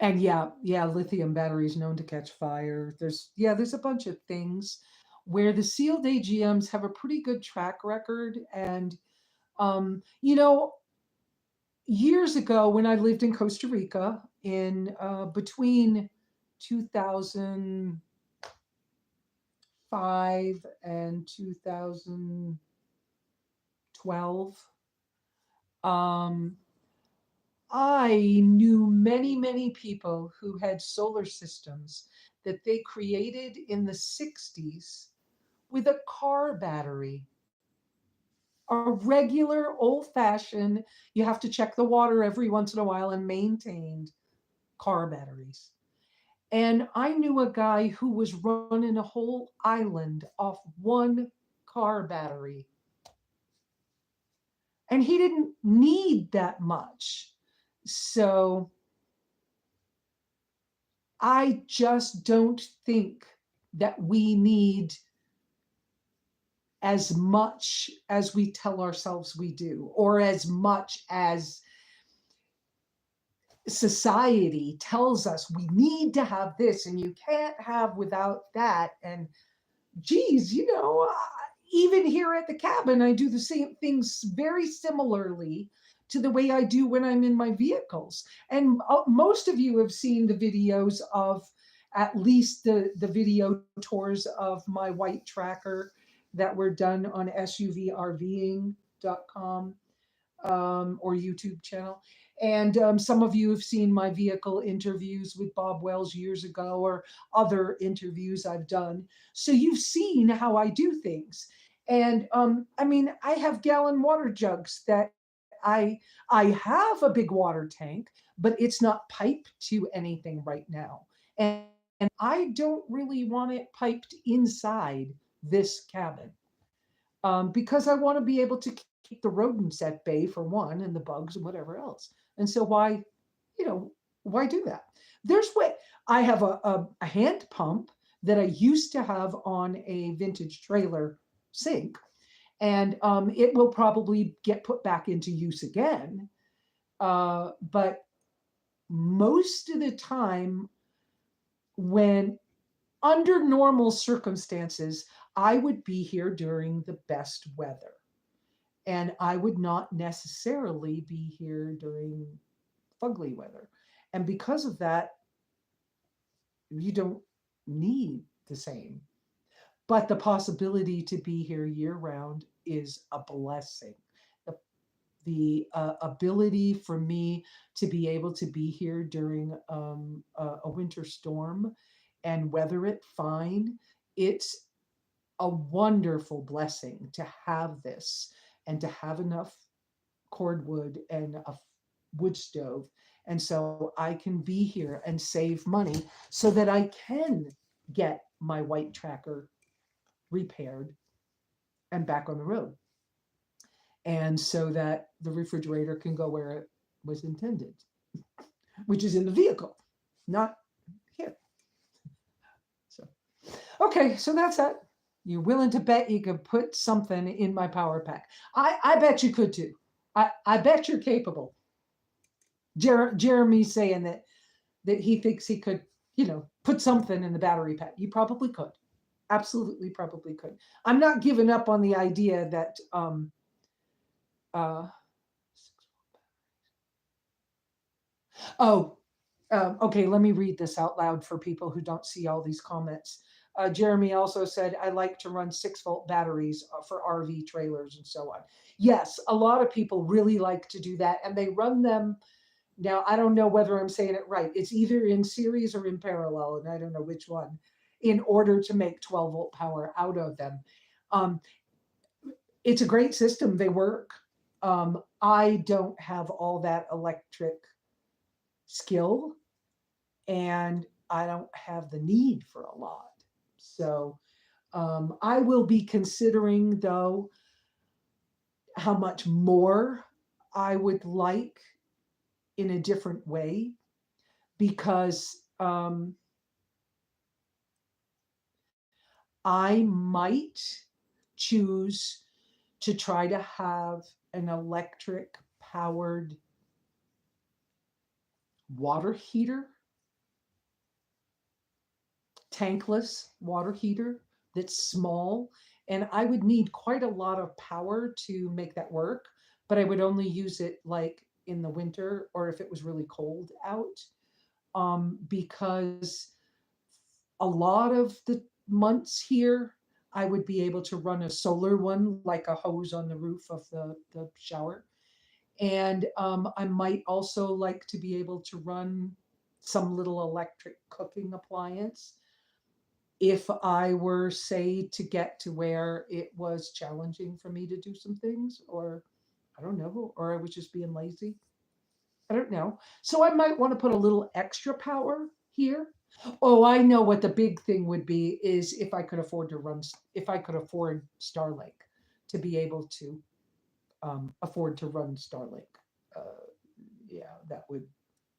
[SPEAKER 1] And yeah, lithium batteries known to catch fire. There's a bunch of things where the sealed AGMs have a pretty good track record. And years ago when I lived in Costa Rica in between 2005 and 2012, um, I knew many, many people who had solar systems that they created in the 60s with a car battery, a regular old fashioned, you have to check the water every once in a while and maintained car batteries. And I knew a guy who was running a whole island off one car battery. And he didn't need that much. So I just don't think that we need as much as we tell ourselves we do, or as much as society tells us we need to have this and you can't have without that. And geez, even here at the cabin, I do the same things very similarly to the way I do when I'm in my vehicles. And most of you have seen the videos of at least the video tours of my white tracker that were done on suvrving.com or YouTube channel. And some of you have seen my vehicle interviews with Bob Wells years ago, or other interviews I've done. So you've seen how I do things. And I have gallon water jugs that I have a big water tank, but it's not piped to anything right now. And I don't really want it piped inside this cabin, because I want to be able to keep the rodents at bay for one, and the bugs and whatever else. And so why do that? There's what I have a hand pump that I used to have on a vintage trailer sink, and it will probably get put back into use again. But most of the time, when under normal circumstances, I would be here during the best weather. And I would not necessarily be here during fugly weather. And because of that, you don't need the same. But the possibility to be here year round is a blessing. The ability for me to be able to be here during a winter storm and weather it fine, it's a wonderful blessing to have this and to have enough cordwood and a wood stove. And so I can be here and save money so that I can get my white tracker repaired and back on the road. And so that the refrigerator can go where it was intended, which is in the vehicle, not here. So, Okay, so that's that. You're willing to bet you could put something in my power pack. I bet you could too. I bet you're capable. Jeremy's saying that he thinks he could, put something in the battery pack. You probably could. Absolutely, probably could. I'm not giving up on the idea that uh oh, okay, let me read this out loud for people who don't see all these comments. Jeremy also said, I like to run 6-volt batteries for RV trailers and so on. Yes, a lot of people really like to do that, and they run them. Now, I don't know whether I'm saying it right. It's either in series or in parallel, and I don't know which one, in order to make 12-volt power out of them. Um, it's a great system. They work. I don't have all that electric skill, and I don't have the need for a lot. So I will be considering, though, how much more I would like in a different way, because I might choose to try to have an electric powered water heater, tankless water heater that's small. And I would need quite a lot of power to make that work, but I would only use it like in the winter or if it was really cold out. Because a lot of the months here, I would be able to run a solar one, like a hose on the roof of the shower. And I might also like to be able to run some little electric cooking appliance if I were, say, to get to where it was challenging for me to do some things, or I don't know, or I was just being lazy. I don't know. So I might want to put a little extra power here. Oh, I know what the big thing would be is if I could afford to run, if I could afford Starlink to be able to afford to run Starlink. Uh, yeah, that would,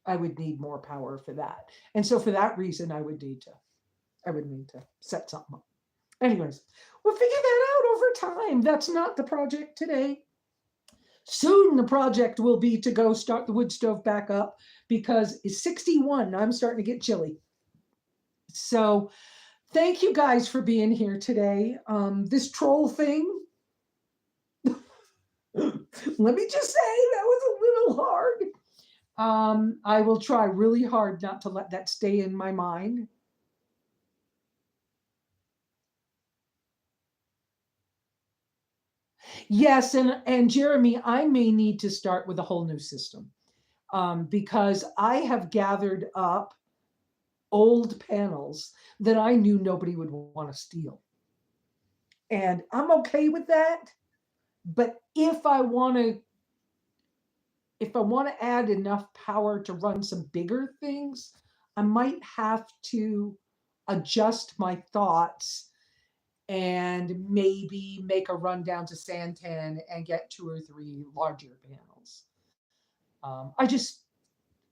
[SPEAKER 1] I would need more power for that. And so for that reason, I would need to set something up. Anyways, we'll figure that out over time. That's not the project today. Soon the project will be to go start the wood stove back up because it's 61. I'm starting to get chilly. So thank you guys for being here today. This troll thing, let me just say that was a little hard. I will try really hard not to let that stay in my mind. Yes, and Jeremy, I may need to start with a whole new system, because I have gathered up old panels that I knew nobody would want to steal, and I'm okay with that. But if I want to add enough power to run some bigger things, I might have to adjust my thoughts and maybe make a run down to Santan and get 2 or 3 larger panels. I just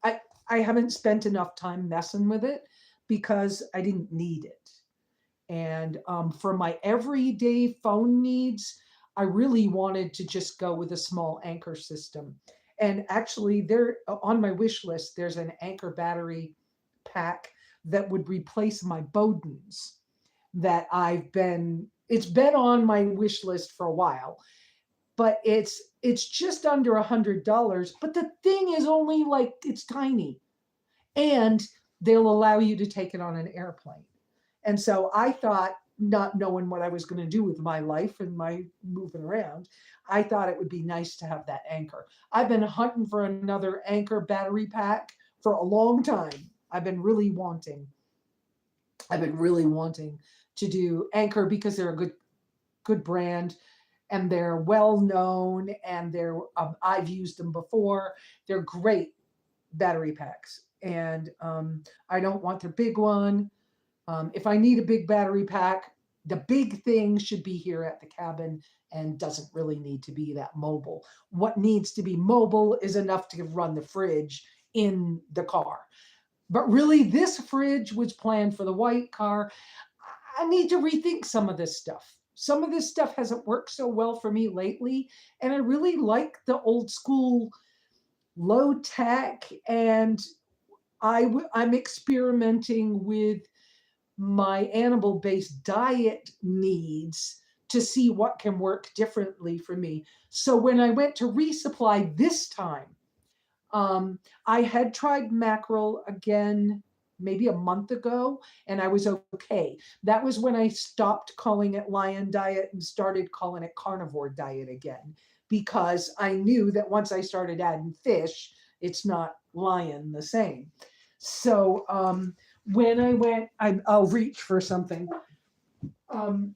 [SPEAKER 1] I haven't spent enough time messing with it because I didn't need it. And for my everyday phone needs, I really wanted to just go with a small anchor system. And actually, there on my wish list, there's an anchor battery pack that would replace my Bodens that it's been on my wish list for a while, but it's just under $100. But the thing is only like it's tiny, and they'll allow you to take it on an airplane. And so I thought, not knowing what I was going to do with my life and my moving around, I thought it would be nice to have that anchor. I've been hunting for another anchor battery pack for a long time. I've been really wanting to do anchor because they're a good brand, and they're well known, and I've used them before. They're great battery packs, and I don't want their big one. If I need a big battery pack, the big thing should be here at the cabin and doesn't really need to be that mobile. What needs to be mobile is enough to run the fridge in the car. But really, this fridge was planned for the white car. I need to rethink some of this stuff. Some of this stuff hasn't worked so well for me lately. And I really like the old school low tech, and I'm experimenting with my animal based diet needs to see what can work differently for me. So when I went to resupply this time, I had tried mackerel again maybe a month ago, and I was okay. That was when I stopped calling it lion diet and started calling it carnivore diet again, because I knew that once I started adding fish, it's not lion the same. So when I went, I'll reach for something. Um,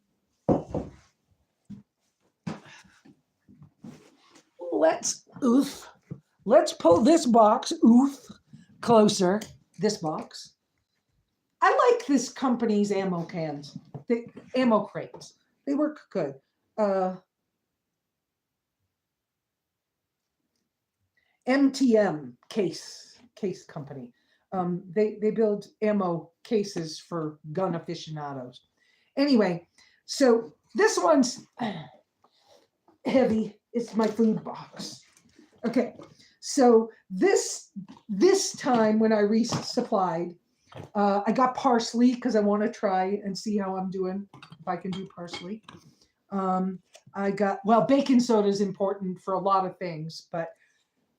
[SPEAKER 1] let's pull this box closer. This box. I like this company's ammo cans, the ammo crates. They work good. MTM case company. They build ammo cases for gun aficionados. Anyway, so this one's heavy. It's my food box. Okay, so this time when I resupplied, I got parsley because I want to try and see how I'm doing, if I can do parsley. I got, well, baking soda is important for a lot of things, but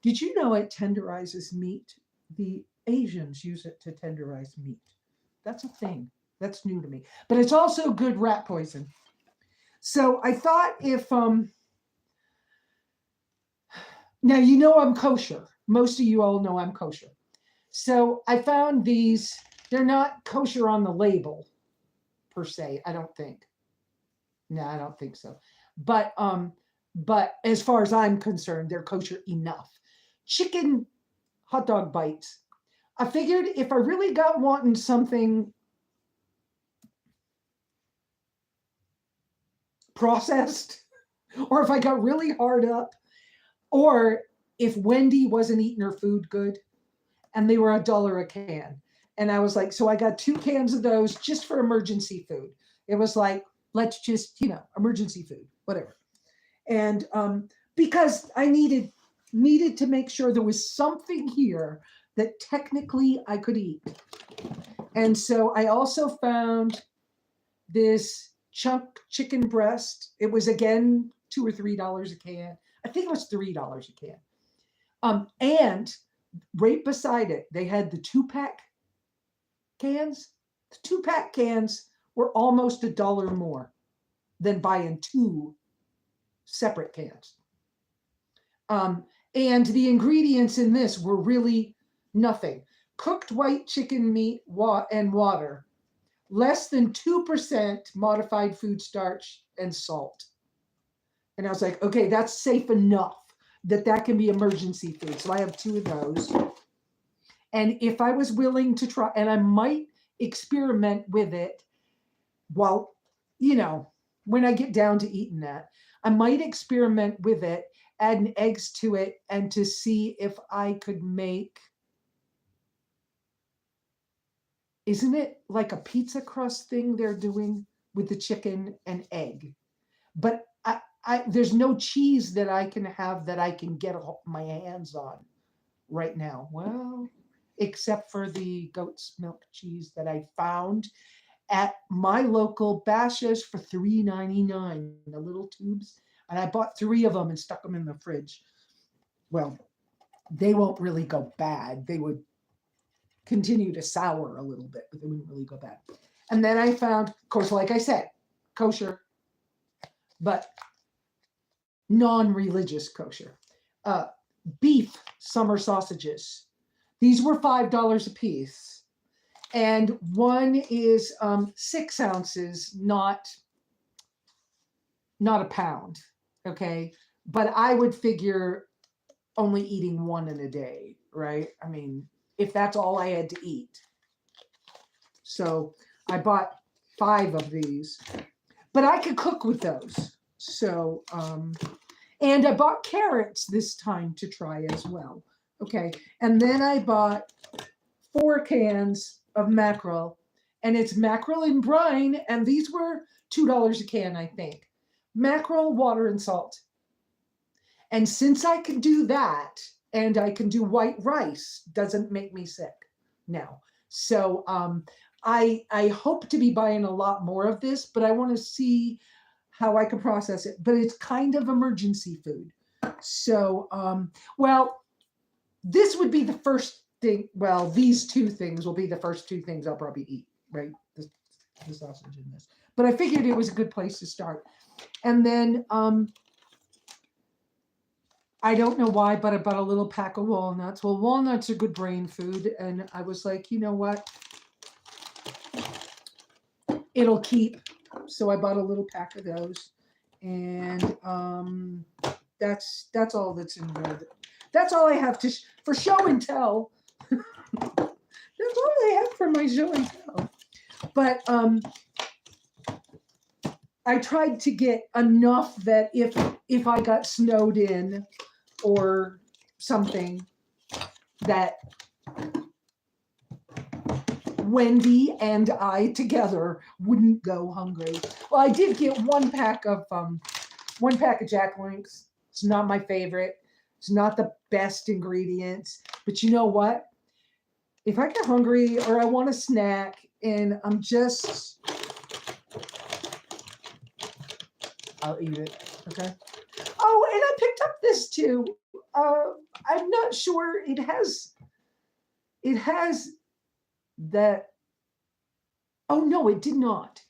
[SPEAKER 1] did you know it tenderizes meat? The Asians use it to tenderize meat. That's a thing. That's new to me. But it's also good rat poison. So I thought if, now you know I'm kosher. Most of you all know I'm kosher. So I found these. They're not kosher on the label, per se, I don't think. No, I don't think so. But as far as I'm concerned, they're kosher enough. Chicken hot dog bites. I figured if I really got wanting something processed, or if I got really hard up, or if Wendy wasn't eating her food good, and they were $1 a can. And I was like, so I got 2 cans of those just for emergency food. It was like, let's just, emergency food, whatever. And because I needed to make sure there was something here that technically I could eat. And so I also found this chunk chicken breast. It was again $2 or $3 a can. I think it was $3 a can. And right beside it, they had the 2-pack cans. The 2-pack cans were almost $1 more than buying 2 separate cans. And the ingredients in this were really nothing. Cooked white chicken meat and water, less than 2% modified food starch and salt. And I was like, okay, that's safe enough that can be emergency food. So I have 2 of those. And if I was willing to try, and I might experiment with it while, when I get down to eating that, I might experiment with it, adding eggs to it, and to see if I could make, isn't it like a pizza crust thing they're doing with the chicken and egg? But there's no cheese that I can have that I can get my hands on right now. Well, except for the goat's milk cheese that I found at my local Bashas' for $3.99, the little tubes. And I bought 3 of them and stuck them in the fridge. Well, they won't really go bad. They would continue to sour a little bit, but they wouldn't really go bad. And then I found, of course, like I said, kosher, but non-religious kosher. Beef summer sausages. These were $5 a piece. And one is 6 ounces, not a pound. Okay. But I would figure only eating 1 in a day, right? I mean, if that's all I had to eat. So I bought 5 of these, but I could cook with those. So, and I bought carrots this time to try as well. Okay. And then I bought 4 cans of mackerel and it's mackerel in brine, and these were $2 a can, I think. Mackerel, water, and salt. And since I can do that, and I can do white rice, doesn't make me sick now. So I hope to be buying a lot more of this, but I want to see how I can process it. But it's kind of emergency food. So, well, this would be the first thing. Well, these two things will be the first two things I'll probably eat, right? The sausage and this. But I figured it was a good place to start. And then I don't know why, but I bought a little pack of walnuts. Well, walnuts are good brain food. And I was like, you know what? It'll keep. So I bought a little pack of those. And that's all that's in there. That's all I have for show and tell. That's all I have for my show and tell. But I tried to get enough that if I got snowed in or something, that Wendy and I together wouldn't go hungry. Well, I did get one pack of Jack Links. It's not my favorite. It's not the best ingredients, but you know what? If I get hungry or I want a snack and I'm just, I'll eat it. Okay. Oh, and I picked up this too. I'm not sure it has that. Oh no, it did not.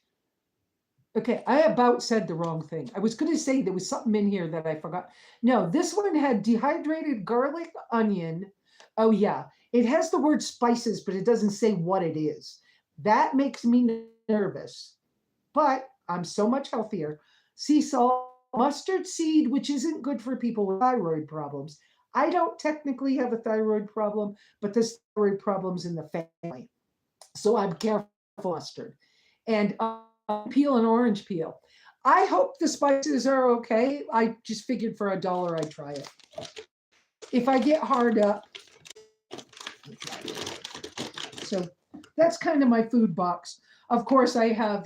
[SPEAKER 1] Okay, I about said the wrong thing. I was going to say there was something in here that I forgot. No, this one had dehydrated garlic, onion. Oh yeah, it has the word spices, but it doesn't say what it is. That makes me nervous, but I'm so much healthier. Sea salt, mustard seed, which isn't good for people with thyroid problems. I don't technically have a thyroid problem, but there's thyroid problems in the family. So I'm careful mustard. And peel and orange peel. I hope the spices are okay. I just figured for $1 I'd try it. If I get hard up. So that's kind of my food box. Of course, I have,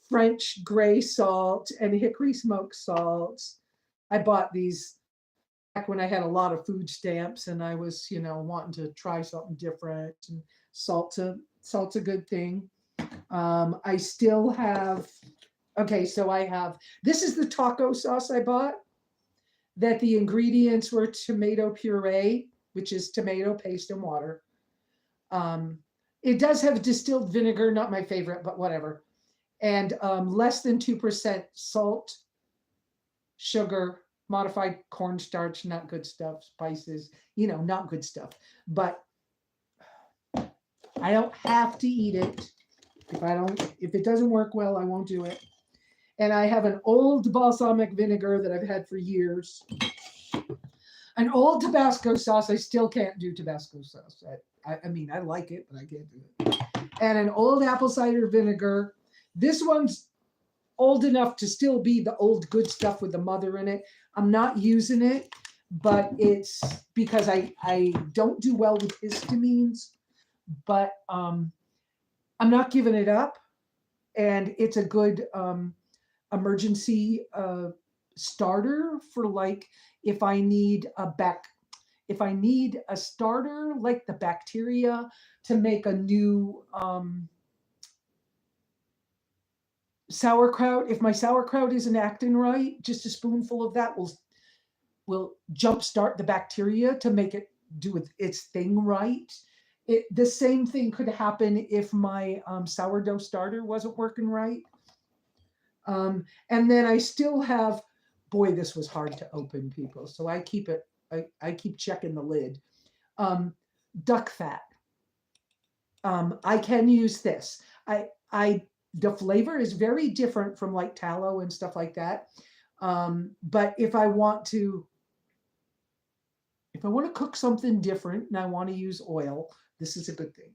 [SPEAKER 1] French gray salt and hickory smoked salts. I bought these back when I had a lot of food stamps and I was, wanting to try something different. And salt's a good thing. I still have, so I have, this is the taco sauce I bought, that the ingredients were tomato puree, which is tomato paste and water. It does have distilled vinegar, not my favorite, but whatever. And less than 2% salt, sugar, modified cornstarch, not good stuff, spices, not good stuff. But I don't have to eat it. If it doesn't work well, I won't do it. And I have an old balsamic vinegar that I've had for years. An old Tabasco sauce. I still can't do Tabasco sauce. I mean, I like it, but I can't do it. And an old apple cider vinegar. This one's old enough to still be the old good stuff with the mother in it. I'm not using it, but it's because I don't do well with histamines. But I'm not giving it up, and it's a good emergency starter for like if I need a starter like the bacteria to make a new sauerkraut. If my sauerkraut isn't acting right, just a spoonful of that will jumpstart the bacteria to make it do its thing right. The same thing could happen if my sourdough starter wasn't working right. And then I still have, boy, this was hard to open, people. So I keep it, I keep checking the lid. Duck fat. I can use this. The flavor is very different from like tallow and stuff like that. But if I want to cook something different and I want to use oil, this is a good thing.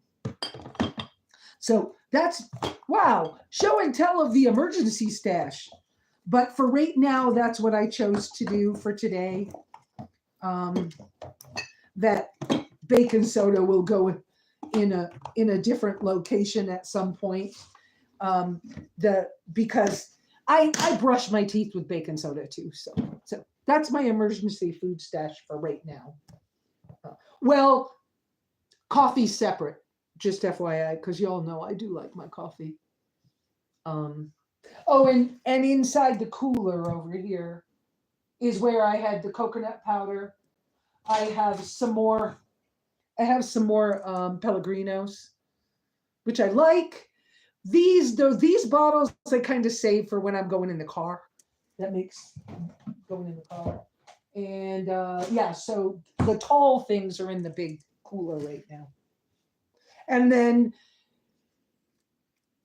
[SPEAKER 1] So that's, wow, show and tell of the emergency stash. But for right now, that's what I chose to do for today. That baking soda will go in a different location at some point. Because I brush my teeth with baking soda too. So that's my emergency food stash for right now. Well, coffee's separate, just FYI, because y'all know I do like my coffee. Oh, and inside the cooler over here is where I had the coconut powder. I have some more. I have some more Pellegrinos, which I like. These bottles I kind of save for when I'm going in the car. That makes going in the car. And yeah, so the tall things are in the big cooler right now. And then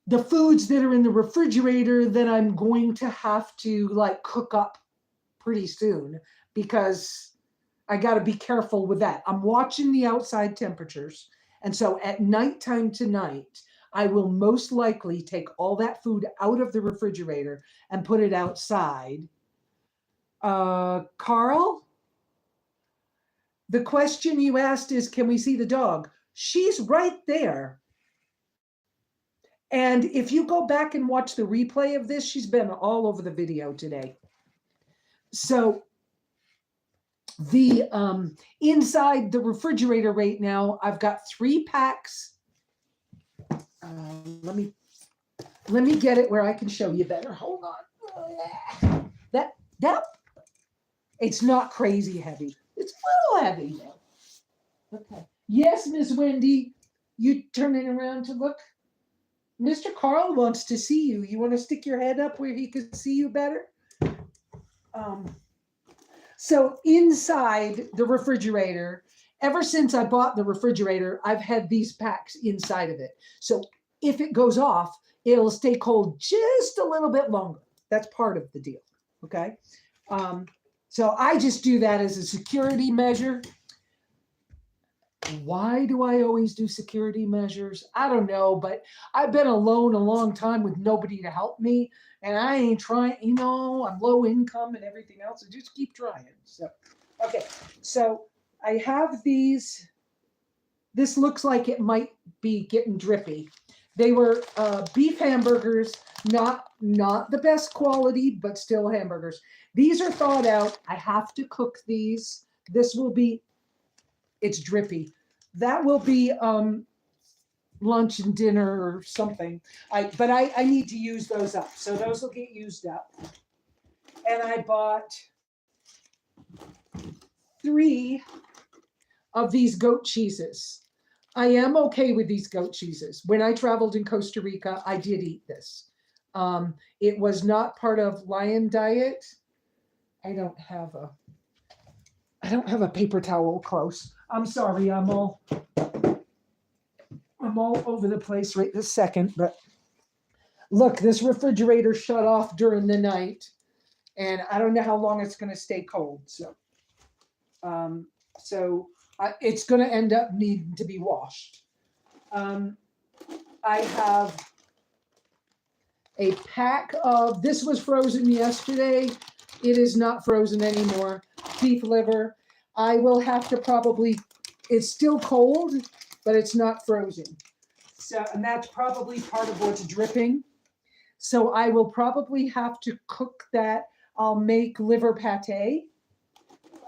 [SPEAKER 1] the foods that are in the refrigerator that I'm going to have to like cook up pretty soon, because I got to be careful with that. I'm watching the outside temperatures. And so at nighttime tonight, I will most likely take all that food out of the refrigerator and put it outside. Carl, the question you asked is, can we see the dog? She's right there. And if you go back and watch the replay of this, she's been all over the video today. So the inside the refrigerator right now, I've got 3 packs. Let me get it where I can show you better. Hold on. That it's not crazy heavy. It's a little heavy though. Okay. Yes, Miss Wendy, you turning around to look. Mr. Carl wants to see you. You want to stick your head up where he can see you better? So inside the refrigerator, ever since I bought the refrigerator, I've had these packs inside of it. So if it goes off, it'll stay cold just a little bit longer. That's part of the deal. Okay. So I just do that as a security measure. Why do I always do security measures? I don't know, but I've been alone a long time with nobody to help me. And I ain't trying, I'm low income and everything else. I just keep trying. So, okay. So I have these. This looks like it might be getting drippy. They were beef hamburgers, not the best quality, but still hamburgers. These are thawed out. I have to cook these. This will be, it's drippy. That will be lunch and dinner or something. But I need to use those up. So those will get used up. And I bought 3 of these goat cheeses. I am okay with these goat cheeses. When I traveled in Costa Rica, I did eat this. It was not part of Lion diet. I don't have a paper towel close. I'm sorry, I'm all over the place right this second, but look, this refrigerator shut off during the night, and I don't know how long it's going to stay cold. So, it's going to end up needing to be washed. I have a pack of, this was frozen yesterday. It is not frozen anymore. Beef liver. I will have to probably, it's still cold, but it's not frozen. So, and that's probably part of what's dripping. So I will probably have to cook that. I'll make liver pate.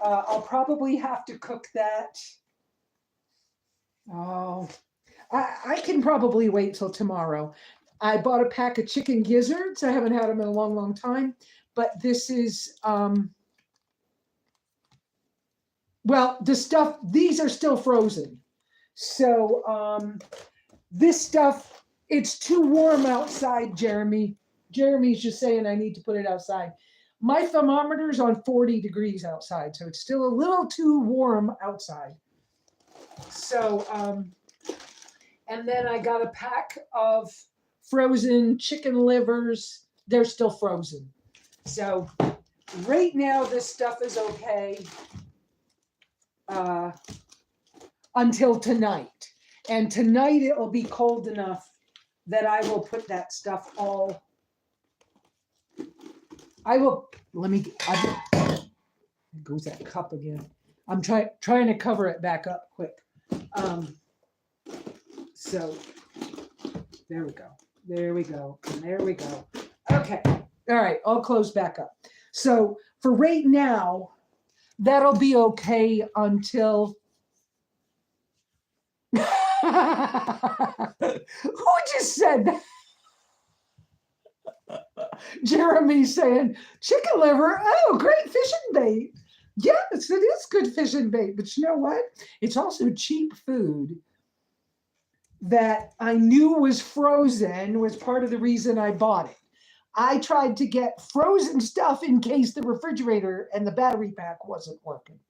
[SPEAKER 1] I'll probably have to cook that. Oh, I can probably wait till tomorrow. I bought a pack of chicken gizzards. I haven't had them in a long, long time. But this is, well, the stuff, these are still frozen. So this stuff, it's too warm outside, Jeremy. Jeremy's just saying I need to put it outside. My thermometer's on 40 degrees outside, so it's still a little too warm outside. So, and then I got a pack of frozen chicken livers. They're still frozen. So right now, this stuff is okay until tonight. And tonight it will be cold enough that I will put that stuff all. I will, there goes that cup again. I'm trying to cover it back up quick. So there we go. There we go. And there we go. Okay. All right. I'll close back up. So for right now, that'll be okay until. Who just said that? Jeremy saying chicken liver. Oh, great fishing bait. Yes, it is good fishing bait. But you know what? It's also cheap food that I knew was frozen, was part of the reason I bought it. I tried to get frozen stuff in case the refrigerator and the battery pack wasn't working.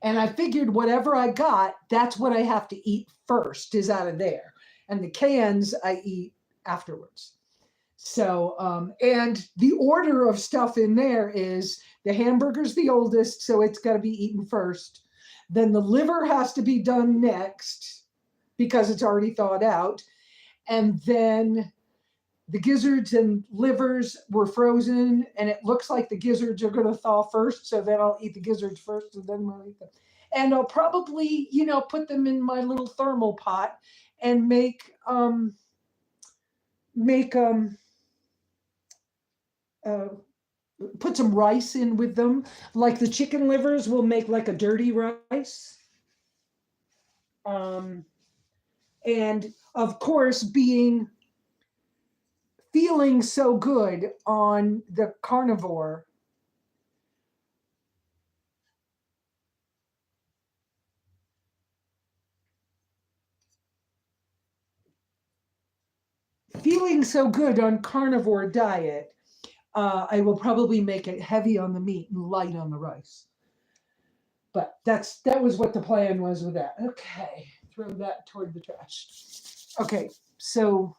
[SPEAKER 1] And I figured whatever I got, that's what I have to eat first, is out of there. And the cans I eat afterwards. So, and the order of stuff in there is the hamburger's the oldest, so it's got to be eaten first. Then the liver has to be done next because it's already thawed out. And then the gizzards and livers were frozen, and it looks like the gizzards are going to thaw first. So then I'll eat the gizzards first, and then we'll eat them. And I'll probably, put them in my little thermal pot and put some rice in with them. Like the chicken livers, we'll make like a dirty rice. And of course, feeling so good on the carnivore, diet, I will probably make it heavy on the meat and light on the rice. But that was what the plan was with that. Okay, throw that toward the trash. Okay, so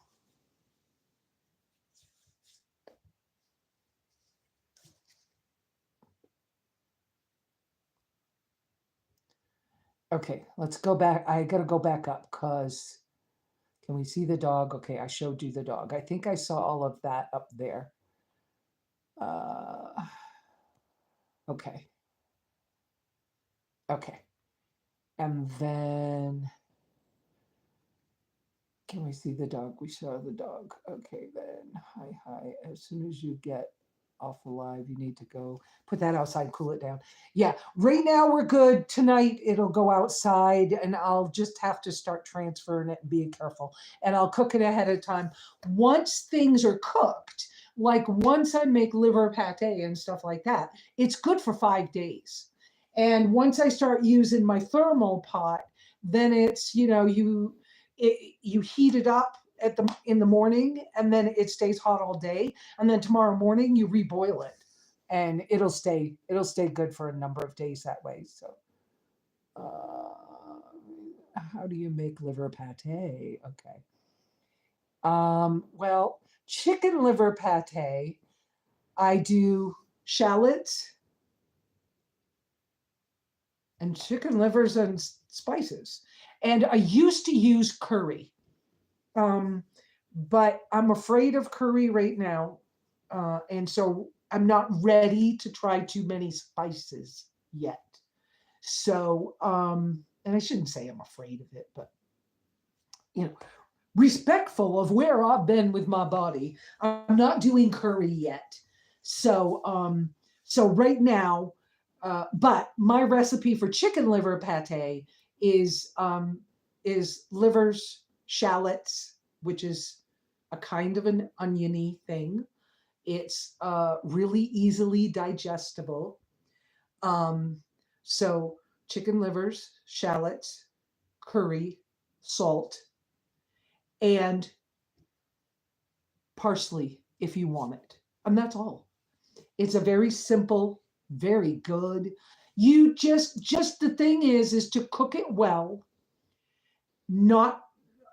[SPEAKER 1] okay, let's go back. I gotta go back up because can we see the dog? Okay, I showed you the dog. I think I saw all of that up there. Okay. Okay. And then can we see the dog? We saw the dog. Okay, then. Hi. As soon as you get off the live, you need to go put that outside, cool it down. Yeah, right now we're good. Tonight it'll go outside, and I'll just have to start transferring it and being careful. And I'll cook it ahead of time. Once things are cooked, like once I make liver pate and stuff like that, it's good for 5 days. And once I start using my thermal pot, then it's, you heat it up in the morning, and then it stays hot all day, and then tomorrow morning you reboil it, and it'll stay good for a number of days that way. So how do you make liver pate? Okay. Well, chicken liver pate, I do shallots and chicken livers and spices, and I used to use curry. But I'm afraid of curry right now. And so I'm not ready to try too many spices yet. So, and I shouldn't say I'm afraid of it, but, respectful of where I've been with my body, I'm not doing curry yet. So, so right now, but my recipe for chicken liver pate is livers, shallots, which is a kind of an oniony thing. It's really easily digestible. So chicken livers, shallots, curry, salt, and parsley if you want it. And that's all. It's a very simple, very good. You just the thing is to cook it well. Not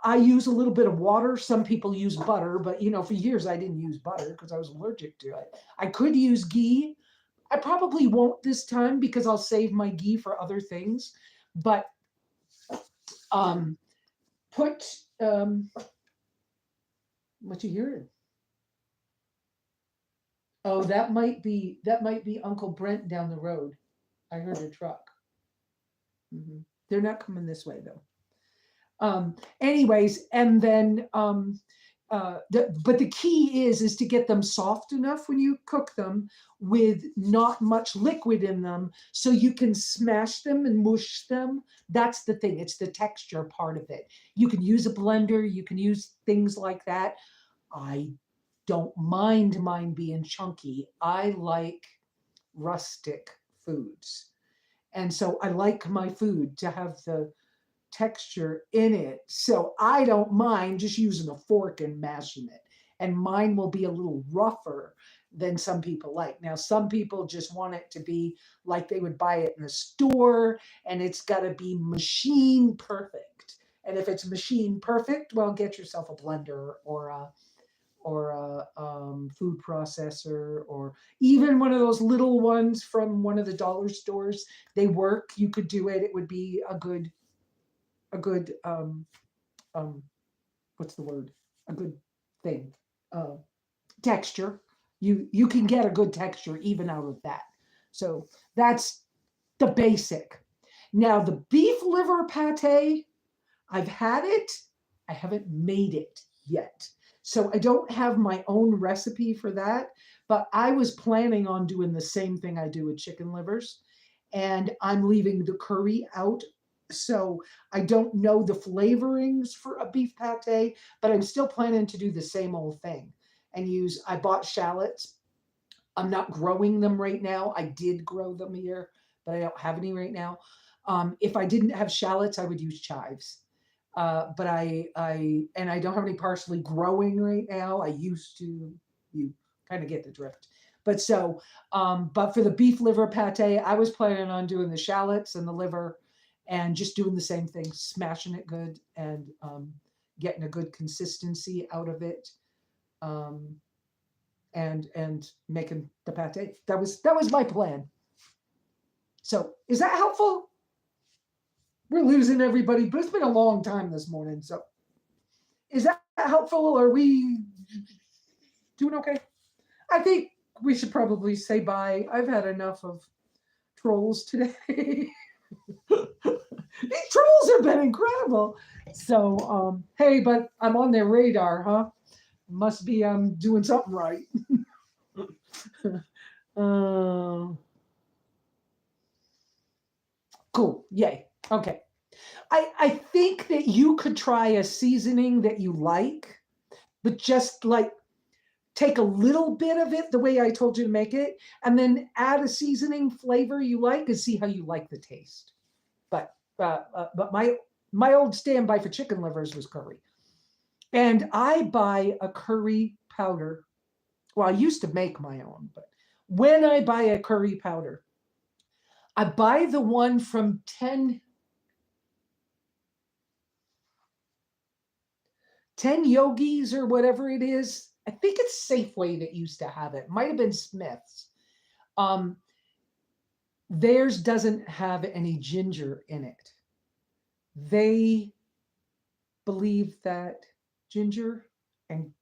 [SPEAKER 1] I use a little bit of water. Some people use butter, but for years I didn't use butter because I was allergic to it. I could use ghee. I probably won't this time because I'll save my ghee for other things. But put what you hearing? Oh, that might be Uncle Brent down the road. I heard a truck. Mm-hmm. They're not coming this way though. Anyways, and then but the key is to get them soft enough when you cook them with not much liquid in them, so you can smash them and mush them. That's the thing. It's the texture part of it. You can use a blender. You can use things like that. I don't mind mine being chunky. I like rustic foods. And so I like my food to have the texture in it. So I don't mind just using a fork and mashing it. And mine will be a little rougher than some people like. Now, some people just want it to be like they would buy it in the store, and it's got to be machine perfect. And if it's machine perfect, well, get yourself a blender or a food processor, or even one of those little ones from one of the dollar stores. They work. You could do it. It would be a good um what's the word? A good thing. Uh, Texture. You can get a good texture even out of that. So that's the basic. Now the beef liver pate, I've had it. I haven't made it yet. So I don't have my own recipe for that, but I was planning on doing the same thing I do with chicken livers, and I'm leaving the curry out. So I don't know the flavorings for a beef pate, but I'm still planning to do the same old thing and I bought shallots. I'm not growing them right now. I did grow them here, but I don't have any right now. If I didn't have shallots, I would use chives. But I don't have any parsley growing right now. I used to. You kind of get the drift. But for the beef liver pate, I was planning on doing the shallots and the liver, and just doing the same thing, smashing it good and getting a good consistency out of it, um, and making the pate. That was my plan. So is that helpful? We're losing everybody, but it's been a long time this morning. So is that helpful? Are we doing okay? I think we should probably say bye. I've had enough of trolls today. These trolls have been incredible. So, hey, but I'm on their radar, huh? Must be I'm doing something right. uh, cool. Yay. Okay. I think that you could try a seasoning that you like, but just like take a little bit of it the way I told you to make it, and then add a seasoning flavor you like and see how you like the taste. But my old standby for chicken livers was curry, and I buy a curry powder. Well, I used to make my own, but when I buy a curry powder, I buy the one from 10 yogis or whatever it is. I think it's Safeway that used to have it. Might have been Smith's. Um, Theirs doesn't have any ginger in it. They believe that ginger and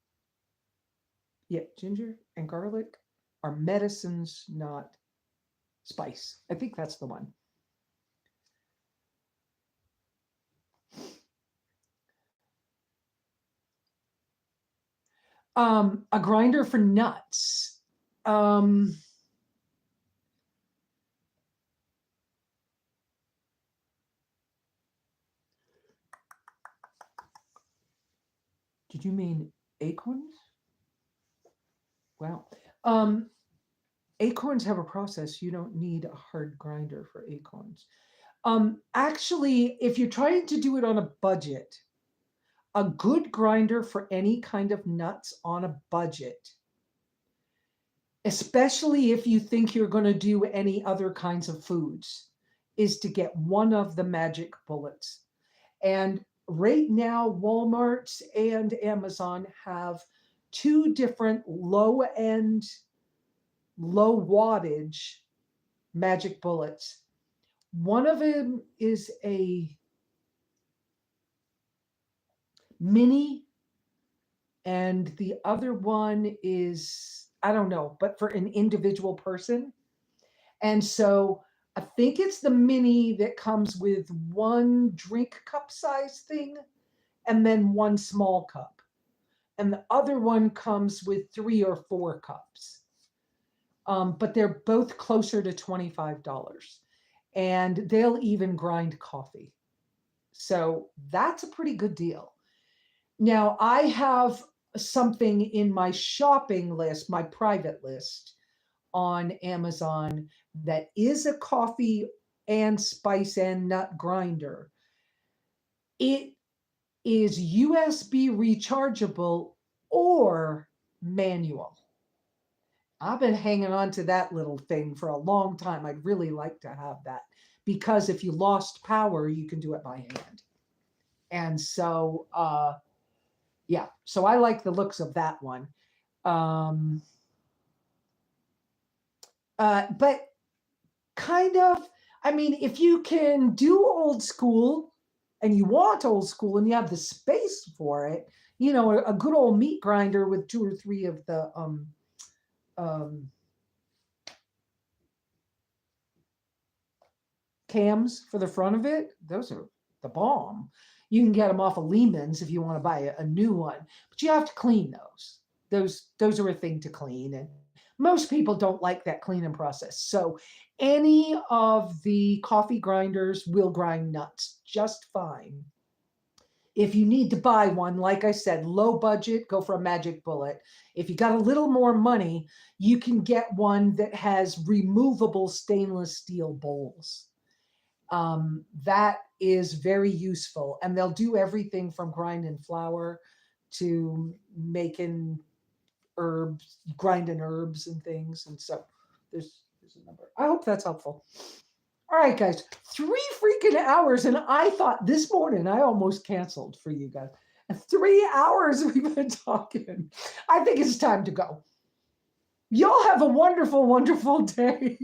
[SPEAKER 1] ginger and garlic are medicines, not spice. I think that's the one. A grinder for nuts. Um, did you mean acorns? Wow. Um, Acorns have a process. You don't need a hard grinder for acorns. Actually, if you're trying to do it on a budget, a good grinder for any kind of nuts on a budget, especially if you think you're going to do any other kinds of foods, is to get one of the magic bullets. And right now, Walmart and Amazon have two different low end, low wattage magic bullets. One of them is a mini, and the other one is, I don't know, but for an individual person. And so I think it's the mini that comes with one drink cup size thing and then one small cup. And the other one comes with 3 or 4 cups. But they're both closer to $25. And they'll even grind coffee. So that's a pretty good deal. Now, I have something in my shopping list, my private list on Amazon that is a coffee and spice and nut grinder. It is USB rechargeable or manual. I've been hanging on to that little thing for a long time. I'd really like to have that because if you lost power, you can do it by hand. And so, yeah, so I like the looks of that one. But kind of, I mean, if you can do old school and you want old school and you have the space for it, you know, a good old meat grinder with 2 or 3 of the cams for the front of it, those are the bomb. You can get them off of Lehman's if you want to buy a new one, but you have to clean those. Those are a thing to clean, and most people don't like that cleaning process. So any of the coffee grinders will grind nuts just fine. If you need to buy one, like I said, low budget, go for a Magic Bullet. If you got a little more money, you can get one that has removable stainless steel bowls. That is very useful, and they'll do everything from grinding flour to making herbs, grinding herbs and things. And so there's a number. I hope that's helpful. All right, guys, 3 freaking hours, and I thought this morning I almost canceled for you guys. 3 hours we've been talking. I think it's time to go. Y'all have a wonderful, wonderful day.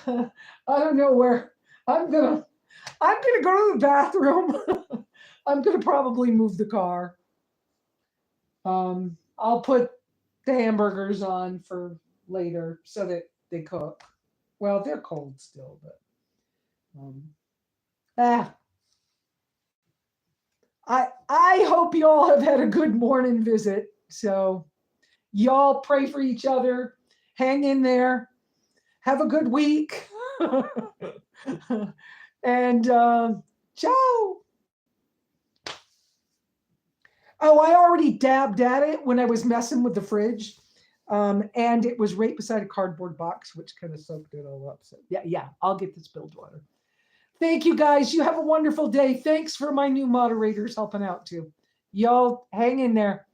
[SPEAKER 1] I don't know where I'm gonna go to the bathroom. I'm gonna probably move the car. I'll put the hamburgers on for later so that they cook. Well, they're cold still, but I hope y'all have had a good morning visit. So y'all pray for each other. Hang in there. Have a good week. And ciao. Oh, I already dabbed at it when I was messing with the fridge. And it was right beside a cardboard box, which kind of soaked it all up. So yeah, I'll get the spilled water. Thank you, guys. You have a wonderful day. Thanks for my new moderators helping out too. Y'all hang in there.